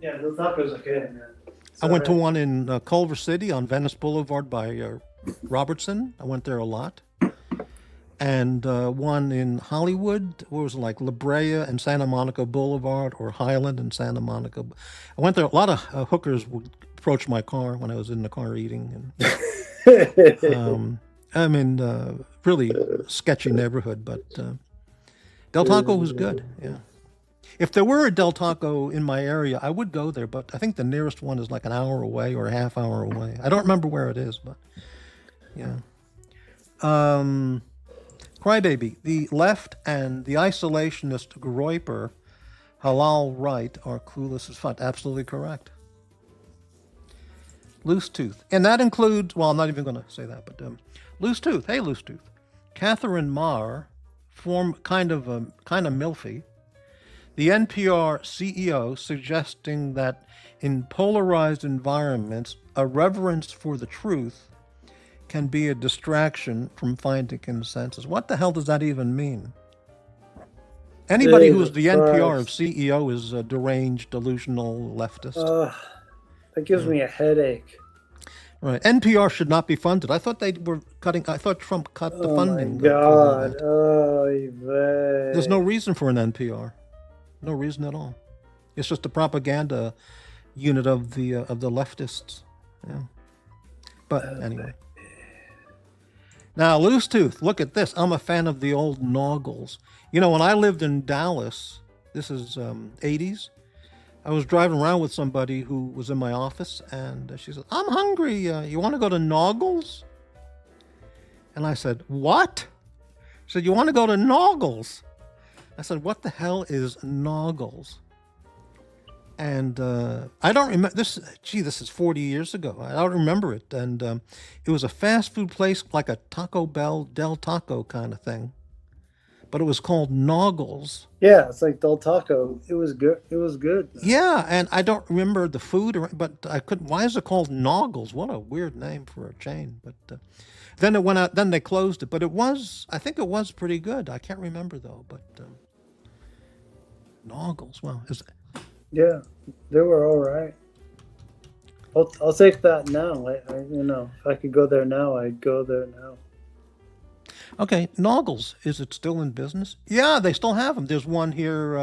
Yeah, Del Taco's okay, man. I went to one in Culver City on Venice Boulevard by Robertson. I went there a lot. and one in Hollywood. What was it, like La Brea and Santa Monica Boulevard, or Highland and Santa Monica? I went there. A lot of hookers would approach my car when I was in the car eating, and I mean, really sketchy neighborhood. But Del Taco was good. Yeah. If there were a Del Taco in my area, I would go there. But I think the nearest one is like an hour away or a half hour away. I don't remember where it is, but yeah. Crybaby, the left and the isolationist Groiper, halal right, are clueless as fuck. Absolutely correct. Loose tooth. And that includes, well, I'm not even going to say that, but loose tooth. Hey, loose tooth. Catherine Marr, kind of milfy. The NPR CEO suggesting that in polarized environments, a reverence for the truth can be a distraction from finding consensus. What the hell does that even mean? Anybody who is the NPR of CEO is a deranged, delusional leftist. That gives me a headache. Right. NPR should not be funded. I thought they were cutting. I thought Trump cut the funding. My God. There's no reason for an NPR. No reason at all. It's just a propaganda unit of the leftists. Yeah. But anyway. Now, loose tooth, look at this. I'm a fan of the old Naugles. You know, when I lived in Dallas, this is 80s, I was driving around with somebody who was in my office, and she said, I'm hungry. You want to go to Naugles? And I said, what? She said, you want to go to Naugles? I said, what the hell is Naugles? And I don't remember this. Gee, this is 40 years ago. I don't remember it. And it was a fast food place, like a Taco Bell, Del Taco kind of thing. But it was called Naugles. Yeah, it's like Del Taco. It was good. It was good. Yeah, and I don't remember the food, but I couldn't. Why is it called Naugles? What a weird name for a chain. But then it went out. Then they closed it. But it was. I think it was pretty good. I can't remember though. But Naugles. Well, is it? Yeah, they were all right. I'll take that now. If I could go there now, I'd go there now. Okay, Naugles, is it still in business? Yeah, they still have them. There's one here,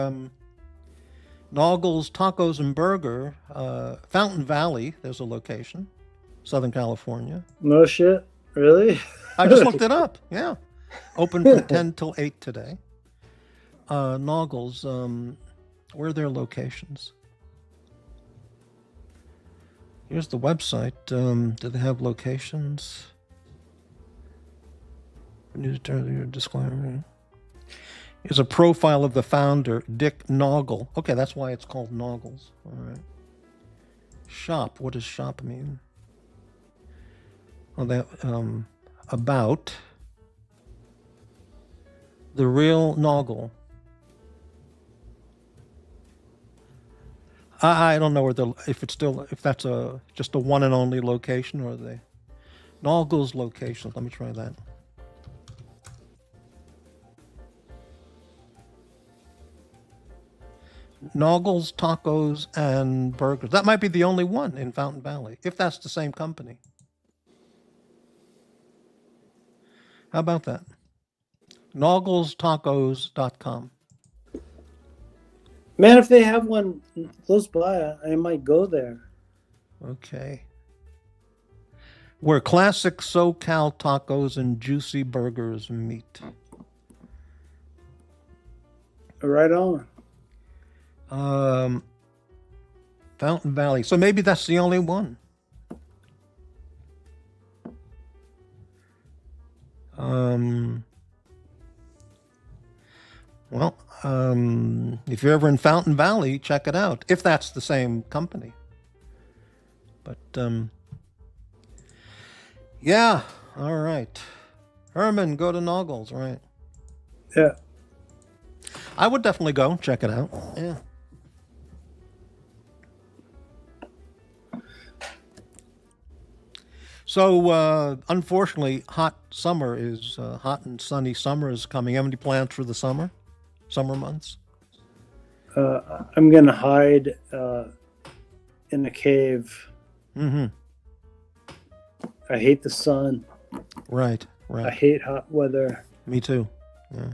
Naugles Tacos and Burger, Fountain Valley. There's a location, Southern California. No shit, really? I just looked it up. Yeah, open from 10 till 8 today. Naugles. Where are their locations? Here's the website. Do they have locations? News disclaimer. Here's a profile of the founder, Dick Naugle. Okay, that's why it's called Naugles. All right. Shop. What does shop mean? Well, that about the real Naugle. I don't know if that's just a one and only location, or the Naugles location. Let me try that. Naugles Tacos and Burgers. That might be the only one in Fountain Valley, if that's the same company. How about that? NauglesTacos.com. Man, if they have one close by, I might go there. Okay. Where classic SoCal tacos and juicy burgers meet. Right on. Fountain Valley. So maybe that's the only one. If you're ever in Fountain Valley, check it out. If that's the same company. But, yeah. All right. Herman, go to Naugles, right? Yeah. I would definitely go. Check it out. Yeah. So, unfortunately, hot summer is hot and sunny summer is coming. Have any plans for the summer months? I'm going to hide in a cave. Mm-hmm. I hate the sun. Right. I hate hot weather. Me too. Yeah.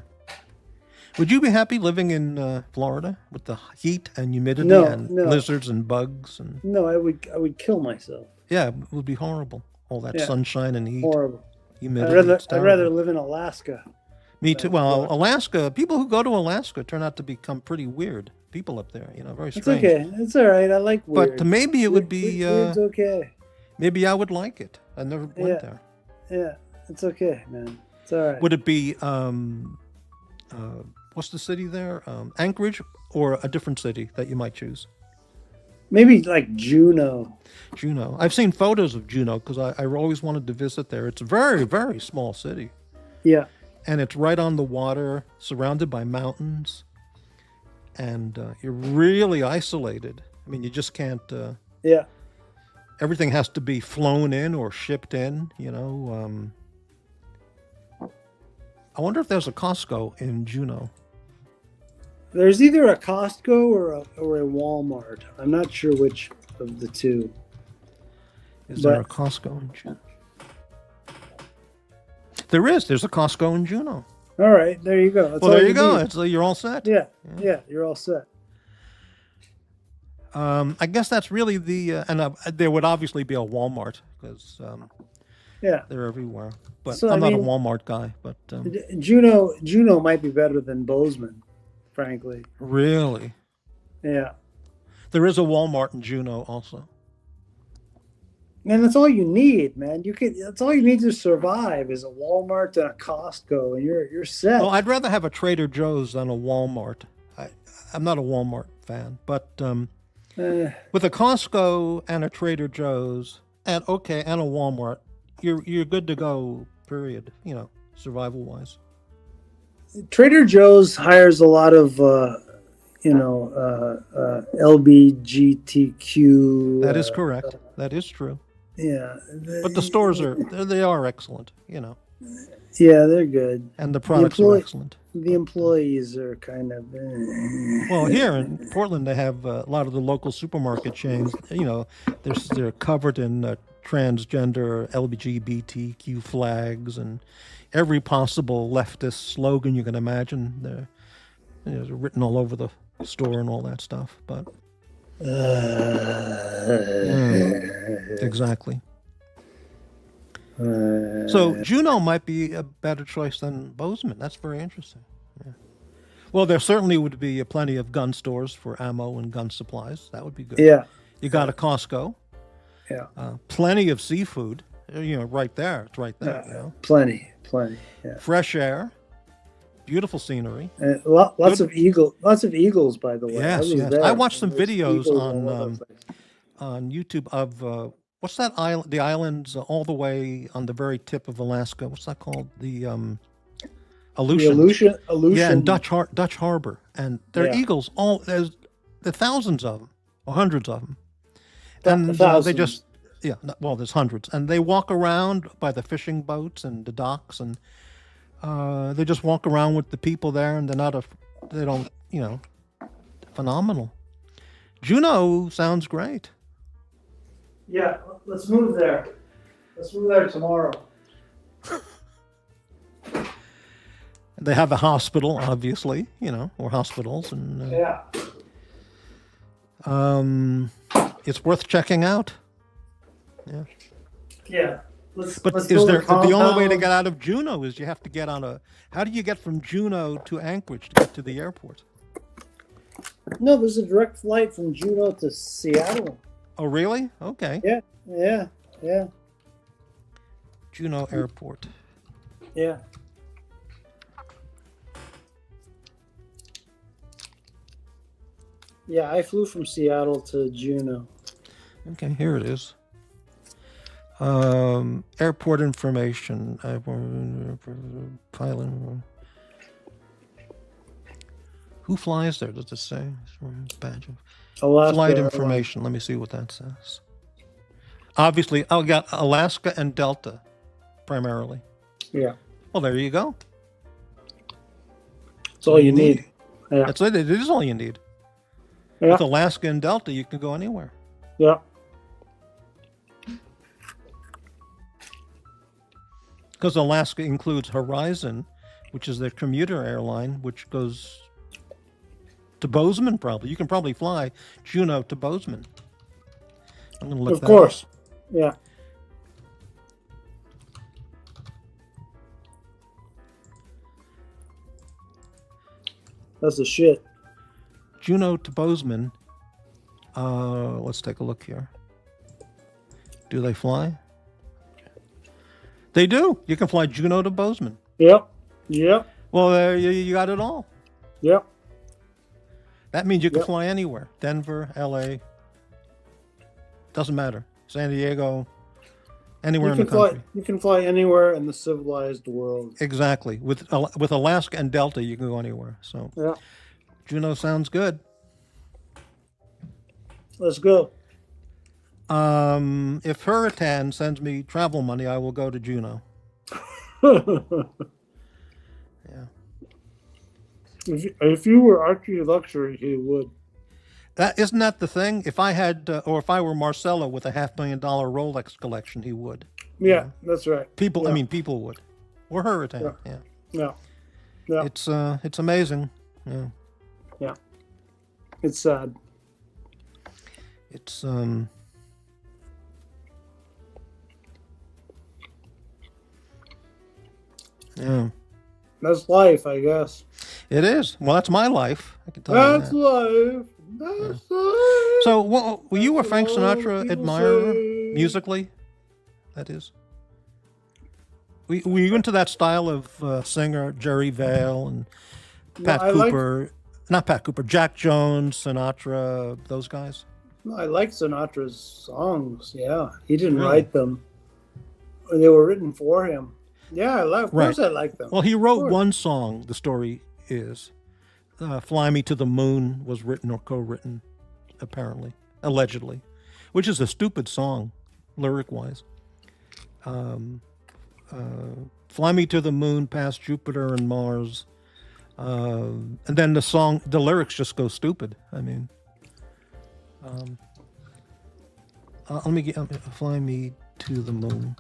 Would you be happy living in Florida with the heat and humidity No, and no. lizards and bugs and? No, I would kill myself. Yeah, it would be horrible. All that Yeah. sunshine and heat, Horrible. humidity. I'd rather live in Alaska. Me too. Well, Alaska. People who go to Alaska turn out to become pretty weird people up there. Very It's strange. okay. It's all right. I like weird. But maybe it would be. Weird's okay. Maybe I would like it. I never went there. Yeah, it's okay, man. It's all right. Would it be what's the city there? Anchorage or a different city that you might choose? Maybe like Juneau. Juneau. I've seen photos of Juneau because I always wanted to visit there. It's a very, very small city. Yeah. And it's right on the water, surrounded by mountains. And you're really isolated. I mean, you just can't... Yeah. Everything has to be flown in or shipped in, I wonder if there's a Costco in Juneau. There's either a Costco or a Walmart. I'm not sure which of the two. Is there a Costco in Juneau? There is. There's a Costco in Juneau. All right, there you go. That's Well, all there you go. need. You're all set. Yeah, you're all set. I guess that's really and there would obviously be a Walmart because they're everywhere. But So, I'm not a mean, Walmart guy. But Juneau might be better than Bozeman, frankly. really, Yeah. there is a Walmart in Juneau also. Man, that's all you need, man. That's all you need to survive is a Walmart and a Costco, and you're set. Well, I'd rather have a Trader Joe's than a Walmart. I'm not a Walmart fan, but with a Costco and a Trader Joe's and a Walmart, you're good to go. Period. Survival wise. Trader Joe's hires a lot of LBGTQ. That is correct. That is true. Yeah. But the stores are excellent. Yeah, they're good. And the products are excellent. The employees are kind of. Well, here in Portland, they have a lot of the local supermarket chains. They're covered in transgender, LGBTQ flags, and every possible leftist slogan you can imagine. They're written all over the store and all that stuff. But exactly. So Juneau might be a better choice than Bozeman. That's very interesting. Yeah. Well, there certainly would be plenty of gun stores for ammo and gun supplies. That would be good. Yeah. You got a Costco. Yeah. Plenty of seafood. Right there. It's right there. Plenty. Yeah. Fresh air. Beautiful scenery. Lots of eagles, by the way. Yes. I watched some videos on YouTube of what's that island? The islands all the way on the very tip of Alaska. What's that called? The Aleutian. Yeah, and Dutch Harbor, and there are eagles. There's thousands of them, or hundreds of them, and they just there's hundreds, and they walk around by the fishing boats and the docks, and they just walk around with the people there, and they don't phenomenal. Juneau sounds great. Yeah, let's move there. Let's move there tomorrow. They have a hospital, obviously, or hospitals, and it's worth checking out. Yeah. Yeah. But is there the only way to get out of Juneau is you have to get on a? How do you get from Juneau to Anchorage to get to the airport? No, there's a direct flight from Juneau to Seattle. Oh, really? Okay. Yeah. Juneau Airport. Yeah. Yeah, I flew from Seattle to Juneau. Okay, here it is. Airport information. Pilot. Who flies there? Does it say? Badge of Alaska, flight information. Let me see what that says. Obviously, I got Alaska and Delta, primarily. Yeah. Well, there you go. That's all you need. Yeah. That's it. It is all you need. Yeah. With Alaska and Delta, you can go anywhere. Yeah. Because Alaska includes Horizon, which is their commuter airline, which goes to Bozeman probably. You can probably fly Juneau to Bozeman. I'm going to look Of that course. up. Yeah. That's the shit. Juneau to Bozeman. Let's take a look here. Do they fly? They do. You can fly Juneau to Bozeman. Yep. Yep. Well, there you got it all. Yep. That means you can Yep. fly anywhere. Denver, LA. Doesn't matter. San Diego. Anywhere in the country. You can fly anywhere in the civilized world. Exactly. With Alaska and Delta, you can go anywhere. So Yeah. Juneau sounds good. Let's go. If Hurricane sends me travel money, I will go to Juneau. Yeah. If you were Archie Luxury, he would. Isn't that the thing? If I had, or if I were Marcello with a $500,000 Rolex collection, he would. Yeah, that's right. People, Yeah. I mean, people would, or Hurricane. Yeah. Yeah. Yeah. It's amazing. Yeah. Yeah. It's sad. It's yeah. That's life, I guess. It is. Well, that's my life. I can tell you That's that. life. That's life. So, were you a Frank That's what Sinatra people admirer say. musically? That is. Were you into that style of singer, Jerry Vale and Pat I Cooper? Not Pat Cooper, Jack Jones, Sinatra, those guys? I like Sinatra's songs. Yeah, he didn't Really? write them. They were written for him. Yeah, of Right. course I like them. Well, he wrote course. one song, the story is. Fly Me to the Moon was written or co-written, apparently, allegedly, which is a stupid song, lyric-wise. Fly Me to the Moon, past Jupiter and Mars. And then the lyrics just go stupid. I mean, let me get Fly Me to the Moon.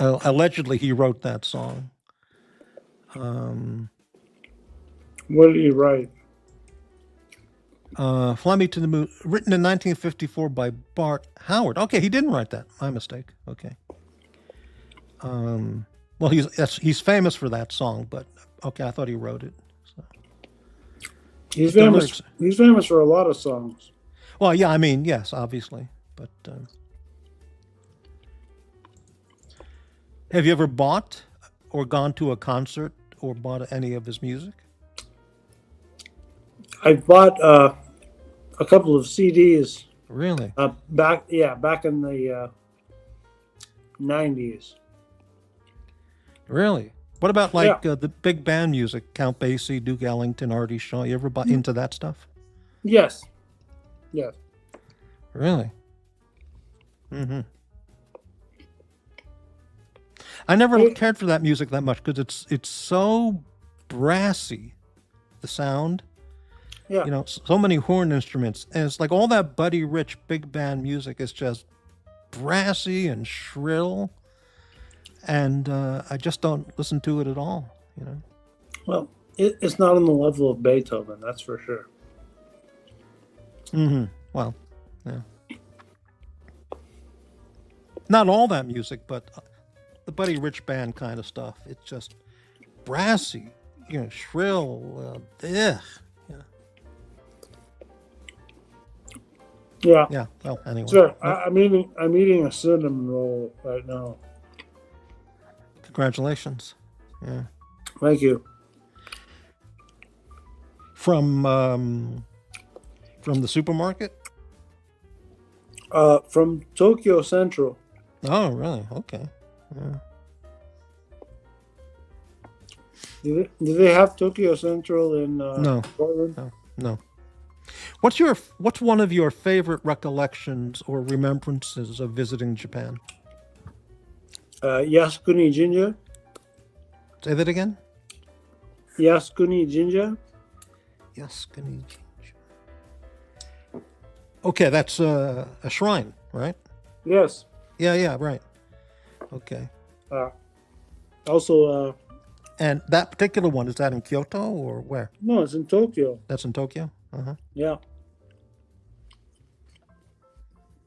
Allegedly, he wrote that song. What did he write? Fly Me to the Moon, written in 1954 by Bart Howard. Okay, he didn't write that. My mistake. Okay. Well, he's famous for that song, but okay, I thought he wrote it. So. He's But the famous. lyrics- He's famous for a lot of songs. Well, yeah, I mean, yes, obviously, but have you ever bought or gone to a concert or bought any of his music? I bought a couple of CDs Really? back in the 90s. Really? What about the big band music? Count Basie, Duke Ellington, Artie Shaw. You ever bought into that stuff? Yes. Yes. Really? Mm-hmm. I never cared for that music that much because it's so brassy, the sound. Yeah. You know, so many horn instruments, and it's like all that Buddy Rich big band music is just brassy and shrill, and I just don't listen to it at all. You know. Well, it's not on the level of Beethoven, that's for sure. Mm-hmm. Well, yeah. Not all that music, but the Buddy Rich band kind of stuff. It's just brassy, you know, shrill. Yeah. Yeah. Yeah. Well, anyway. Sure. I'm eating a cinnamon roll right now. Congratulations. Yeah. Thank you. From the supermarket? From Tokyo Central. Oh, really? Okay. Yeah. Do they have Tokyo Central in No. Portland? No. What's one of your favorite recollections or remembrances of visiting Japan? Yasukuni Jinja. Say that again? Yasukuni Jinja. Yasukuni. Okay, that's a shrine, right? Yes. Yeah, right. Okay. Also, And that particular one, is that in Kyoto or where? no, it's in Tokyo. That's in Tokyo? Uh-huh. Yeah.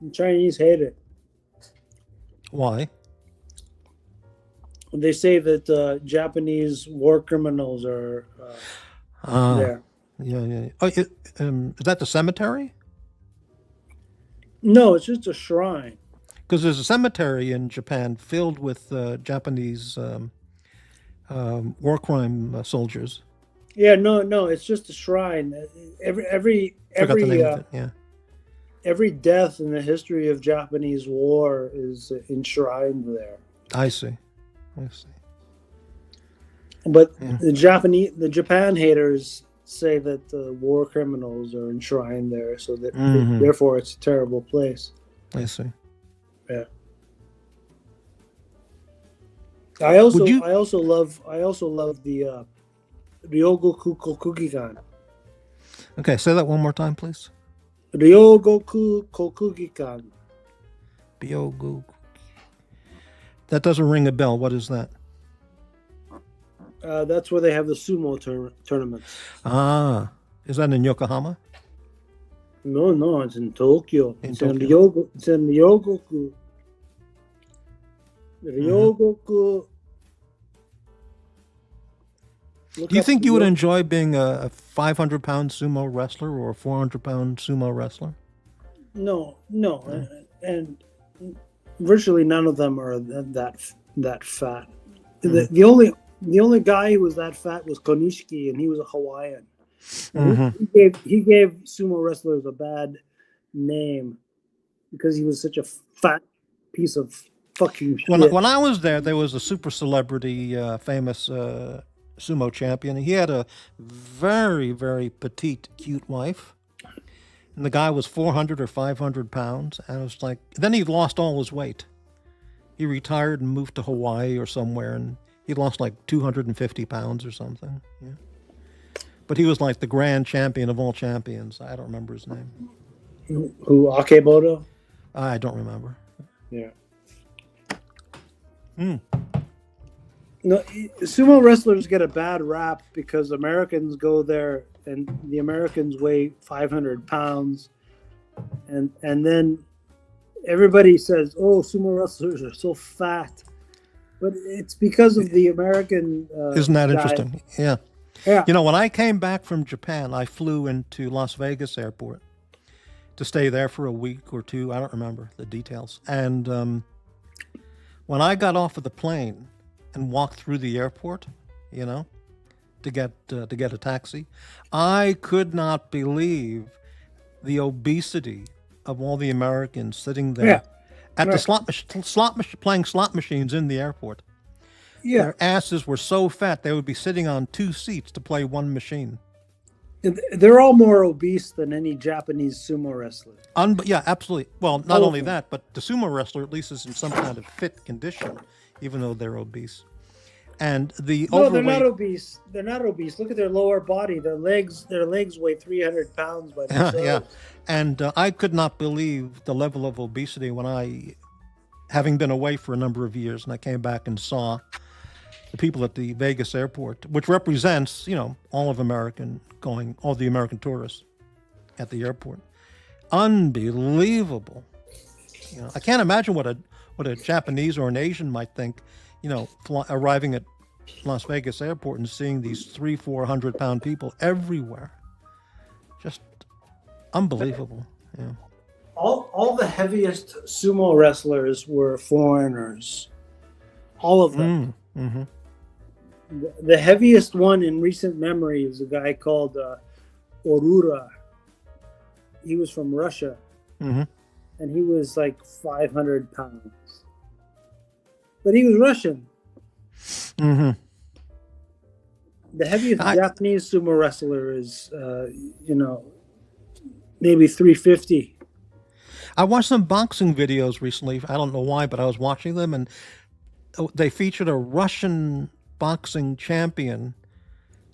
The Chinese hate it. Why? They say that Japanese war criminals are there. Yeah. Oh, is that the cemetery? No, it's just a shrine. Because there's a cemetery in Japan filled with Japanese war crime soldiers. Yeah, no, it's just a shrine. Forgot the name of it. Yeah. Every death in the history of Japanese war is enshrined there. I see. But Yeah. the Japan haters say that the war criminals are enshrined there, so that therefore it's a terrible place. I see. Yeah. I also Would you- love the Ryogoku Kokugikan. Okay, say that one more time, please. Ryogoku Kokugikan. Byogu. That doesn't ring a bell. What is that? That's where they have the sumo tournaments. Ah, is that in Yokohama? No, it's in Tokyo. In It's Tokyo. It's in Ryogoku. Ryogoku. Look Do you up think you would Ryo- enjoy being a 500-pound sumo wrestler or a 400-pound sumo wrestler? No, and virtually none of them are that fat. The only guy who was that fat was Konishiki, and he was a Hawaiian. He gave sumo wrestlers a bad name because he was such a fat piece of fucking shit. When I was there was a super celebrity, famous sumo champion. He had a very, very petite, cute wife. And the guy was 400 or 500 pounds. And I was like, then he lost all his weight. He retired and moved to Hawaii or somewhere, and he lost like 250 pounds or something. Yeah. But he was like the grand champion of all champions. I don't remember his name. Who, Akeboto? I don't remember. Yeah. No, sumo wrestlers get a bad rap because Americans go there and the Americans weigh 500 pounds, and then everybody says, "Oh, sumo wrestlers are so fat," but it's because of the American. Isn't that diet. interesting? Yeah. Yeah. You know, when I came back from Japan, I flew into Las Vegas airport to stay there for a week or two. I don't remember the details. And when I got off of the plane and walked through the airport, you know, to get a taxi, I could not believe the obesity of all the Americans sitting there at the playing slot machines in the airport. Yeah. Their asses were so fat they would be sitting on two seats to play one machine. They're all more obese than any Japanese sumo wrestler. Yeah, absolutely. Well, not only that, but the sumo wrestler at least is in some kind of fit condition, even though they're obese. And the No, overweight... they're not obese. They're not obese. Look at their lower body. Their legs weigh 300 pounds by themselves. Yeah, and I could not believe the level of obesity when I, having been away for a number of years, and I came back and saw the people at the Vegas airport, which represents, you know, all the American tourists at the airport. Unbelievable. You know, I can't imagine what a Japanese or an Asian might think, you know, arriving at Las Vegas airport and seeing these 400 pound people everywhere. Just unbelievable. Yeah. All the heaviest sumo wrestlers were foreigners. All of them. Mm-hmm. The heaviest one in recent memory is a guy called Orura. He was from Russia, and he was like 500 pounds. But he was Russian. Mm-hmm. The heaviest Japanese sumo wrestler is, maybe 350. I watched some boxing videos recently. I don't know why, but I was watching them, and they featured a Russian boxing champion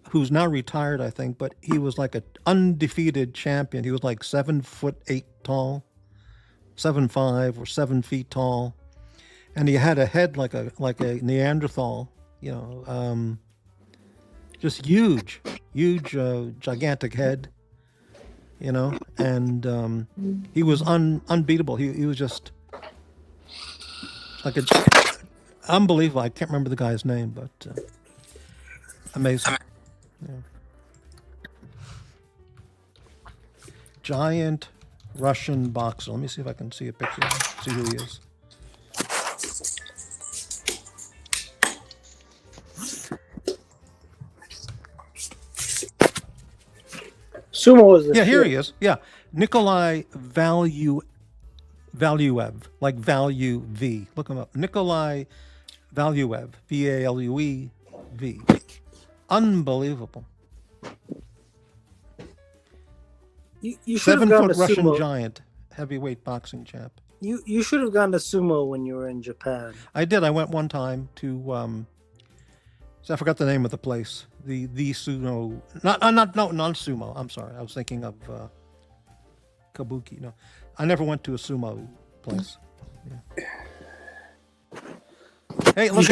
who's now retired, I think, but he was like an undefeated champion. He was like 7'8" tall, 7'5" or 7 feet tall, and he had a head like a Neanderthal. Just huge, gigantic head. And he was unbeatable. He was just like a unbelievable. I can't remember the guy's name, but amazing. Yeah. Giant Russian boxer. Let me see if I can see a picture. See who he is. Sumo was the Here shit. he is. Yeah, Nikolai Valuev, like value V. Look him up. Nikolai Valuev, Valuev. Unbelievable. You should have gone to 7-foot Russian sumo. giant, heavyweight boxing champ. You should have gone to sumo when you were in Japan. I did. I went one time to. So I forgot the name of the place. The sumo. Not sumo. I'm sorry. I was thinking of kabuki. No, I never went to a sumo place. Yeah. Hey, look.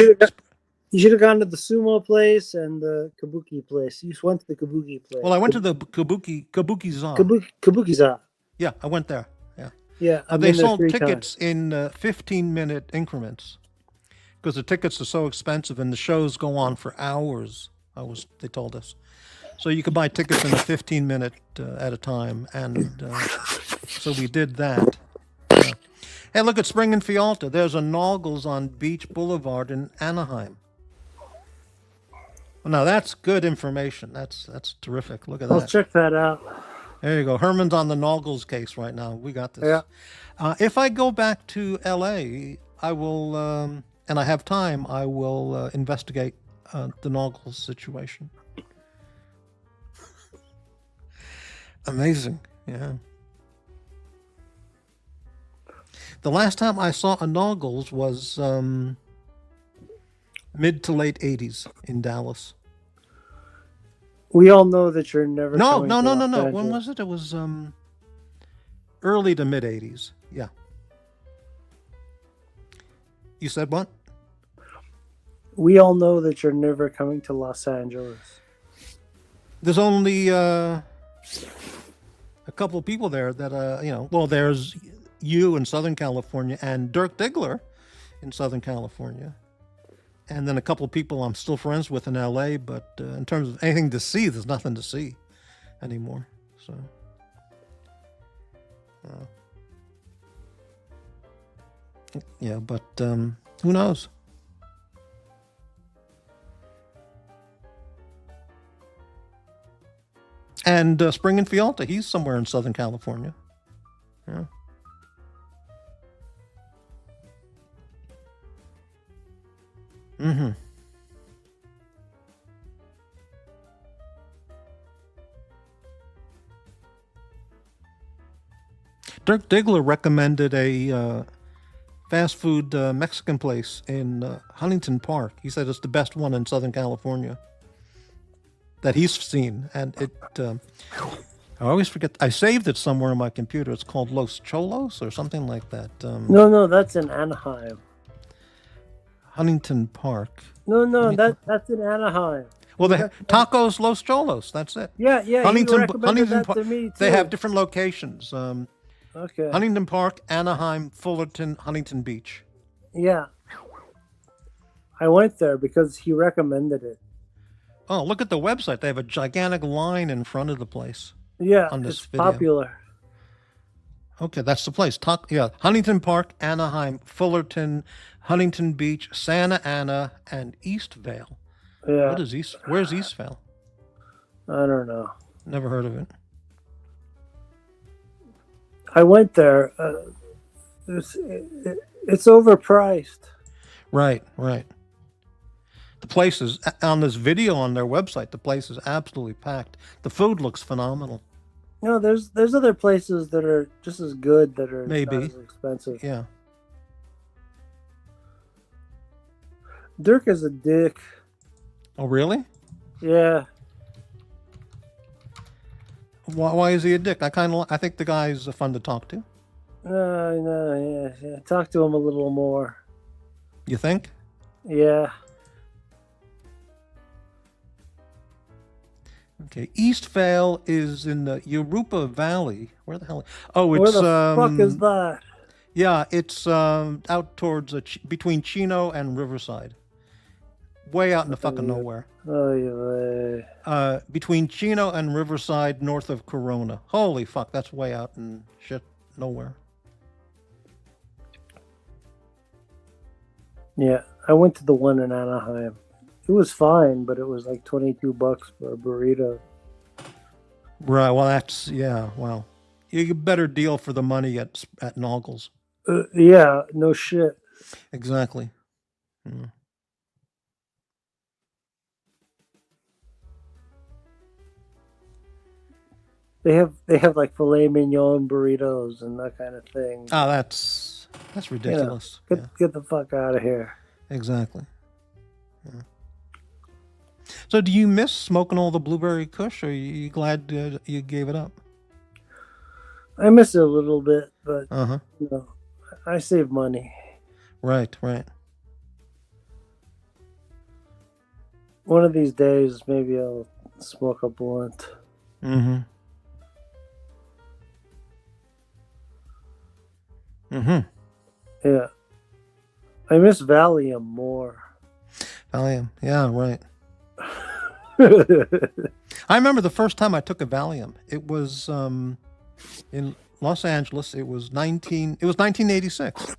You should have gone to the sumo place and the kabuki place. You just went to the kabuki place. Well, I went to the kabuki-za. Kabuki-za. Yeah, I went there. Yeah. Yeah, I've They been there sold 3 tickets times. in 15-minute increments because the tickets are so expensive and the shows go on for hours. They told us, so you could buy tickets in a 15-minute at a time, and so we did that. Yeah. Hey, look at Spring and Fialta. There's a Naugles on Beach Boulevard in Anaheim. Well, now that's good information. That's terrific. Look at I'll that. check that out. There you go. Herman's on the Naugles case right now. We got this. Yeah. If I go back to L.A., I will, and I have time, I will investigate the Naugles situation. Amazing. Yeah. The last time I saw a Naugles was mid to late 80s in Dallas. We all know that you're never No. coming to Los When Angeles. was it? It was early to mid 80s. Yeah. You said what? We all know that you're never coming to Los Angeles. There's only a couple of people there that well, there's you in Southern California and Dirk Diggler in Southern California. And then a couple of people I'm still friends with in LA, but in terms of anything to see, there's nothing to see anymore. So, yeah, but who knows? And Spring and Fialta, he's somewhere in Southern California. Yeah. Mm-hmm. Dirk Diggler recommended a fast food Mexican place in Huntington Park. He said it's the best one in Southern California that he's seen. And it, I always forget, I saved it somewhere on my computer. It's called Los Cholos or something like that. No, that's in Anaheim. Huntington Park. No, that's in Anaheim. Well, they have Tacos Los Cholos. That's it. Yeah. Huntington That Park. to me too. They have different locations. Okay. Huntington Park, Anaheim, Fullerton, Huntington Beach. Yeah. I went there because he recommended it. Oh, look at the website. They have a gigantic line in front of the place. Yeah, On this it's video. popular. Okay, that's the place. Huntington Park, Anaheim, Fullerton, Huntington Beach, Santa Ana, and Eastvale. Yeah. Where's Eastvale? I don't know. Never heard of it. I went there. It's overpriced. Right. The place is, on this video on their website, the place is absolutely packed. The food looks phenomenal. You know, there's other places that are just as good that are Maybe. not as expensive. Yeah. Dirk is a dick. Oh, really? Yeah. Why is he a dick? I think the guy's fun to talk to. No, yeah. Talk to him a little more. You think? Yeah. Okay. East Vale is in the Yoruba Valley. Where the hell? Oh, Where it's the fuck is that? yeah, it's out towards between Chino and Riverside. Way out in the fucking nowhere. Oh, yeah. Between Chino and Riverside, north of Corona. Holy fuck, that's way out in shit nowhere. Yeah, I went to the one in Anaheim. It was fine, but it was like $22 for a burrito. Right. Well, that's yeah. Well, you get a better deal for the money at Naugles. Yeah, no shit. Exactly. Yeah. They have like filet mignon burritos and that kind of thing. Oh, that's ridiculous. You know, get the fuck out of here. Exactly. Yeah. So, do you miss smoking all the blueberry kush, or are you glad you gave it up? I miss it a little bit, but Uh-huh. you know, I save money. Right, right. One of these days, maybe I'll smoke a blunt. Mm-hmm. Mm-hmm. Yeah, I miss Valium more. Valium. Yeah, right. I remember the first time I took a Valium. It was in Los Angeles. It was 1986.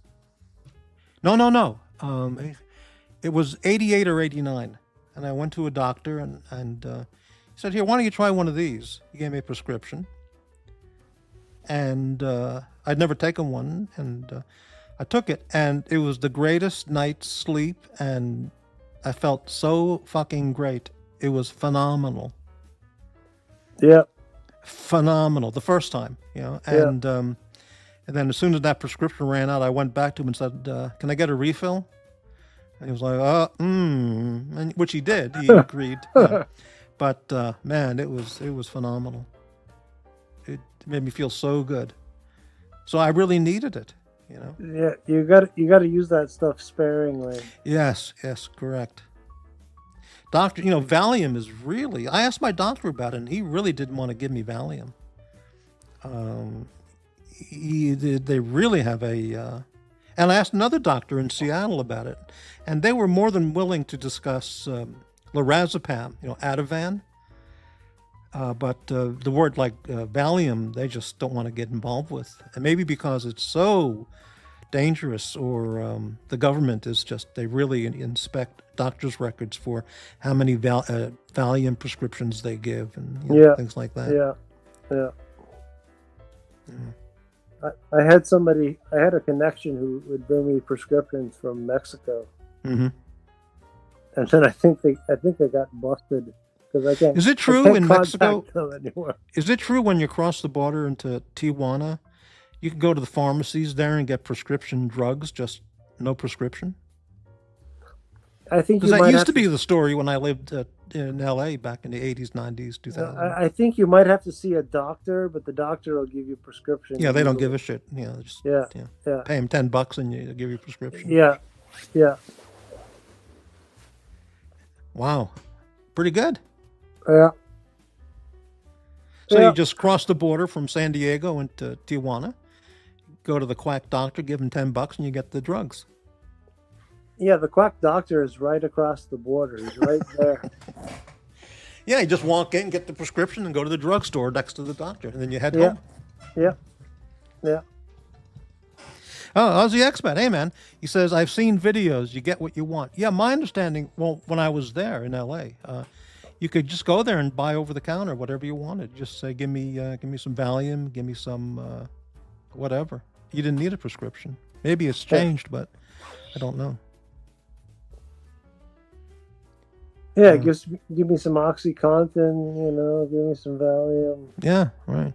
No. It was 88 or 89. And I went to a doctor and he said, "Here, why don't you try one of these?" He gave me a prescription. And I'd never taken one, and I took it, and it was the greatest night's sleep, and I felt so fucking great. It was phenomenal. Yeah. Phenomenal. The first time, and then as soon as that prescription ran out, I went back to him and said, "Can I get a refill?" And he was like, and which he did. He agreed. Yeah. But man, it was phenomenal. It made me feel so good. So I really needed it, Yeah, you got to use that stuff sparingly. Yes, correct. Doctor, Valium is really. I asked my doctor about it, and he really didn't want to give me Valium. They really have a. And I asked another doctor in Seattle about it, and they were more than willing to discuss lorazepam, Ativan. But the word like Valium, they just don't want to get involved with. And maybe because it's so dangerous, or the government is just, they really inspect doctors' records for how many Valium prescriptions they give and things like that. Yeah. I had a connection who would bring me prescriptions from Mexico. Mm-hmm. And then I think they got busted. I can't, is it true in Mexico? Is it true when you cross the border into Tijuana, you can go to the pharmacies there and get prescription drugs, just no prescription? I think because that used to be the story when I lived in LA back in the 80s, 90s, 2000. I think you might have to see a doctor, but the doctor will give you prescription. Yeah, they don't give a shit. Just pay them $10 and you give you a prescription. Yeah. Wow, pretty good. Yeah. So you just cross the border from San Diego into Tijuana, go to the quack doctor, give him $10, and you get the drugs. Yeah, the quack doctor is right across the border. He's right there. Yeah, you just walk in, get the prescription, and go to the drugstore next to the doctor, and then you head home. Yeah. Oh, how's the expat? Hey, man. He says, I've seen videos. You get what you want. Yeah, my understanding, well, when I was there in L.A., you could just go there and buy over the counter whatever you wanted. Just say, give me some Valium, give me some whatever. You didn't need a prescription. Maybe it's changed, but I don't know. Yeah, give me some OxyContin, give me some Valium. Yeah, right.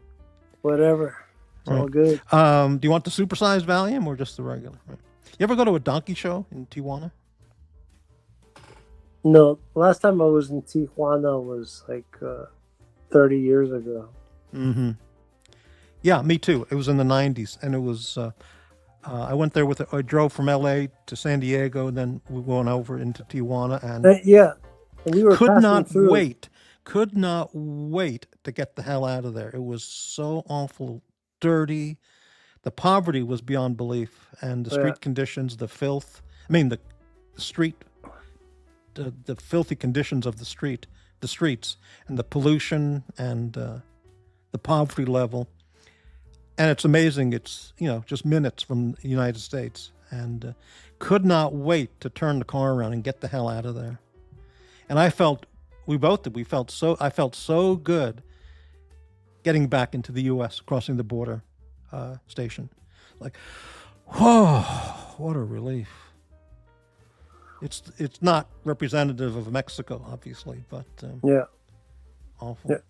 Whatever. It's all good. Do you want the supersized Valium or just the regular? Right. You ever go to a donkey show in Tijuana? No, last time I was in Tijuana was like 30 years ago. Mm-hmm. Yeah, me too. It was in the 90s, and it was. I went there I drove from L.A. to San Diego, and then we went over into Tijuana, and Yeah, and we were could passing not through. could not wait to get the hell out of there. It was so awful, dirty. The poverty was beyond belief, and the Yeah, street conditions, the filth. I mean, the street, the filthy conditions of the streets, and the pollution, and the poverty level. And it's amazing. It's just minutes from the United States, and could not wait to turn the car around and get the hell out of there. And we both did. I felt so good getting back into the U.S., crossing the border station. Like, whoa, what a relief. It's not representative of Mexico, obviously, but yeah. awful. Yeah.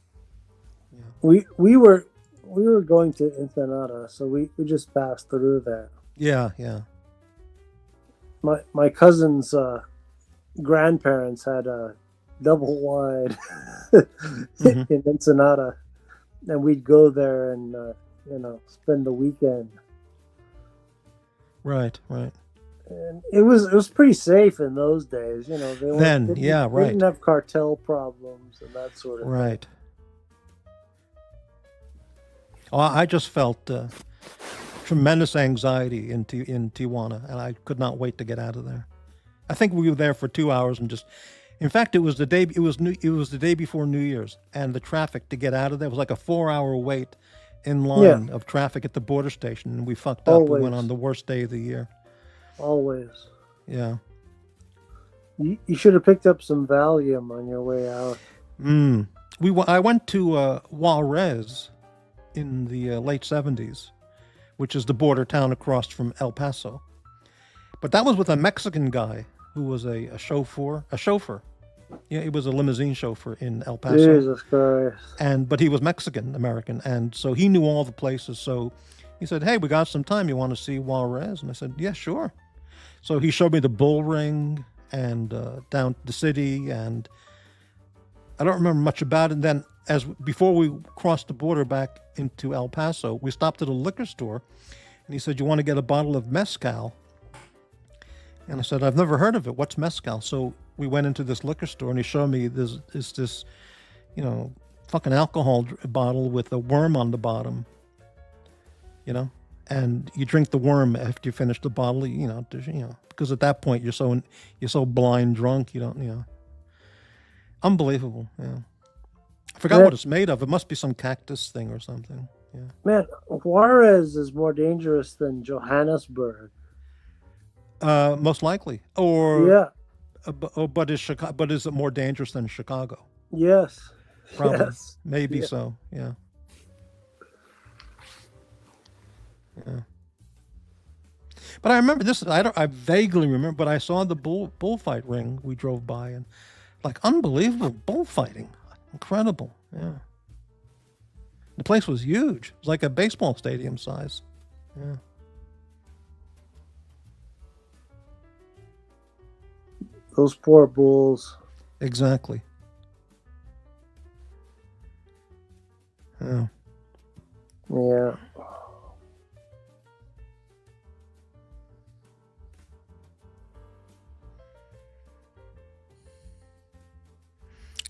We were going to Ensenada, so we just passed through there. Yeah. My cousin's grandparents had a double wide in Ensenada, and we'd go there and spend the weekend. Right. And it was pretty safe in those days, They didn't have cartel problems and that sort of right. thing. Oh, I just felt tremendous anxiety in Tijuana, and I could not wait to get out of there. I think we were there for 2 hours and just. In fact, it was the day. It was the day before New Year's, and the traffic to get out of there was like a 4-hour wait in line of traffic at the border station, and we fucked up. Always. We went on the worst day of the year. Always. Yeah. You should have picked up some Valium on your way out. I went to Juarez in the late 70s, which is the border town across from El Paso. But that was with a Mexican guy who was a chauffeur. Yeah, he was a limousine chauffeur in El Paso. Jesus Christ. But he was Mexican American, and so he knew all the places. So he said, "Hey, we got some time. You want to see Juarez?" And I said, "Yeah, sure." So he showed me the bull ring and down the city, and I don't remember much about it. And then, before we crossed the border back into El Paso, we stopped at a liquor store, and he said, "You want to get a bottle of mezcal?" And I said, "I've never heard of it. What's mezcal?" So we went into this liquor store, and he showed me this fucking alcohol bottle with a worm on the bottom, and you drink the worm after you finish the bottle, because at that point you're so blind drunk, you don't. Unbelievable. Yeah. I forgot what it's made of. It must be some cactus thing or something. Yeah. Man, Juarez is more dangerous than Johannesburg. Most likely. Or yeah. But is it more dangerous than Chicago? Yes. Probably. Yes. Maybe so. Yeah. Yeah. But I remember this. I vaguely remember. But I saw the bullfight ring. We drove by, and like unbelievable bullfighting, incredible. Yeah. The place was huge. It was like a baseball stadium size. Yeah. Those poor bulls. Exactly. Yeah. Yeah.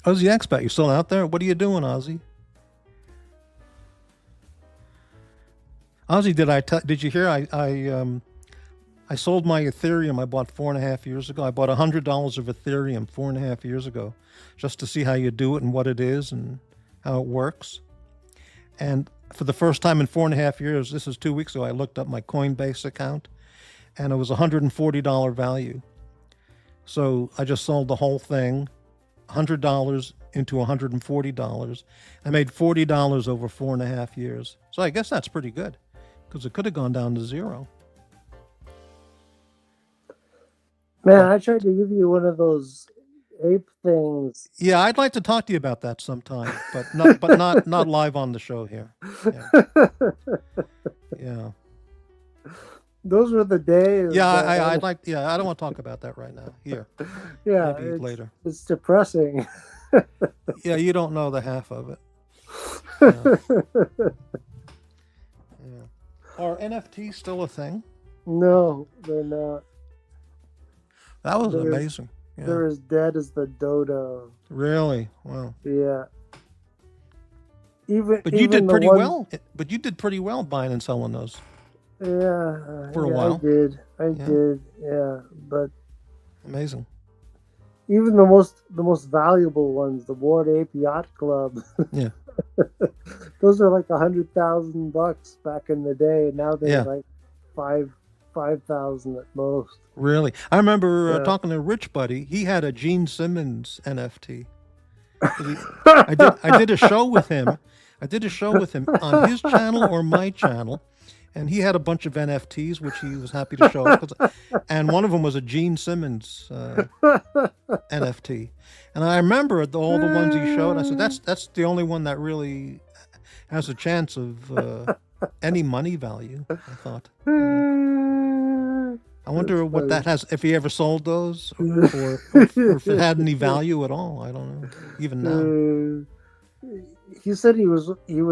Ozzy Expat, you still out there? What are you doing, Ozzy? Ozzy, did you hear? I sold my Ethereum I bought 4.5 years ago. I bought $100 of Ethereum 4.5 years ago, just to see how you do it and what it is and how it works. And for the first time in 4.5 years, this is 2 weeks ago, I looked up my Coinbase account, and it was $140 value. So I just sold the whole thing, $100 into $140. I made $40 over 4.5 years. So I guess that's pretty good, because it could have gone down to zero. Man, I tried to give you one of those ape things. Yeah, I'd like to talk to you about that sometime, but not live on the show here. Yeah. Yeah. Those were the days. Yeah, I'd like. Yeah, I don't want to talk about that right now. Here. Yeah, maybe later. It's depressing. Yeah, you don't know the half of it. Yeah. Are NFTs still a thing? No, they're not. That was They're amazing. Yeah. they're as dead as the dodo. Really? Wow. Yeah. Even But you even did the pretty ones. well. But you did pretty well buying and selling those for a Yeah, while. I Yeah. did. Yeah, but Amazing. even the most valuable ones, the Ward Ape Yacht Club, Yeah. those are like $100,000 back in the day. Now they're Yeah. like 5,000 at most. Really. I remember Yeah. talking to Rich Buddy. He had a Gene Simmons NFT. 'Cause I did a show with him. I did a show with him on his channel or my channel, and he had a bunch of NFTs which he was happy to show us. And one of them was a Gene Simmons NFT. And I remember all the ones he showed. I said, "That's the only one that really has a chance of any money value." I thought. I wonder That's what funny. that has. If he ever sold those, or if it had any value at all. I don't know. Even now. He said he was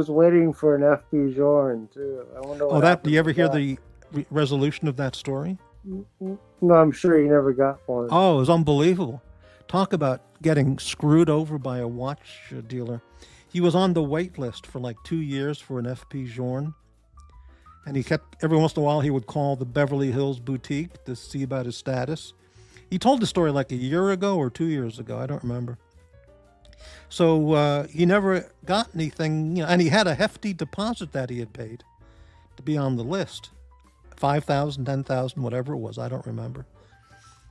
waiting for an FP Journe too. I wonder what Oh, that. happened Do you ever to hear that. the resolution of that story? No, I'm sure he never got one. Oh, it was unbelievable. Talk about getting screwed over by a watch dealer. He was on the wait list for like 2 years for an FP Journe. And he kept, every once in a while, he would call the Beverly Hills boutique to see about his status. He told the story like a year ago or 2 years ago. I don't remember. So he never got anything, and he had a hefty deposit that he had paid to be on the list. 5,000, 10,000, whatever it was. I don't remember.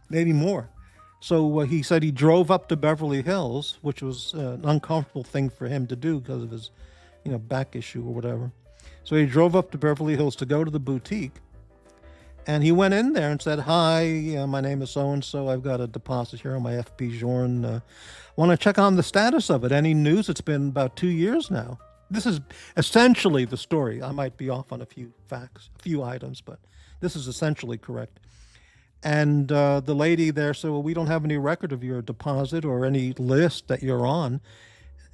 Maybe more. So he said he drove up to Beverly Hills, which was an uncomfortable thing for him to do because of his, back issue or whatever. So he drove up to Beverly Hills to go to the boutique, and he went in there and said, "Hi, my name is so-and-so. I've got a deposit here on my FP Journe. Want to check on the status of it. Any news? It's been about 2 years now." This is essentially the story. I might be off on a few facts, a few items, but this is essentially correct. And the lady there said, "Well, we don't have any record of your deposit or any list that you're on."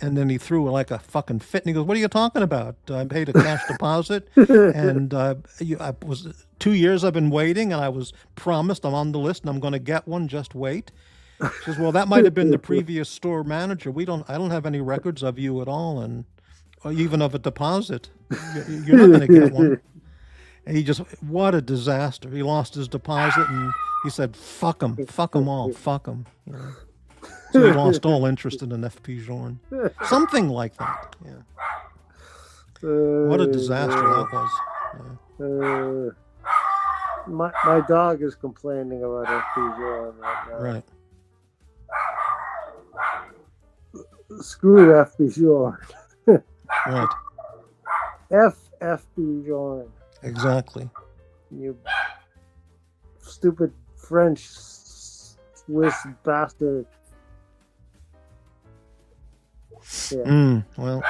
And then he threw like a fucking fit, and he goes, "What are you talking about? I paid a cash deposit, and I was 2 years I've been waiting, and I was promised I'm on the list, and I'm going to get one. Just wait." She says, "Well, that might have been the previous store manager. I don't have any records of you at all, and or even of a deposit. You're not going to get one." And what a disaster. He lost his deposit, and he said, fuck them all, fuck them. So he lost all interest in an FP Journe. Something like that, yeah. What a disaster that was. My dog is complaining about FP Journe right now. Right. Screw FP Journe. Right. FP Journe. Exactly. You stupid French Swiss bastard. Yeah. Well,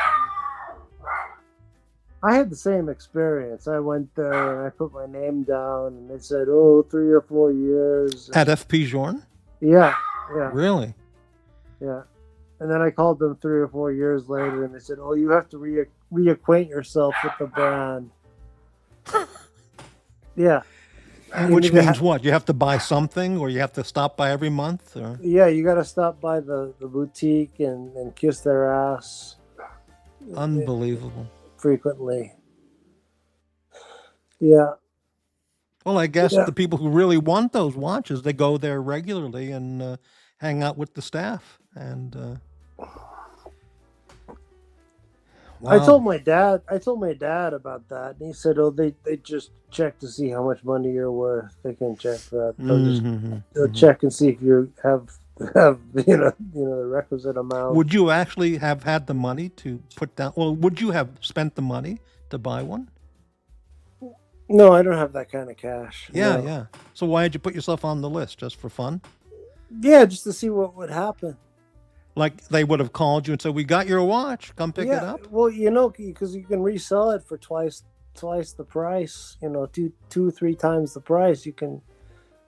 I had the same experience. I went there and I put my name down, and they said, "Oh, 3 or 4 years." at FP Journe? Yeah. Really? Yeah. And then I called them 3 or 4 years later, and they said, "Oh, you have to reacquaint yourself with the brand." Yeah. Which means what? You have to buy something, or you have to stop by every month? Or? Yeah, you got to stop by the boutique and kiss their ass. Unbelievable. Frequently. Yeah. Well, I guess the people who really want those watches, they go there regularly and hang out with the staff. And wow. I told my dad about that, and he said, "Oh, they just check to see how much money you're worth. They can check that. They'll check and see if you have the requisite amount." Would you actually have had the money to put down? Well, would you have spent the money to buy one? No, I don't have that kind of cash. Yeah, no. yeah. So why did you put yourself on the list? Just for fun? Yeah, just to see what would happen. Like they would have called you and said, "We got your watch. Come pick it up." Well, because you can resell it for twice the price. 2-3 times the price.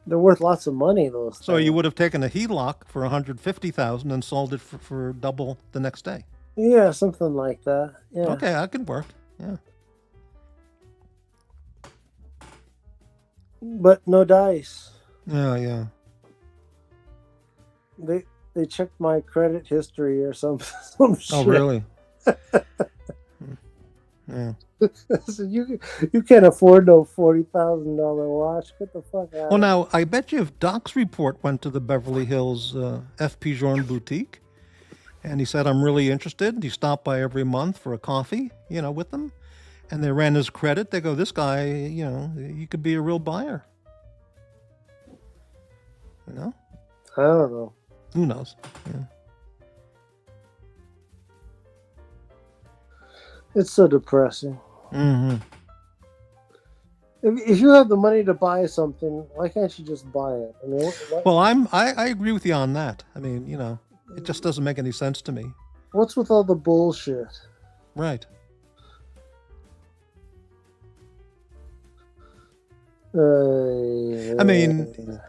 They're worth lots of money. Those. So you would have taken a HELOC for $150,000 and sold it for double the next day. Yeah, something like that. Yeah. Okay, that could work. Yeah. but no dice. Yeah, yeah. They checked my credit history or some some Oh, shit. really? Yeah. So you can't afford no $40,000 watch. Get the fuck out Well, of now, I bet you if Doc's report went to the Beverly Hills FP Journe boutique and he said, I'm really interested, he stopped by every month for a coffee, with them, and they ran his credit, they go, this guy, he could be a real buyer. You know? I don't know. Who knows? Yeah. It's so depressing. Mm-hmm. If you have the money to buy something, why can't you just buy it? I mean, Well, I agree with you on that. I mean, it just doesn't make any sense to me. what's with all the bullshit? Right. I mean,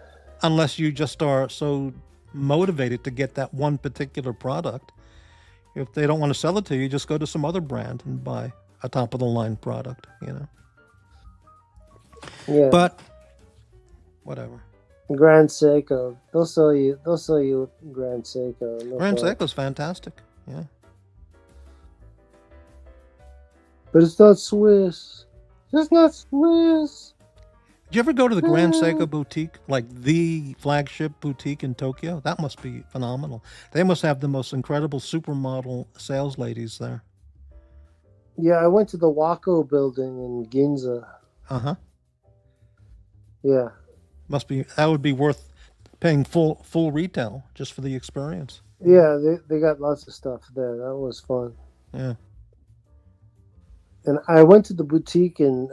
unless you just are so motivated to get that one particular product, if they don't want to sell it to you, just go to some other brand and buy a top of the line product, Yeah. But whatever. Grand Seiko, they'll sell you Grand Seiko. No Grand problem. Seiko's fantastic. Yeah. But it's not Swiss. It's not Swiss. Did you ever go to the Grand Seiko boutique, like the flagship boutique in Tokyo? That must be phenomenal. They must have the most incredible supermodel sales ladies there. Yeah, I went to the Wako building in Ginza. Uh-huh. Yeah. That would be worth paying full retail just for the experience. Yeah, they got lots of stuff there. That was fun. Yeah. And I went to the boutique in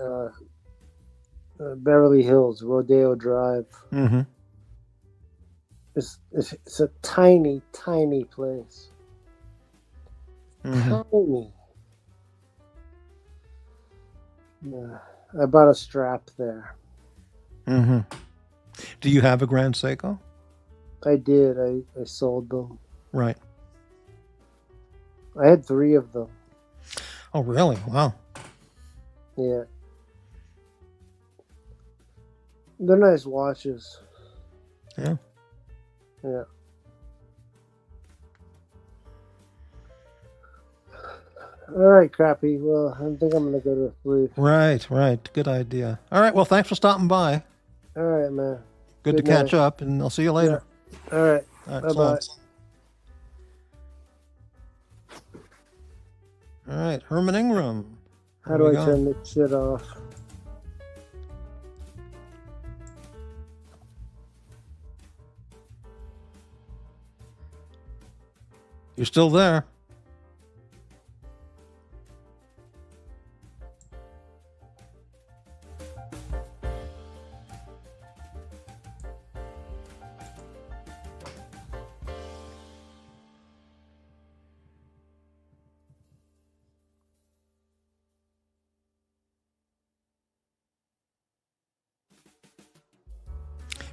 Beverly Hills, Rodeo Drive. Mm-hmm. It's a tiny, tiny place. Mm-hmm. Tiny. Yeah. I bought a strap there. Mm-hmm. Do you have a Grand Seiko? I did. I sold them. Right. I had 3 of them. Oh, really? Wow. Yeah. They're nice watches. Yeah. Yeah. All right, Crappy. Well, I think I'm going to go to sleep. Right. Good idea. All right. Well, thanks for stopping by. All right, man. Good to catch up, and I'll see you later. Yeah. All right. All right. Bye-bye. So long. All right. Herman Ingram. How do I turn this shit off? You're still there.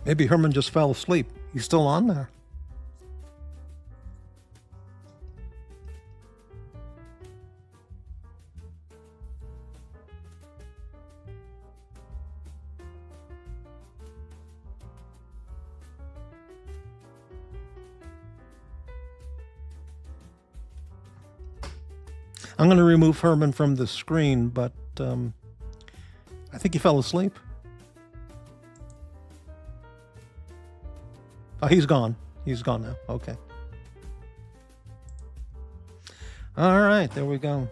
Maybe Herman just fell asleep. He's still on there. I'm going to remove Herman from the screen, but I think he fell asleep. Oh, he's gone. He's gone now. Okay. All right, there we go.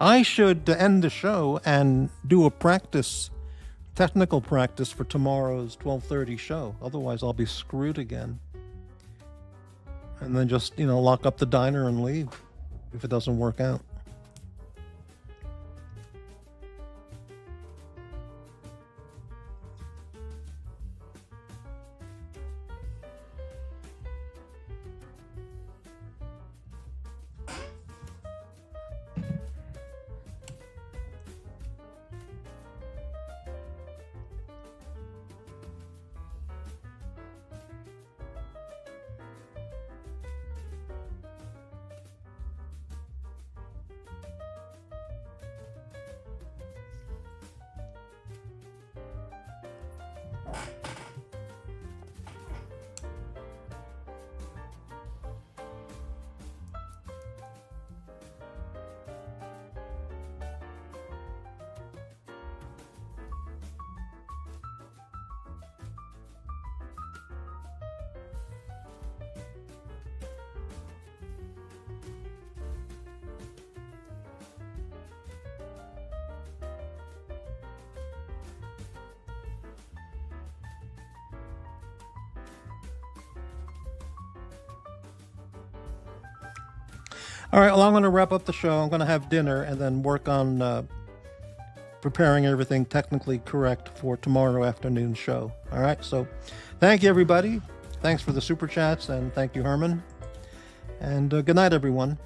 I should end the show and do a technical practice for tomorrow's 12:30 show. Otherwise, I'll be screwed again. And then just, lock up the diner and leave if it doesn't work out. All right, well, I'm going to wrap up the show. I'm going to have dinner and then work on preparing everything technically correct for tomorrow afternoon's show. All right, so thank you, everybody. Thanks for the super chats, and thank you, Herman. And good night, everyone.